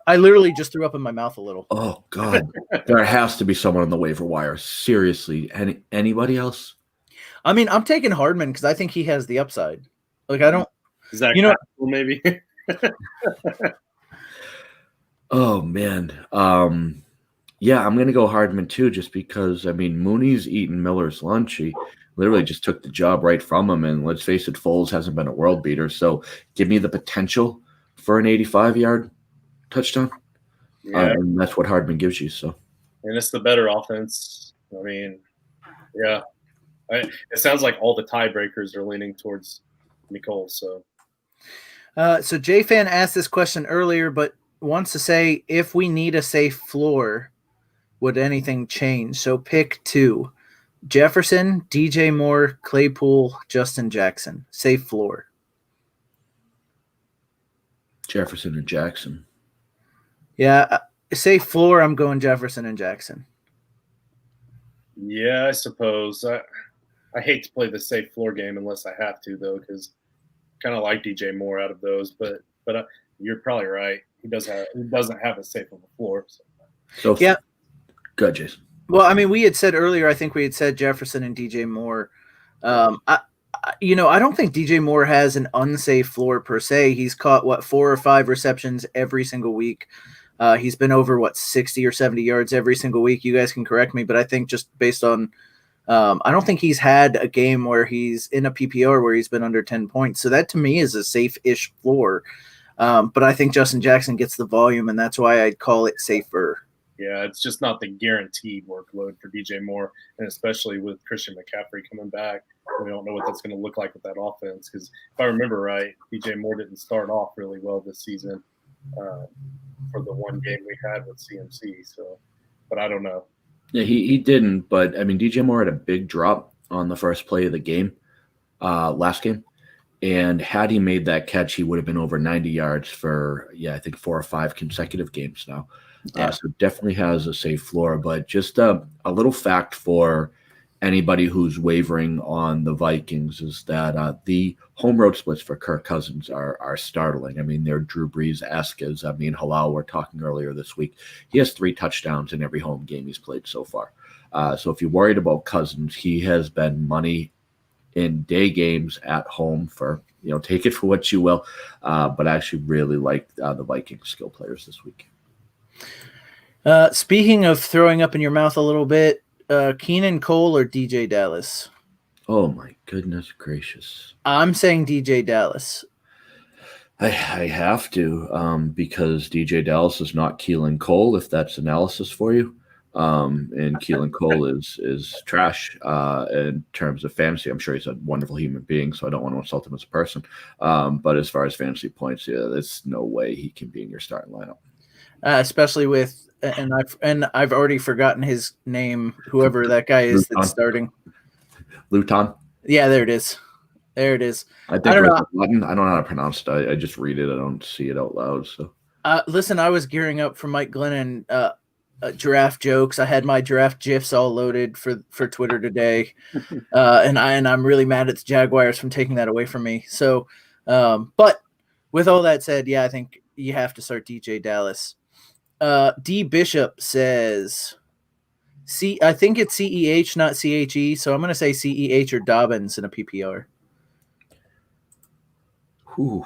I literally just threw up in my mouth a little.
Oh God, there has to be someone on the waiver wire. Seriously, anybody else?
I mean, I'm taking Hardman because I think he has the upside. Like I don't.
Zach
You know,
Pascal, maybe.
Oh man, yeah, I'm gonna go Hardman too, just because I mean Mooney's eating Miller's lunch. He literally just took the job right from him, and let's face it, Foles hasn't been a world beater. So give me the potential for an 85-yard touchdown,
Yeah.
and that's what Hardman gives you. So,
And it's the better offense. I mean, yeah. It sounds like all the tiebreakers are leaning towards Nicole. So
J-Fan asked this question earlier, but wants to say if we need a safe floor, would anything change? So pick 2. Jefferson, DJ Moore, Claypool, Justin Jackson. Safe floor.
Jefferson and Jackson.
Yeah, safe floor, I'm going Jefferson and Jackson.
yeah, I suppose. I hate to play the safe floor game unless I have to, though, because kind of like DJ Moore out of those. But you're probably right. He doesn't have a safe on the floor.
So
yeah,
good, Jason.
Well, I mean, we had said earlier, I think we had said Jefferson and DJ Moore. I don't think DJ Moore has an unsafe floor per se. He's caught 4 or 5 receptions every single week. He's been over 60 or 70 yards every single week. You guys can correct me, but I think just based on, I don't think he's had a game where he's in a PPR where he's been under 10 points. So that to me is a safe-ish floor. But I think Justin Jackson gets the volume, and that's why I'd call it safer.
Yeah, it's just not the guaranteed workload for DJ Moore, and especially with Christian McCaffrey coming back. We don't know what that's going to look like with that offense because if I remember right, DJ Moore didn't start off really well this season for the one game we had with CMC. So, but I don't know.
Yeah, he didn't, but I mean, DJ Moore had a big drop on the first play of the game, last game. And had he made that catch, he would have been over 90 yards for, I think 4 or 5 consecutive games now.
Yeah.
So definitely has a safe floor. But just a little fact for anybody who's wavering on the Vikings is that the home road splits for Kirk Cousins are startling. I mean, they're Drew Brees-esque, as me and Halal were talking earlier this week. He has 3 touchdowns in every home game he's played so far. So if you're worried about Cousins, he has been money in day games at home for, take it for what you will. But I actually really like the Vikings skill players this week.
Speaking of throwing up in your mouth a little bit, Keenan Cole or DJ Dallas?
Oh my goodness gracious.
I'm saying DJ Dallas.
I have to, because DJ Dallas is not Keelan Cole, if that's analysis for you. And Keelan Cole is trash in terms of fantasy. I'm sure he's a wonderful human being, so I don't want to insult him as a person. But as far as fantasy points, there's no way he can be in your starting lineup.
Especially with I've already forgotten his name, whoever that guy is that's starting.
Luton.
Yeah, there it is.
I don't know. I don't know how to pronounce it. I just read it. I don't see it out loud. So
listen, I was gearing up for Mike Glennon giraffe jokes. I had my giraffe gifs all loaded for Twitter today, and I'm really mad at the Jaguars from taking that away from me. So, but with all that said, I think you have to start DJ Dallas. D Bishop says, I think it's CEH, not CHE. So I'm going to say CEH or Dobbins in a PPR.
Ooh,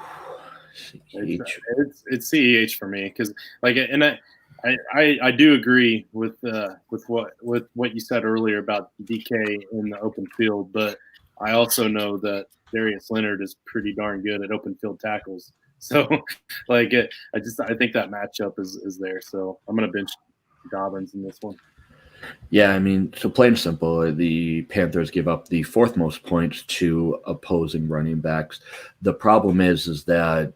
it's CEH for me because I do agree with what you said earlier about DK in the open field, but I also know that Darius Leonard is pretty darn good at open field tackles. So, I think that matchup is there. So I'm going to bench Dobbins in this one.
Yeah, I mean, so plain and simple, the Panthers give up the 4th most points to opposing running backs. The problem is that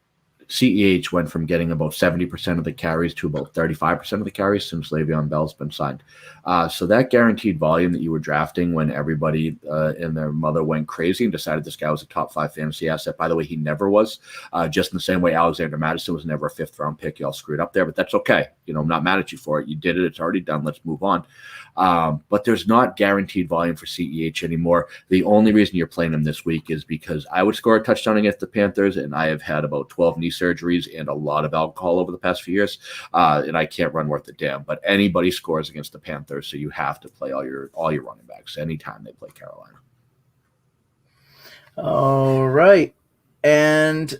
CEH went from getting about 70% of the carries to about 35% of the carries since Le'Veon Bell's been signed. So that guaranteed volume that you were drafting when everybody and their mother went crazy and decided this guy was a top 5 fantasy asset. By the way, he never was. Just in the same way Alexander Madison was never a 5th-round pick. You all screwed up there, but that's okay. I'm not mad at you for it. You did it. It's already done. Let's move on. But there's not guaranteed volume for CEH anymore. The only reason you're playing him this week is because I would score a touchdown against the Panthers, and I have had about 12 knee surgeries and a lot of alcohol over the past few years, and I can't run worth a damn. But anybody scores against the Panthers, so you have to play all your running backs anytime they play Carolina.
All right, and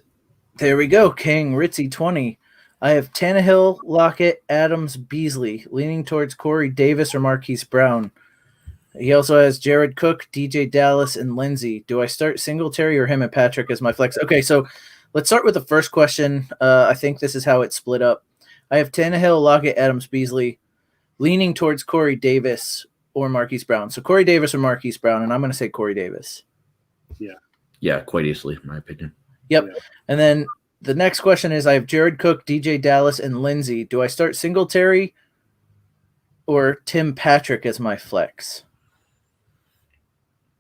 there we go. King Ritzy 20. I have Tannehill, Lockett, Adams, Beasley, leaning towards Corey Davis or Marquise Brown. He also has Jared Cook, DJ Dallas, and Lindsey. Do I start Singletary or him and Patrick as my flex? Okay, so let's start with the first question. I think this is how it's split up. I have Tannehill, Lockett, Adams, Beasley, leaning towards Corey Davis or Marquise Brown. So Corey Davis or Marquise Brown, and I'm going to say Corey Davis.
Yeah, quite easily, in my opinion.
Yep. And then the next question is I have Jared Cook, DJ Dallas, and Lindsey. Do I start Singletary or Tim Patrick as my flex?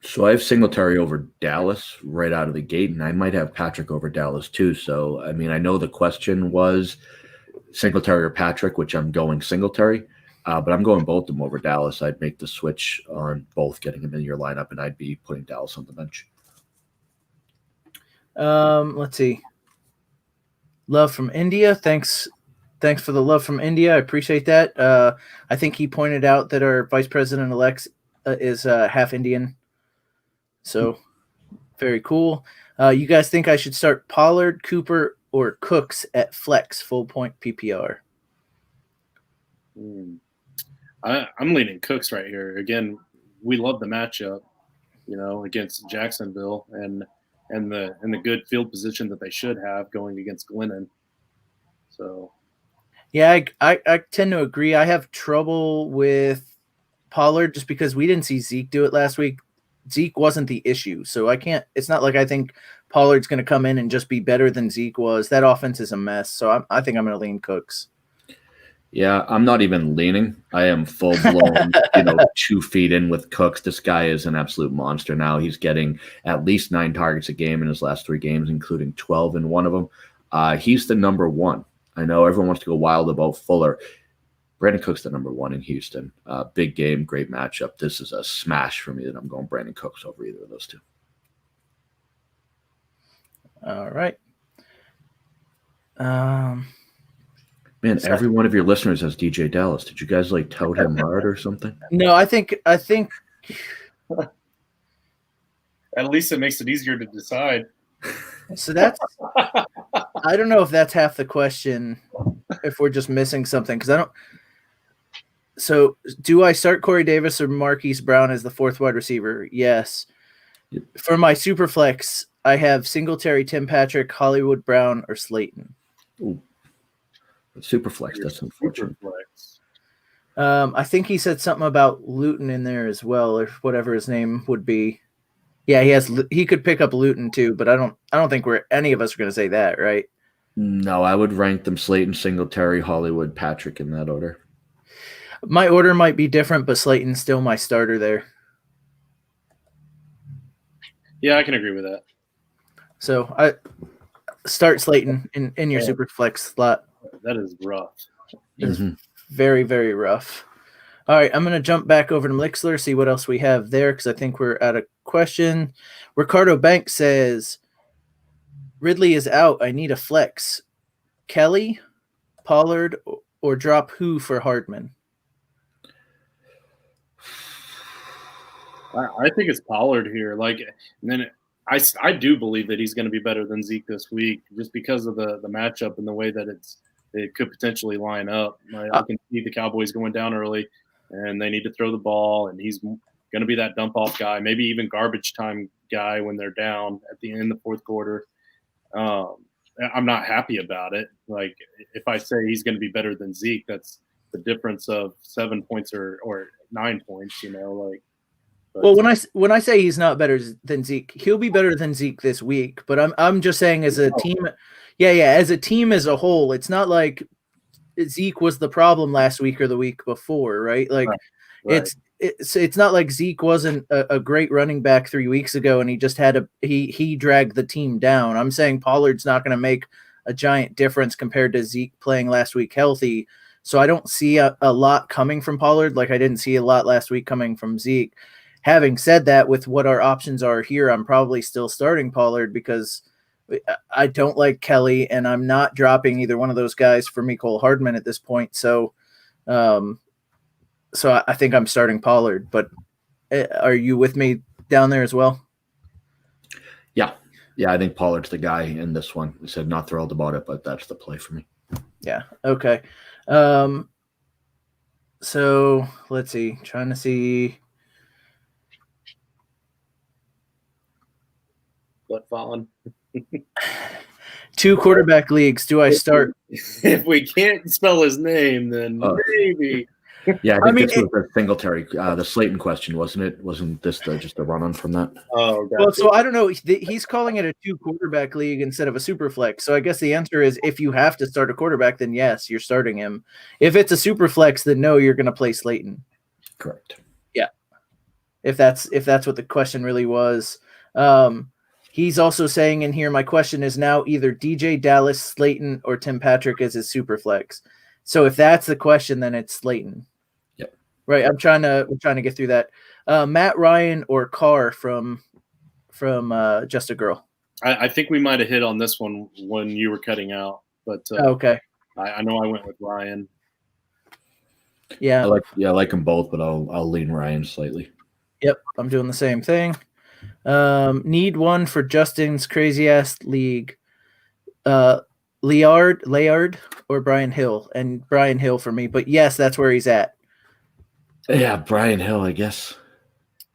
So I have Singletary over Dallas right out of the gate, and I might have Patrick over Dallas too. So, I mean, I know the question was Singletary or Patrick, which I'm going Singletary, but I'm going both of them over Dallas. I'd make the switch on both, getting them in your lineup, and I'd be putting Dallas on the bench.
Let's see. Love from India. Thanks for the love from India. I appreciate that. I think he pointed out that our vice president-elect is half Indian. So very cool. You guys think I should start Pollard, Cooper, or Cooks at flex full point PPR?
I'm leaning Cooks right here. Again, we love the matchup, against Jacksonville and the good field position that they should have going against Glennon. So,
yeah, I tend to agree. I have trouble with Pollard just because we didn't see Zeke do it last week. Zeke wasn't the issue, so I can't. It's not like I think Pollard's going to come in and just be better than Zeke was. That offense is a mess, so I think I'm going to lean Cooks.
Yeah, I'm not even leaning. I am full blown, 2 feet in with Cooks. This guy is an absolute monster now. He's getting at least 9 targets a game in his last 3 games, including 12 in one of them. He's the number 1. I know everyone wants to go wild about Fuller. Brandon Cooks the number 1 in Houston. Big game, great matchup. This is a smash for me that I'm going Brandon Cooks over either of those 2.
All right.
Man, every one of your listeners has DJ Dallas. Did you guys tout him hard or something?
No, I think
at least it makes it easier to decide.
So that's I don't know if that's half the question, if we're just missing something, because I don't. So do I start Corey Davis or Marquise Brown as the 4th wide receiver? Yes.
Yep.
For my super flex, I have Singletary, Tim Patrick, Hollywood Brown, or Slayton.
Ooh. Super flex, that's unfortunate.
I think he said something about Luton in there as well, or whatever his name would be. Yeah, he could pick up Luton too, but I don't think any of us are going to say that, right?
No, I would rank them Slayton, Singletary, Hollywood, Patrick in that order.
My order might be different, but Slayton's still my starter there.
Yeah, I can agree with that.
So I start Slayton in your super flex slot.
That is rough.
It's very, very rough. All right, I'm going to jump back over to Mixler, see what else we have there, because I think we're out of question. Ricardo Banks says, Ridley is out. I need a flex. Kelly, Pollard, or drop who for Hardman?
I think it's Pollard here. And then I do believe that he's going to be better than Zeke this week, just because of the matchup and the way that it could potentially line up. I can see the Cowboys going down early, and they need to throw the ball, and he's going to be that dump-off guy, maybe even garbage time guy when they're down at the end of the 4th quarter. I'm not happy about it. If I say he's going to be better than Zeke, that's the difference of 7 points or 9 points,
Well, when I say he's not better than Zeke, he'll be better than Zeke this week. But I'm just saying as a team, as a team as a whole, it's not like Zeke was the problem last week or the week before, right? It's not like Zeke wasn't a great running back 3 weeks ago and he just had he dragged the team down. I'm saying Pollard's not going to make a giant difference compared to Zeke playing last week healthy. So I don't see a lot coming from Pollard. Like I didn't see a lot last week coming from Zeke. Having said that, with what our options are here, I'm probably still starting Pollard because I don't like Kelly, and I'm not dropping either one of those guys for Mecole Hardman at this point. So, I think I'm starting Pollard. But are you with me down there as well?
Yeah, I think Pollard's the guy in this one. I said not thrilled about it, but that's the play for me.
Yeah. Okay. So let's see. Trying to see.
What, Fallon?
2 quarterback leagues. Do I start?
If we can't spell his name, then maybe.
Yeah, I think this was the Singletary, the Slayton question, wasn't it? Wasn't this just a run-on from that?
Oh, gotcha.
Well, so I don't know. He's calling it a 2 quarterback league instead of a super flex. So I guess the answer is if you have to start a quarterback, then yes, you're starting him. If it's a super flex, then no, you're going to play Slayton.
Correct.
Yeah. If that's what the question really was. He's also saying in here, my question is now either DJ Dallas, Slayton, or Tim Patrick as his super flex. So if that's the question, then it's Slayton.
Yep.
Right. We're trying to get through that. Matt Ryan or Carr from Just a Girl.
I think we might have hit on this one when you were cutting out, but
okay.
I know I went with Ryan.
Yeah.
I like them both, but I'll lean Ryan slightly.
Yep, I'm doing the same thing. Need one for Justin's crazy ass league. Layard or Brian Hill, and Brian Hill for me. But yes, that's where he's at.
Yeah, Brian Hill, I guess.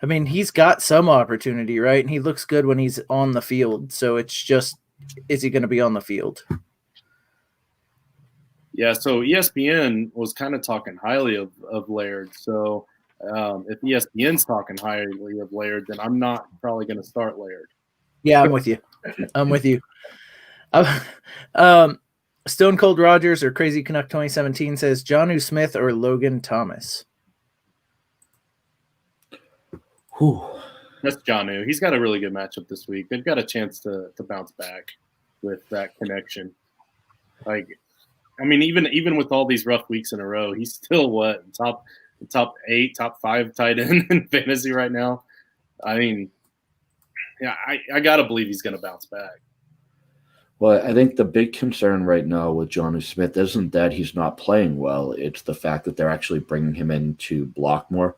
I mean, he's got some opportunity, right? And he looks good when he's on the field. So it's just, is he going to be on the field?
Yeah, so ESPN was kind of talking highly of Laird. So if ESPN's talking highly of Laird, then I'm not probably going to start Laird.
Yeah, I'm with you. Stone Cold Rogers or Crazy Canuck 2017 says Jonnu Smith or Logan Thomas.
Whew.
That's Jonnu. He's got a really good matchup this week. They've got a chance to bounce back with that connection. Like, I mean, even with all these rough weeks in a row, he's still top 8, top 5 tight end in fantasy right now. I mean, yeah, I gotta believe he's gonna bounce back.
Well, I think the big concern right now with Jonnu Smith isn't that he's not playing well. It's the fact that they're actually bringing him in to block more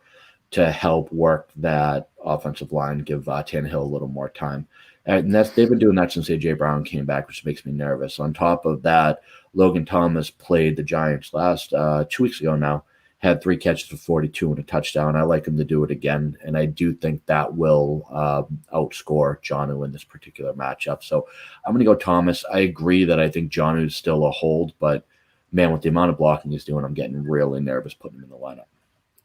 to help work that offensive line, give Tannehill a little more time. And they've been doing that since A.J. Brown came back, which makes me nervous. On top of that, Logan Thomas played the Giants last 2 weeks ago now, had 3 catches for 42 and a touchdown. I like him to do it again, and I do think that will outscore Jonnu in this particular matchup. So I'm going to go Thomas. I agree that I think Jonnu is still a hold, but, man, with the amount of blocking he's doing, I'm getting really nervous putting him in the lineup.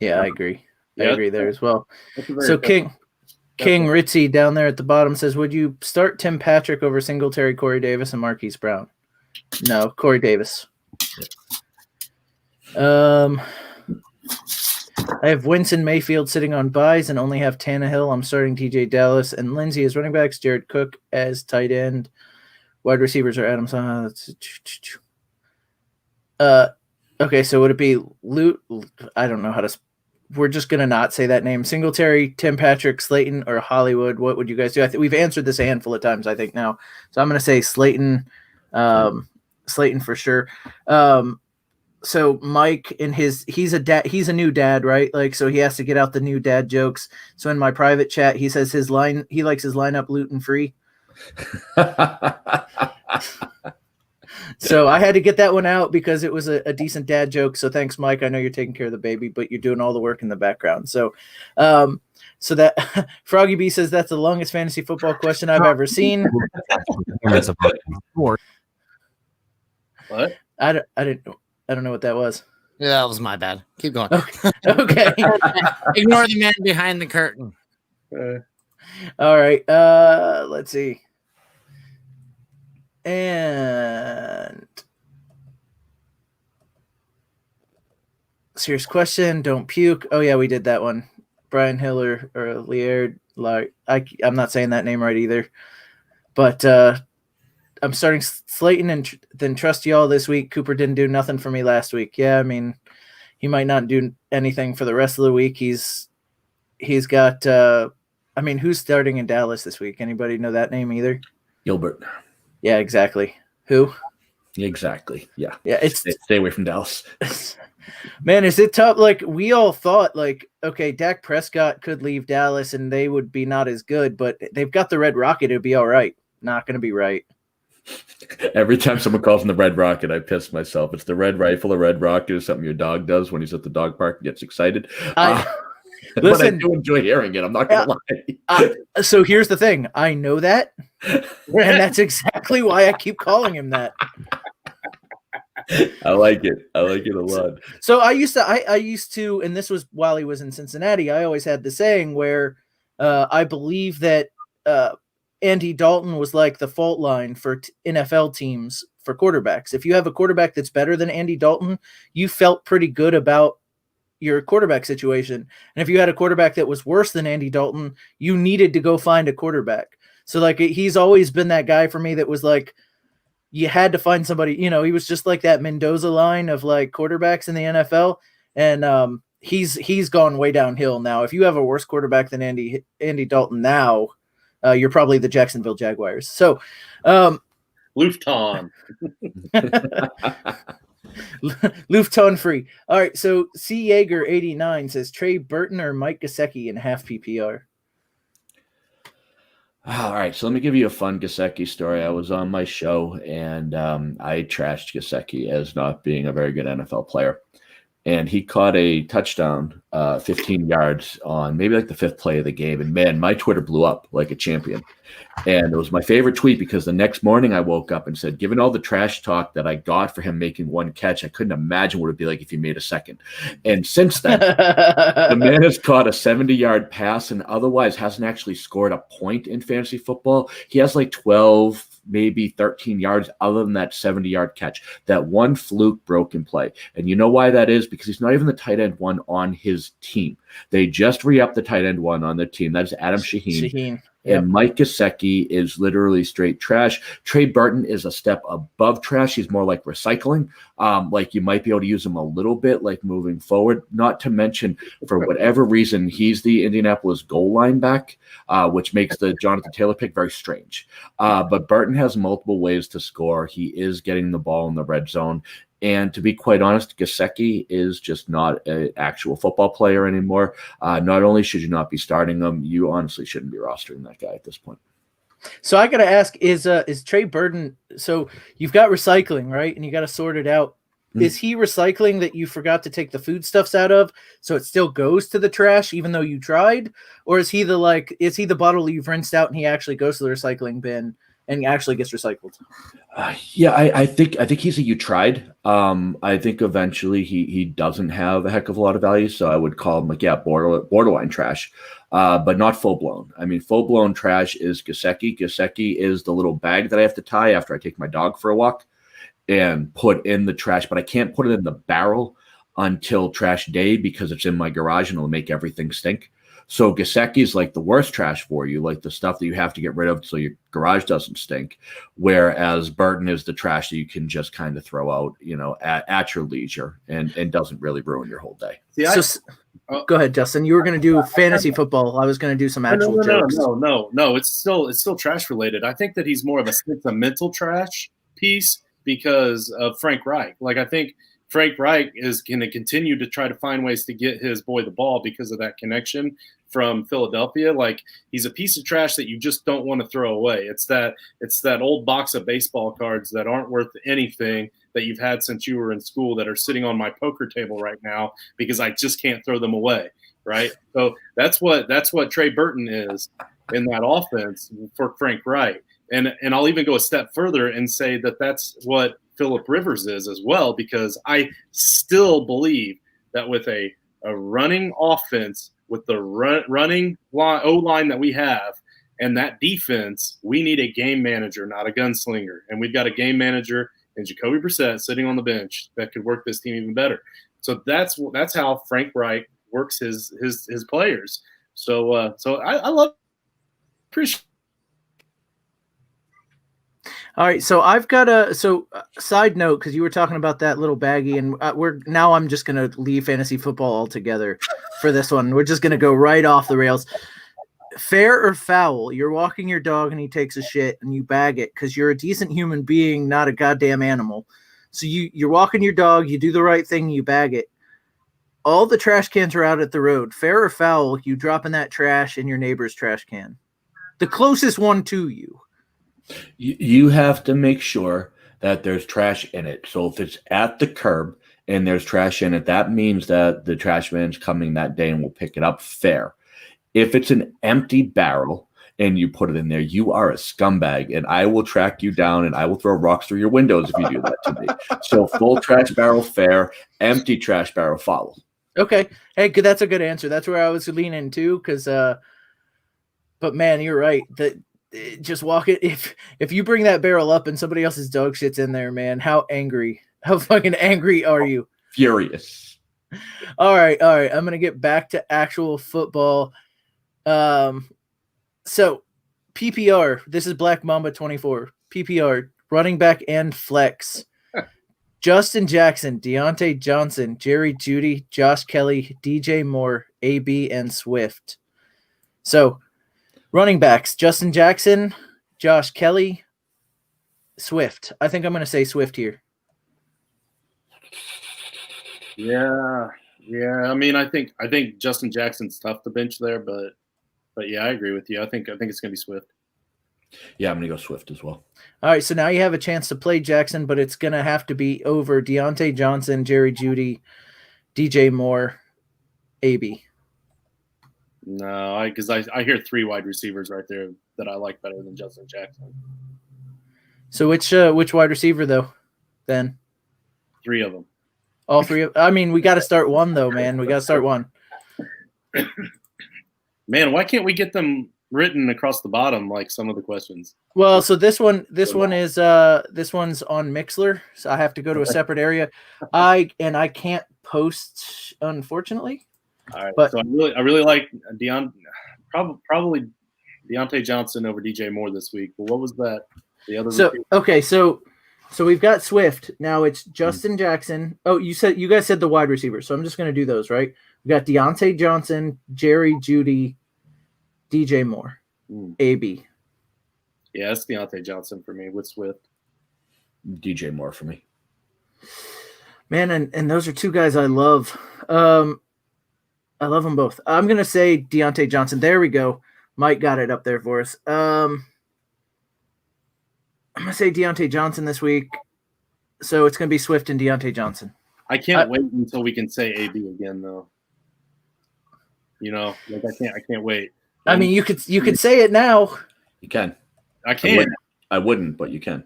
Yeah, I agree.
Yeah,
I agree there as well. So
fair.
King Ritzy down there at the bottom says, would you start Tim Patrick over Singletary, Corey Davis, and Marquise Brown? No, Corey Davis. I have Winston Mayfield sitting on buys and only have Tannehill. I'm starting TJ Dallas and Lindsey as running backs, Jared Cook as tight end. Wide receivers are Adams. Okay, so would it be Loot? I don't know how to. We're just going to not say that name. Singletary, Tim Patrick, Slayton, or Hollywood. What would you guys do? We've answered this a handful of times, I think, now. So I'm going to say Slayton. Slayton for sure. So Mike he's a new dad, right? Like, so he has to get out the new dad jokes. So in my private chat, he says he likes his lineup gluten free. So I had to get that one out because it was a decent dad joke. So thanks, Mike. I know you're taking care of the baby, but you're doing all the work in the background. So, so that Froggy B says that's the longest fantasy football question I've ever seen.
What?
I don't know what that was.
Yeah, that was my bad. Keep going.
Okay.
Ignore the man behind the curtain.
All right. Let's see. And serious question. Don't puke. Oh yeah, we did that one. Brian Hill or Laird. Like I'm not saying that name right either. But I'm starting Slayton and then trust y'all this week. Cooper didn't do nothing for me last week. Yeah, I mean, he might not do anything for the rest of the week. He's got I mean, who's starting in Dallas this week? Anybody know that name either?
Gilbert.
Yeah, exactly. Who?
Exactly. Yeah.
Yeah, it's
Stay away from Dallas.
Man, is it tough? Like we all thought, like, okay, Dak Prescott could leave Dallas and they would be not as good, but they've got the Red Rocket. It'd be all right. Not going to be right.
Every time someone calls him the Red Rocket, I piss myself. It's the Red Rifle or Red Rocket is something your dog does when he's at the dog park and gets excited. But I do enjoy hearing it. I'm not going to lie.
So here's the thing. I know that, and that's exactly why I keep calling him that.
I like it. I like it a lot.
So I used to, and this was while he was in Cincinnati, I always had the saying where I believe that Andy Dalton was like the fault line for NFL teams for quarterbacks. If you have a quarterback that's better than Andy Dalton, you felt pretty good about your quarterback situation. And if you had a quarterback that was worse than Andy Dalton, you needed to go find a quarterback. So like he's always been that guy for me that was like, you had to find somebody, he was just like that Mendoza line of like quarterbacks in the NFL. And he's gone way downhill now. If you have a worse quarterback than Andy Dalton now, you're probably the Jacksonville Jaguars. So,
Lufthansa.
Lufthansa free. All right. So C Yeager 89 says Trey Burton or Mike Gesicki in half PPR.
All right, so let me give you a fun Gesicki story. I was on my show, and I trashed Gesicki as not being a very good NFL player. And he caught a touchdown, 15 yards on maybe like the fifth play of the game. And, man, my Twitter blew up like a champion. And it was my favorite tweet because the next morning I woke up and said, given all the trash talk that I got for him making one catch, I couldn't imagine what it would be like if he made a second. And since then, the man has caught a 70-yard pass and otherwise hasn't actually scored a point in fantasy football. He has like 12, maybe 13 yards other than that 70-yard catch, that one fluke broken play. And you know why that is? Because he's not even the tight end one on his team. They just re-upped the tight end one on their team. That is Adam Shaheen.
Yep.
And Mike Gesicki is literally straight trash. Trey Burton is a step above trash. He's more like recycling. Like you might be able to use him a little bit, like moving forward. Not to mention, for whatever reason, he's the Indianapolis goal line back, which makes the Jonathan Taylor pick very strange. But Burton has multiple ways to score. He is getting the ball in the red zone. And to be quite honest, Gesicki is just not an actual football player anymore. Not only should you not be starting him, you honestly shouldn't be rostering that guy at this point.
So I got to ask, is Trey Burton, so you've got recycling, right? And you got to sort it out. Is he recycling that you forgot to take the foodstuffs out of, so it still goes to the trash even though you tried? Or is he the bottle you've rinsed out and he actually goes to the recycling bin and actually gets recycled?
Yeah, I think he's a you tried. I think eventually he doesn't have a heck of a lot of value, so I would call him borderline trash, but not full blown. I mean, full blown trash is Gesicki. Gesicki is the little bag that I have to tie after I take my dog for a walk and put in the trash, but I can't put it in the barrel until trash day because it's in my garage and it'll make everything stink. So Gesicki is like the worst trash for you, like the stuff that you have to get rid of so your garage doesn't stink. Whereas Burton is the trash that you can just kind of throw out, at your leisure and doesn't really ruin your whole day.
Go ahead, Justin. You were going to do fantasy football. I was going to do some actual jokes.
No. It's still trash related. I think that he's more of a mental trash piece because of Frank Reich. Like I think Frank Reich is going to continue to try to find ways to get his boy the ball because of that connection from Philadelphia. Like he's a piece of trash that you just don't want to throw away. It's that old box of baseball cards that aren't worth anything that you've had since you were in school that are sitting on my poker table right now because I just can't throw them away. Right. So that's what Trey Burton is in that offense for Frank Reich. And I'll even go a step further and say that that's what Phillip Rivers is as well, because I still believe that with a running offense, with the running O-line that we have and that defense, we need a game manager, not a gunslinger. And we've got a game manager in Jacoby Brissett sitting on the bench that could work this team even better. So that's how Frank Reich works his players. So I appreciate.
All right, so I've got side note, because you were talking about that little baggie, and I'm just going to leave fantasy football altogether for this one. We're just going to go right off the rails. fair or foul? You're walking your dog and he takes a shit and you bag it because you're a decent human being, not a goddamn animal. So you're walking your dog, you do the right thing, you bag it. All the trash cans are out at the road. Fair or foul, you dropping that trash in your neighbor's trash can. The closest one to you.
You have to make sure that there's trash in it. So if it's at the curb and there's trash in it, that means that the trash man's coming that day and will pick it up. Fair. If it's an empty barrel and you put it in there, you are a scumbag, and I will track you down and I will throw rocks through your windows if you do that to me. So full trash barrel, fair. Empty trash barrel, foul.
Okay. Hey, good. That's a good answer. That's where I was leaning too. But man, you're right. Just walk it. If you bring that barrel up and somebody else's dog shit's in there, man, how fucking angry are you?
Furious.
All right. I'm gonna get back to actual football. So PPR. This is Black Mamba 24. PPR running back and flex. Justin Jackson, Deontay Johnson, Jerry Jeudy, Josh Kelly, DJ Moore, AB, and Swift. So running backs, Justin Jackson, Josh Kelly, Swift. I think I'm going to say Swift here.
Yeah. I mean, I think Justin Jackson's tough to bench there, but yeah, I agree with you. I think it's going to be Swift.
Yeah, I'm going to go Swift as well.
All right, so now you have a chance to play Jackson, but it's going to have to be over Deontay Johnson, Jerry Jeudy, DJ Moore, AB.
No, because I hear 3 wide receivers right there that I like better than Justin Jackson.
So which wide receiver though? Then
3 of them.
All 3 of. I mean, we got to start one though, man. We got to start one.
Man, why can't we get them written across the bottom like some of the questions?
Well, so this one is this one's on Mixler, so I have to go to a separate area. I can't post, unfortunately.
All right,
but
so I really like probably Deontay Johnson over DJ Moore this week. But what was that? The other.
So okay, so we've got Swift. Now it's Justin Jackson. Oh, you guys said the wide receiver, so I'm just going to do those, right? We got Deontay Johnson, Jerry Jeudy, DJ Moore, AB.
Yeah, it's Deontay Johnson for me with Swift.
DJ Moore for me.
Man, and those are 2 guys I love. I love them both. I'm going to say Deontay Johnson. There we go. Mike got it up there for us. I'm going to say Deontay Johnson this week. So it's going to be Swift and Deontay Johnson.
I can't wait until we can say AB again, though. You know, like I can't wait.
I mean, you could say it now.
You can.
I can.
I wouldn't, but you can.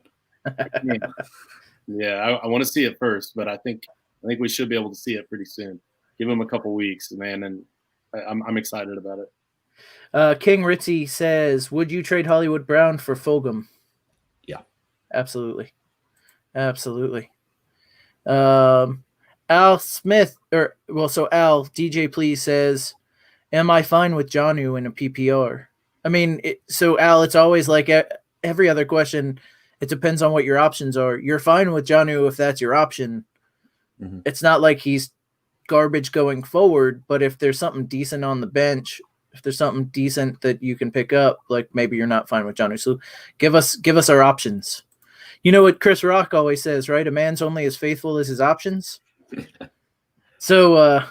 Yeah, I want to see it first, but I think we should be able to see it pretty soon. Give him a couple weeks, man, and I'm excited about it.
King Ritzy says, "Would you trade Hollywood Brown for Fulgham?"
Yeah,
absolutely. Al Smith, Al DJ Please says, "Am I fine with Jonnu in a PPR?" I mean, so Al, it's always like every other question. It depends on what your options are. You're fine with Jonnu if that's your option.
Mm-hmm.
It's not like he's garbage going forward, but if there's something decent on the bench, if there's something decent that you can pick up, like maybe you're not fine with Jonnu. So give us our options. You know what Chris Rock always says, right? A man's only as faithful as his options. So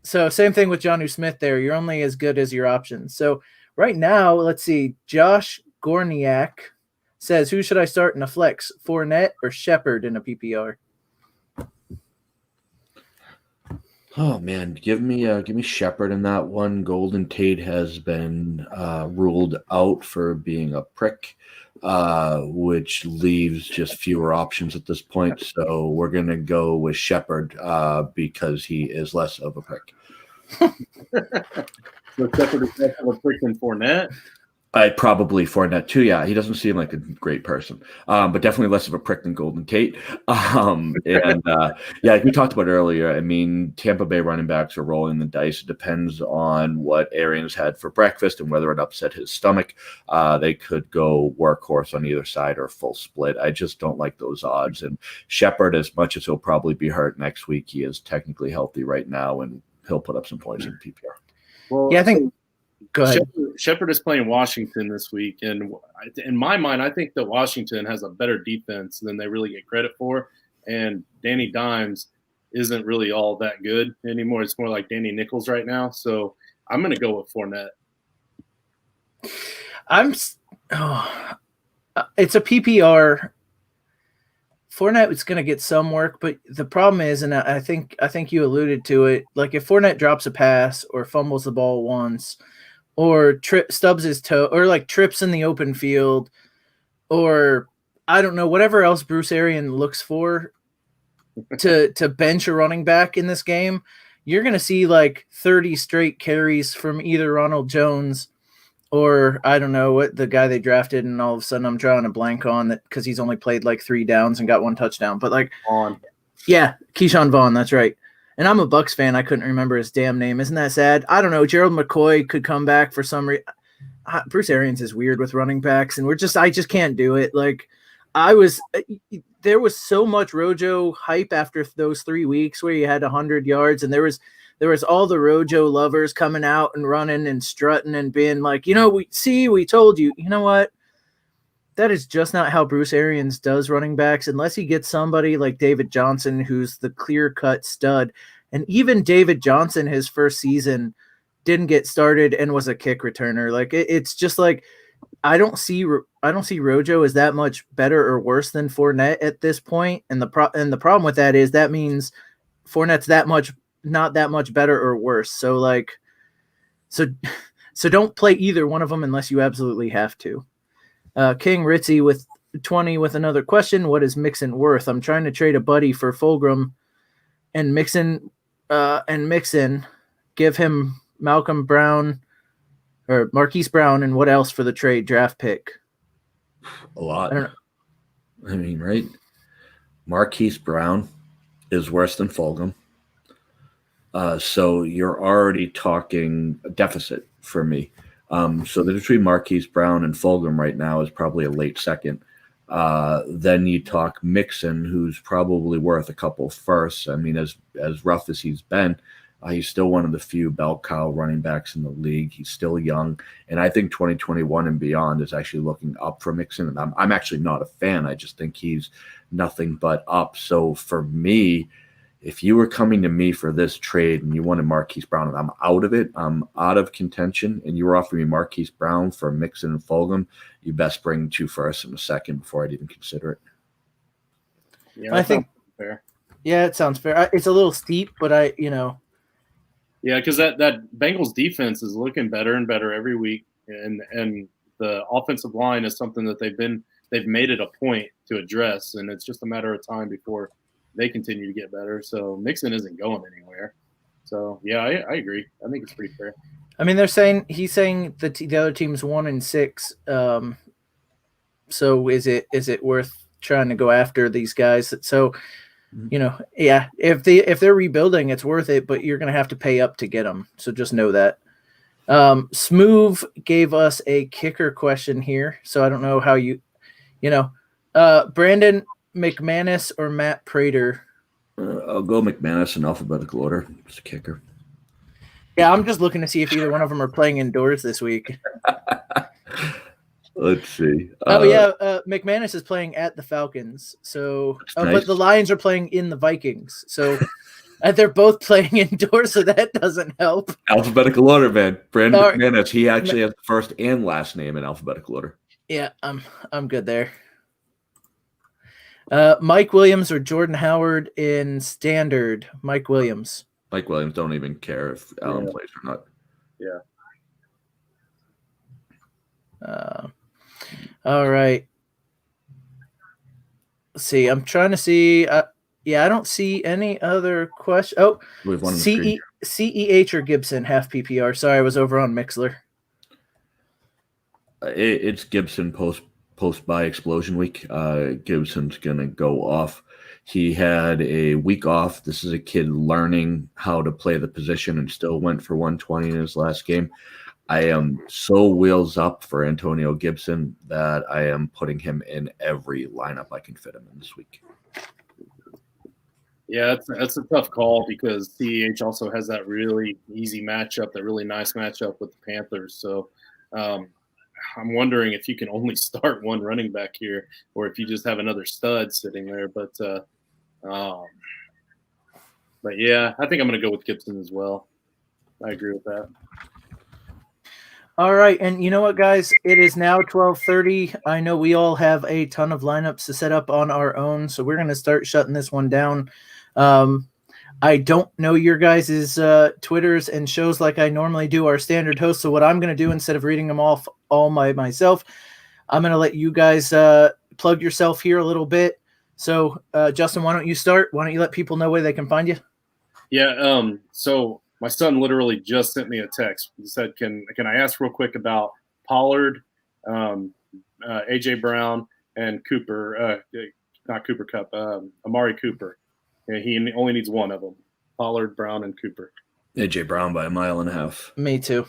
same thing with Jonnu Smith there. You're only as good as your options. So right now, let's see. Josh Gorniak says, who should I start in a flex, Fournette or Shepard in a PPR?
Oh man, give me Shepard in that one. Golden Tate has been ruled out for being a prick, which leaves just fewer options at this point. So we're gonna go with Shepard because he is less of a prick.
So Shepard is less of a prick than Fournette?
I'd probably Fournette too. Yeah, he doesn't seem like a great person, but definitely less of a prick than Golden Tate. Yeah, like we talked about earlier, I mean, Tampa Bay running backs are rolling the dice. It depends on what Arians had for breakfast and whether it upset his stomach. They could go workhorse on either side or full split. I just don't like those odds. And Shepard, as much as he'll probably be hurt next week, he is technically healthy right now, and he'll put up some points in PPR.
Well,
yeah, I think. Go ahead.
Shepard is playing Washington this week, and in my mind, I think that Washington has a better defense than they really get credit for. And Danny Dimes isn't really all that good anymore. It's more like Danny Nichols right now. So I'm going to go with Fournette.
It's a PPR. Fournette is going to get some work, but the problem is, and I think you alluded to it, like if Fournette drops a pass or fumbles the ball once or stubs his toe or like trips in the open field or I don't know, whatever else Bruce Arians looks for to bench a running back in this game, you're going to see like 30 straight carries from either Ronald Jones or I don't know what the guy they drafted, and all of a sudden I'm drawing a blank on that because he's only played like 3 downs and got 1 touchdown. But like, Keyshawn Vaughn, that's right. And I'm a Bucks fan. I couldn't remember his damn name. Isn't that sad? I don't know. Gerald McCoy could come back for some reason. Bruce Arians is weird with running backs, and I just can't do it. Like, there was so much Rojo hype after those 3 weeks where he had 100 yards, and there was all the Rojo lovers coming out and running and strutting and being like, we told you. You know what? That is just not how Bruce Arians does running backs unless he gets somebody like David Johnson, who's the clear-cut stud. And even David Johnson, his first season, didn't get started and was a kick returner. Like it's just like I don't see Rojo as that much better or worse than Fournette at this point. And the problem with that is that means Fournette's not that much better or worse. So don't play either one of them unless you absolutely have to. King Ritzy with 20 with another question. What is Mixon worth? I'm trying to trade a buddy for Fulgham and Mixon give him Malcolm Brown or Marquise Brown and what else for the trade draft pick?
A lot.
I don't know.
I mean, right? Marquise Brown is worse than Fulgham. So you're already talking a deficit for me. So the between Marquise Brown and Fulgham right now is probably a late second. Then you talk Mixon, who's probably worth a couple firsts. I mean, as rough as he's been, he's still one of the few bell cow running backs in the league. He's still young, and I think 2021 and beyond is actually looking up for Mixon. And I'm actually not a fan. I just think he's nothing but up. So for me, if you were coming to me for this trade and you wanted Marquise Brown and I'm out of it, I'm out of contention, and you were offering me Marquise Brown for Mixon and Fulgham, you best bring 2 firsts and a second before I'd even consider it.
Yeah,
I think
fair.
Yeah, it sounds fair. It's a little steep, but
Yeah, because that Bengals defense is looking better and better every week, and the offensive line is something that they've made it a point to address, and it's just a matter of time before they continue to get better. So Mixon isn't going anywhere. So yeah, I agree. I think it's pretty fair.
I mean, he's saying the other team's 1-6. So is it worth trying to go after these guys? So, if they're rebuilding, it's worth it, but you're going to have to pay up to get them. So just know that. Smoove gave us a kicker question here. So I don't know how Brandon McManus or Matt Prater.
I'll go McManus in alphabetical order. It's a kicker.
Yeah, I'm just looking to see if either one of them are playing indoors this week.
Let's see.
McManus is playing at the Falcons. So,
nice.
But the Lions are playing in the Vikings. So they're both playing indoors, so that doesn't help.
Alphabetical order, man. Brandon McManus. He actually has the first and last name in alphabetical order.
Yeah, I'm good there. Mike Williams or Jordan Howard in standard? Mike Williams.
Mike Williams, don't even care if Allen plays or not.
Yeah.
All right. Let's see. I'm trying to see. I don't see any other question. Oh,
we have one
CEH or Gibson, half PPR. Sorry, I was over on Mixler.
It's Gibson post by explosion week. Gibson's gonna go off. He had a week off. This is a kid learning how to play the position and still went for 120 in his last game. I am so wheels up for Antonio Gibson that I am putting him in every lineup I can fit him in this week.
Yeah, that's a tough call because CEH also has that really easy matchup, that really nice matchup with the Panthers. So I'm wondering if you can only start one running back here, or if you just have another stud sitting there. But yeah, I think I'm going to go with Gibson as well. I agree with that.
All right, and you know what, guys? It is now 12:30. I know we all have a ton of lineups to set up on our own, so we're going to start shutting this one down. I don't know your guys' Twitters and shows like I normally do, our standard host. So what I'm going to do, instead of reading them off all myself, I'm going to let you guys plug yourself here a little bit. So, Justin, why don't you start? Why don't you let people know where they can find you?
Yeah. So my son literally just sent me a text. He said, "Can I ask real quick about Pollard, AJ Brown, and Cooper? Not Cooper Cup. Amari Cooper. Yeah, he only needs one of them. Pollard, Brown, and Cooper.
AJ Brown by 1.5 miles.
Me too.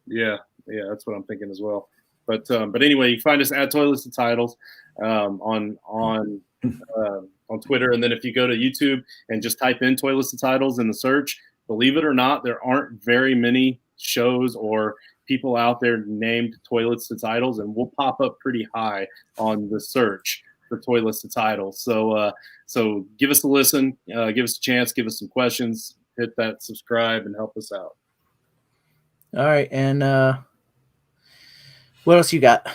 Yeah, that's what I'm thinking as well. But anyway, you can find us at Toilets and Titles on Twitter, and then if you go to YouTube and just type in Toilets and Titles in the search, believe it or not, there aren't very many shows or people out there named Toilets and Titles, and we'll pop up pretty high on the search for Toilets and Titles. So give us a listen, give us a chance, give us some questions, hit that subscribe, and help us out.
All right, and what else you got?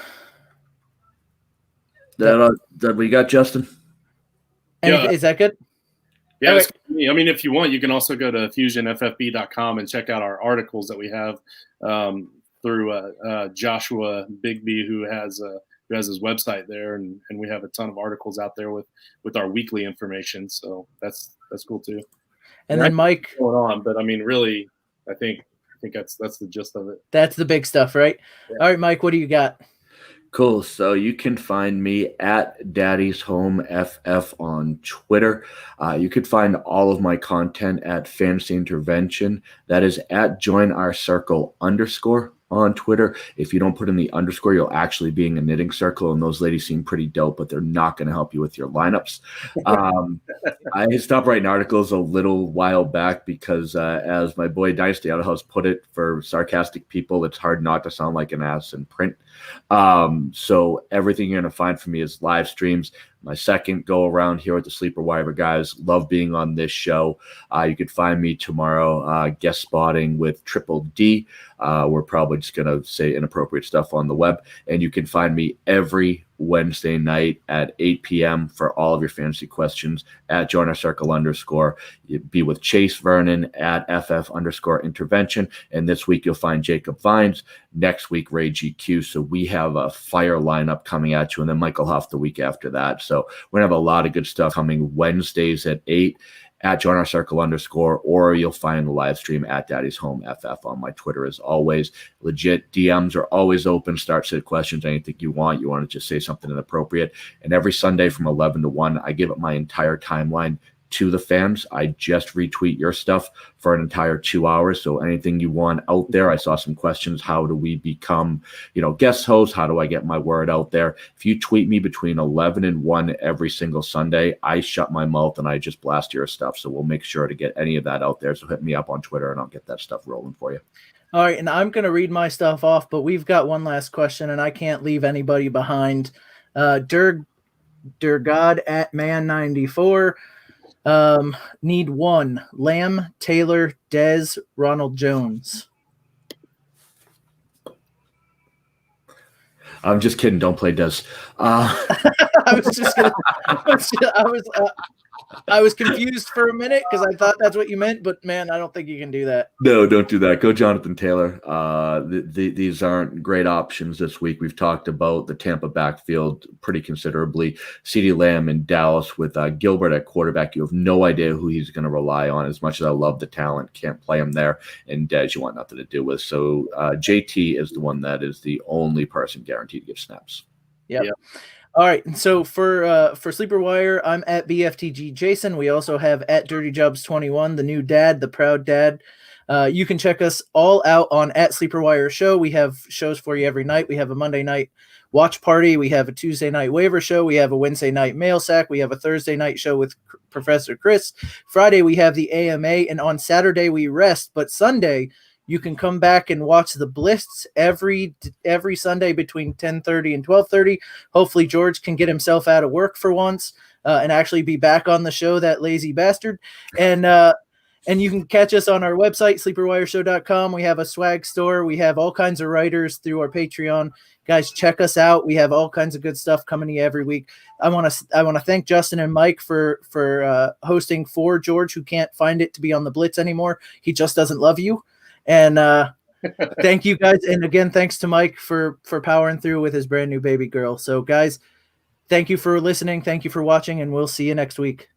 That we got, Justin?
Yeah. Is that good?
Yeah, right. I mean, if you want, you can also go to fusionffb.com and check out our articles that we have through Joshua Bigby, who has his website there, and we have a ton of articles out there with our weekly information. So that's cool too.
And then Mike,
going on, but I mean, really, I think that's the gist of it.
That's the big stuff, right? Yeah. All right, Mike, what do you got?
Cool. So you can find me at Daddy's Home FF on Twitter. You could find all of my content at Fantasy Intervention. That is at Join Our Circle _ on Twitter. If you don't put in the underscore, you'll actually be in a knitting circle, and those ladies seem pretty dope, but they're not going to help you with your lineups. I stopped writing articles a little while back because, as my boy Dynasty Out of House put it, for sarcastic people, it's hard not to sound like an ass in print. So everything you're going to find from me is live streams. My second go around here with the Sleeper Wire guys. Love being on this show. You could find me tomorrow guest spotting with Triple D. We're probably just going to say inappropriate stuff on the web. And you can find me every Wednesday night at 8 p.m. for all of your fantasy questions at Join Our Circle _ You'd be with Chase Vernon at FF _ intervention. And this week you'll find Jacob Vines. Next week, Ray GQ. So we have a fire lineup coming at you. And then Michael Huff the week after that. So we're going to have a lot of good stuff coming Wednesdays at 8 at Join Our Circle _ or you'll find the live stream at Daddy's Home FF on my Twitter as always. Legit DMs are always open. Start set questions, anything you want. You want to just say something inappropriate. And every Sunday from 11 to 1, I give up my entire timeline to the fans. I just retweet your stuff for an entire 2 hours. So anything you want out there. I saw some questions. How do we become, guest hosts? How do I get my word out there? If you tweet me between 11 and 1 every single Sunday, I shut my mouth and I just blast your stuff. So we'll make sure to get any of that out there. So hit me up on Twitter and I'll get that stuff rolling for you.
All right. And I'm going to read my stuff off, but we've got one last question and I can't leave anybody behind. Durgod at Man94. Need one. Lamb, Taylor, Dez, Ronald Jones.
I'm just kidding. Don't play Dez.
I was confused for a minute because I thought that's what you meant, but man, I don't think you can do that.
No, don't do that. Go Jonathan Taylor. These aren't great options this week. We've talked about the Tampa backfield pretty considerably. CeeDee Lamb in Dallas with Gilbert at quarterback. You have no idea who he's going to rely on. As much as I love the talent, can't play him there. And Dez, you want nothing to do with. So JT is the one that is the only person guaranteed to get snaps.
Yep. All right. And so for Sleeper Wire, I'm at BFTG Jason. We also have at Dirty Jobs 21, the new dad, the proud dad. You can check us all out on at Sleeper Wire Show. We have shows for you every night. We have a Monday night watch party. We have a Tuesday night waiver show. We have a Wednesday night mail sack. We have a Thursday night show with Professor Chris. Friday we have the AMA, and on Saturday we rest. But Sunday you can come back and watch the Blitz every Sunday between 10:30 and 12:30. Hopefully George can get himself out of work for once and actually be back on the show, that lazy bastard. And you can catch us on our website, sleeperwireshow.com. We have a swag store. We have all kinds of writers through our Patreon. Guys, check us out. We have all kinds of good stuff coming to you every week. I want to thank Justin and Mike for hosting for George, who can't find it to be on the Blitz anymore. He just doesn't love you. And thank you guys. And again, thanks to Mike for powering through with his brand new baby girl. So guys, thank you for listening. Thank you for watching, and we'll see you next week.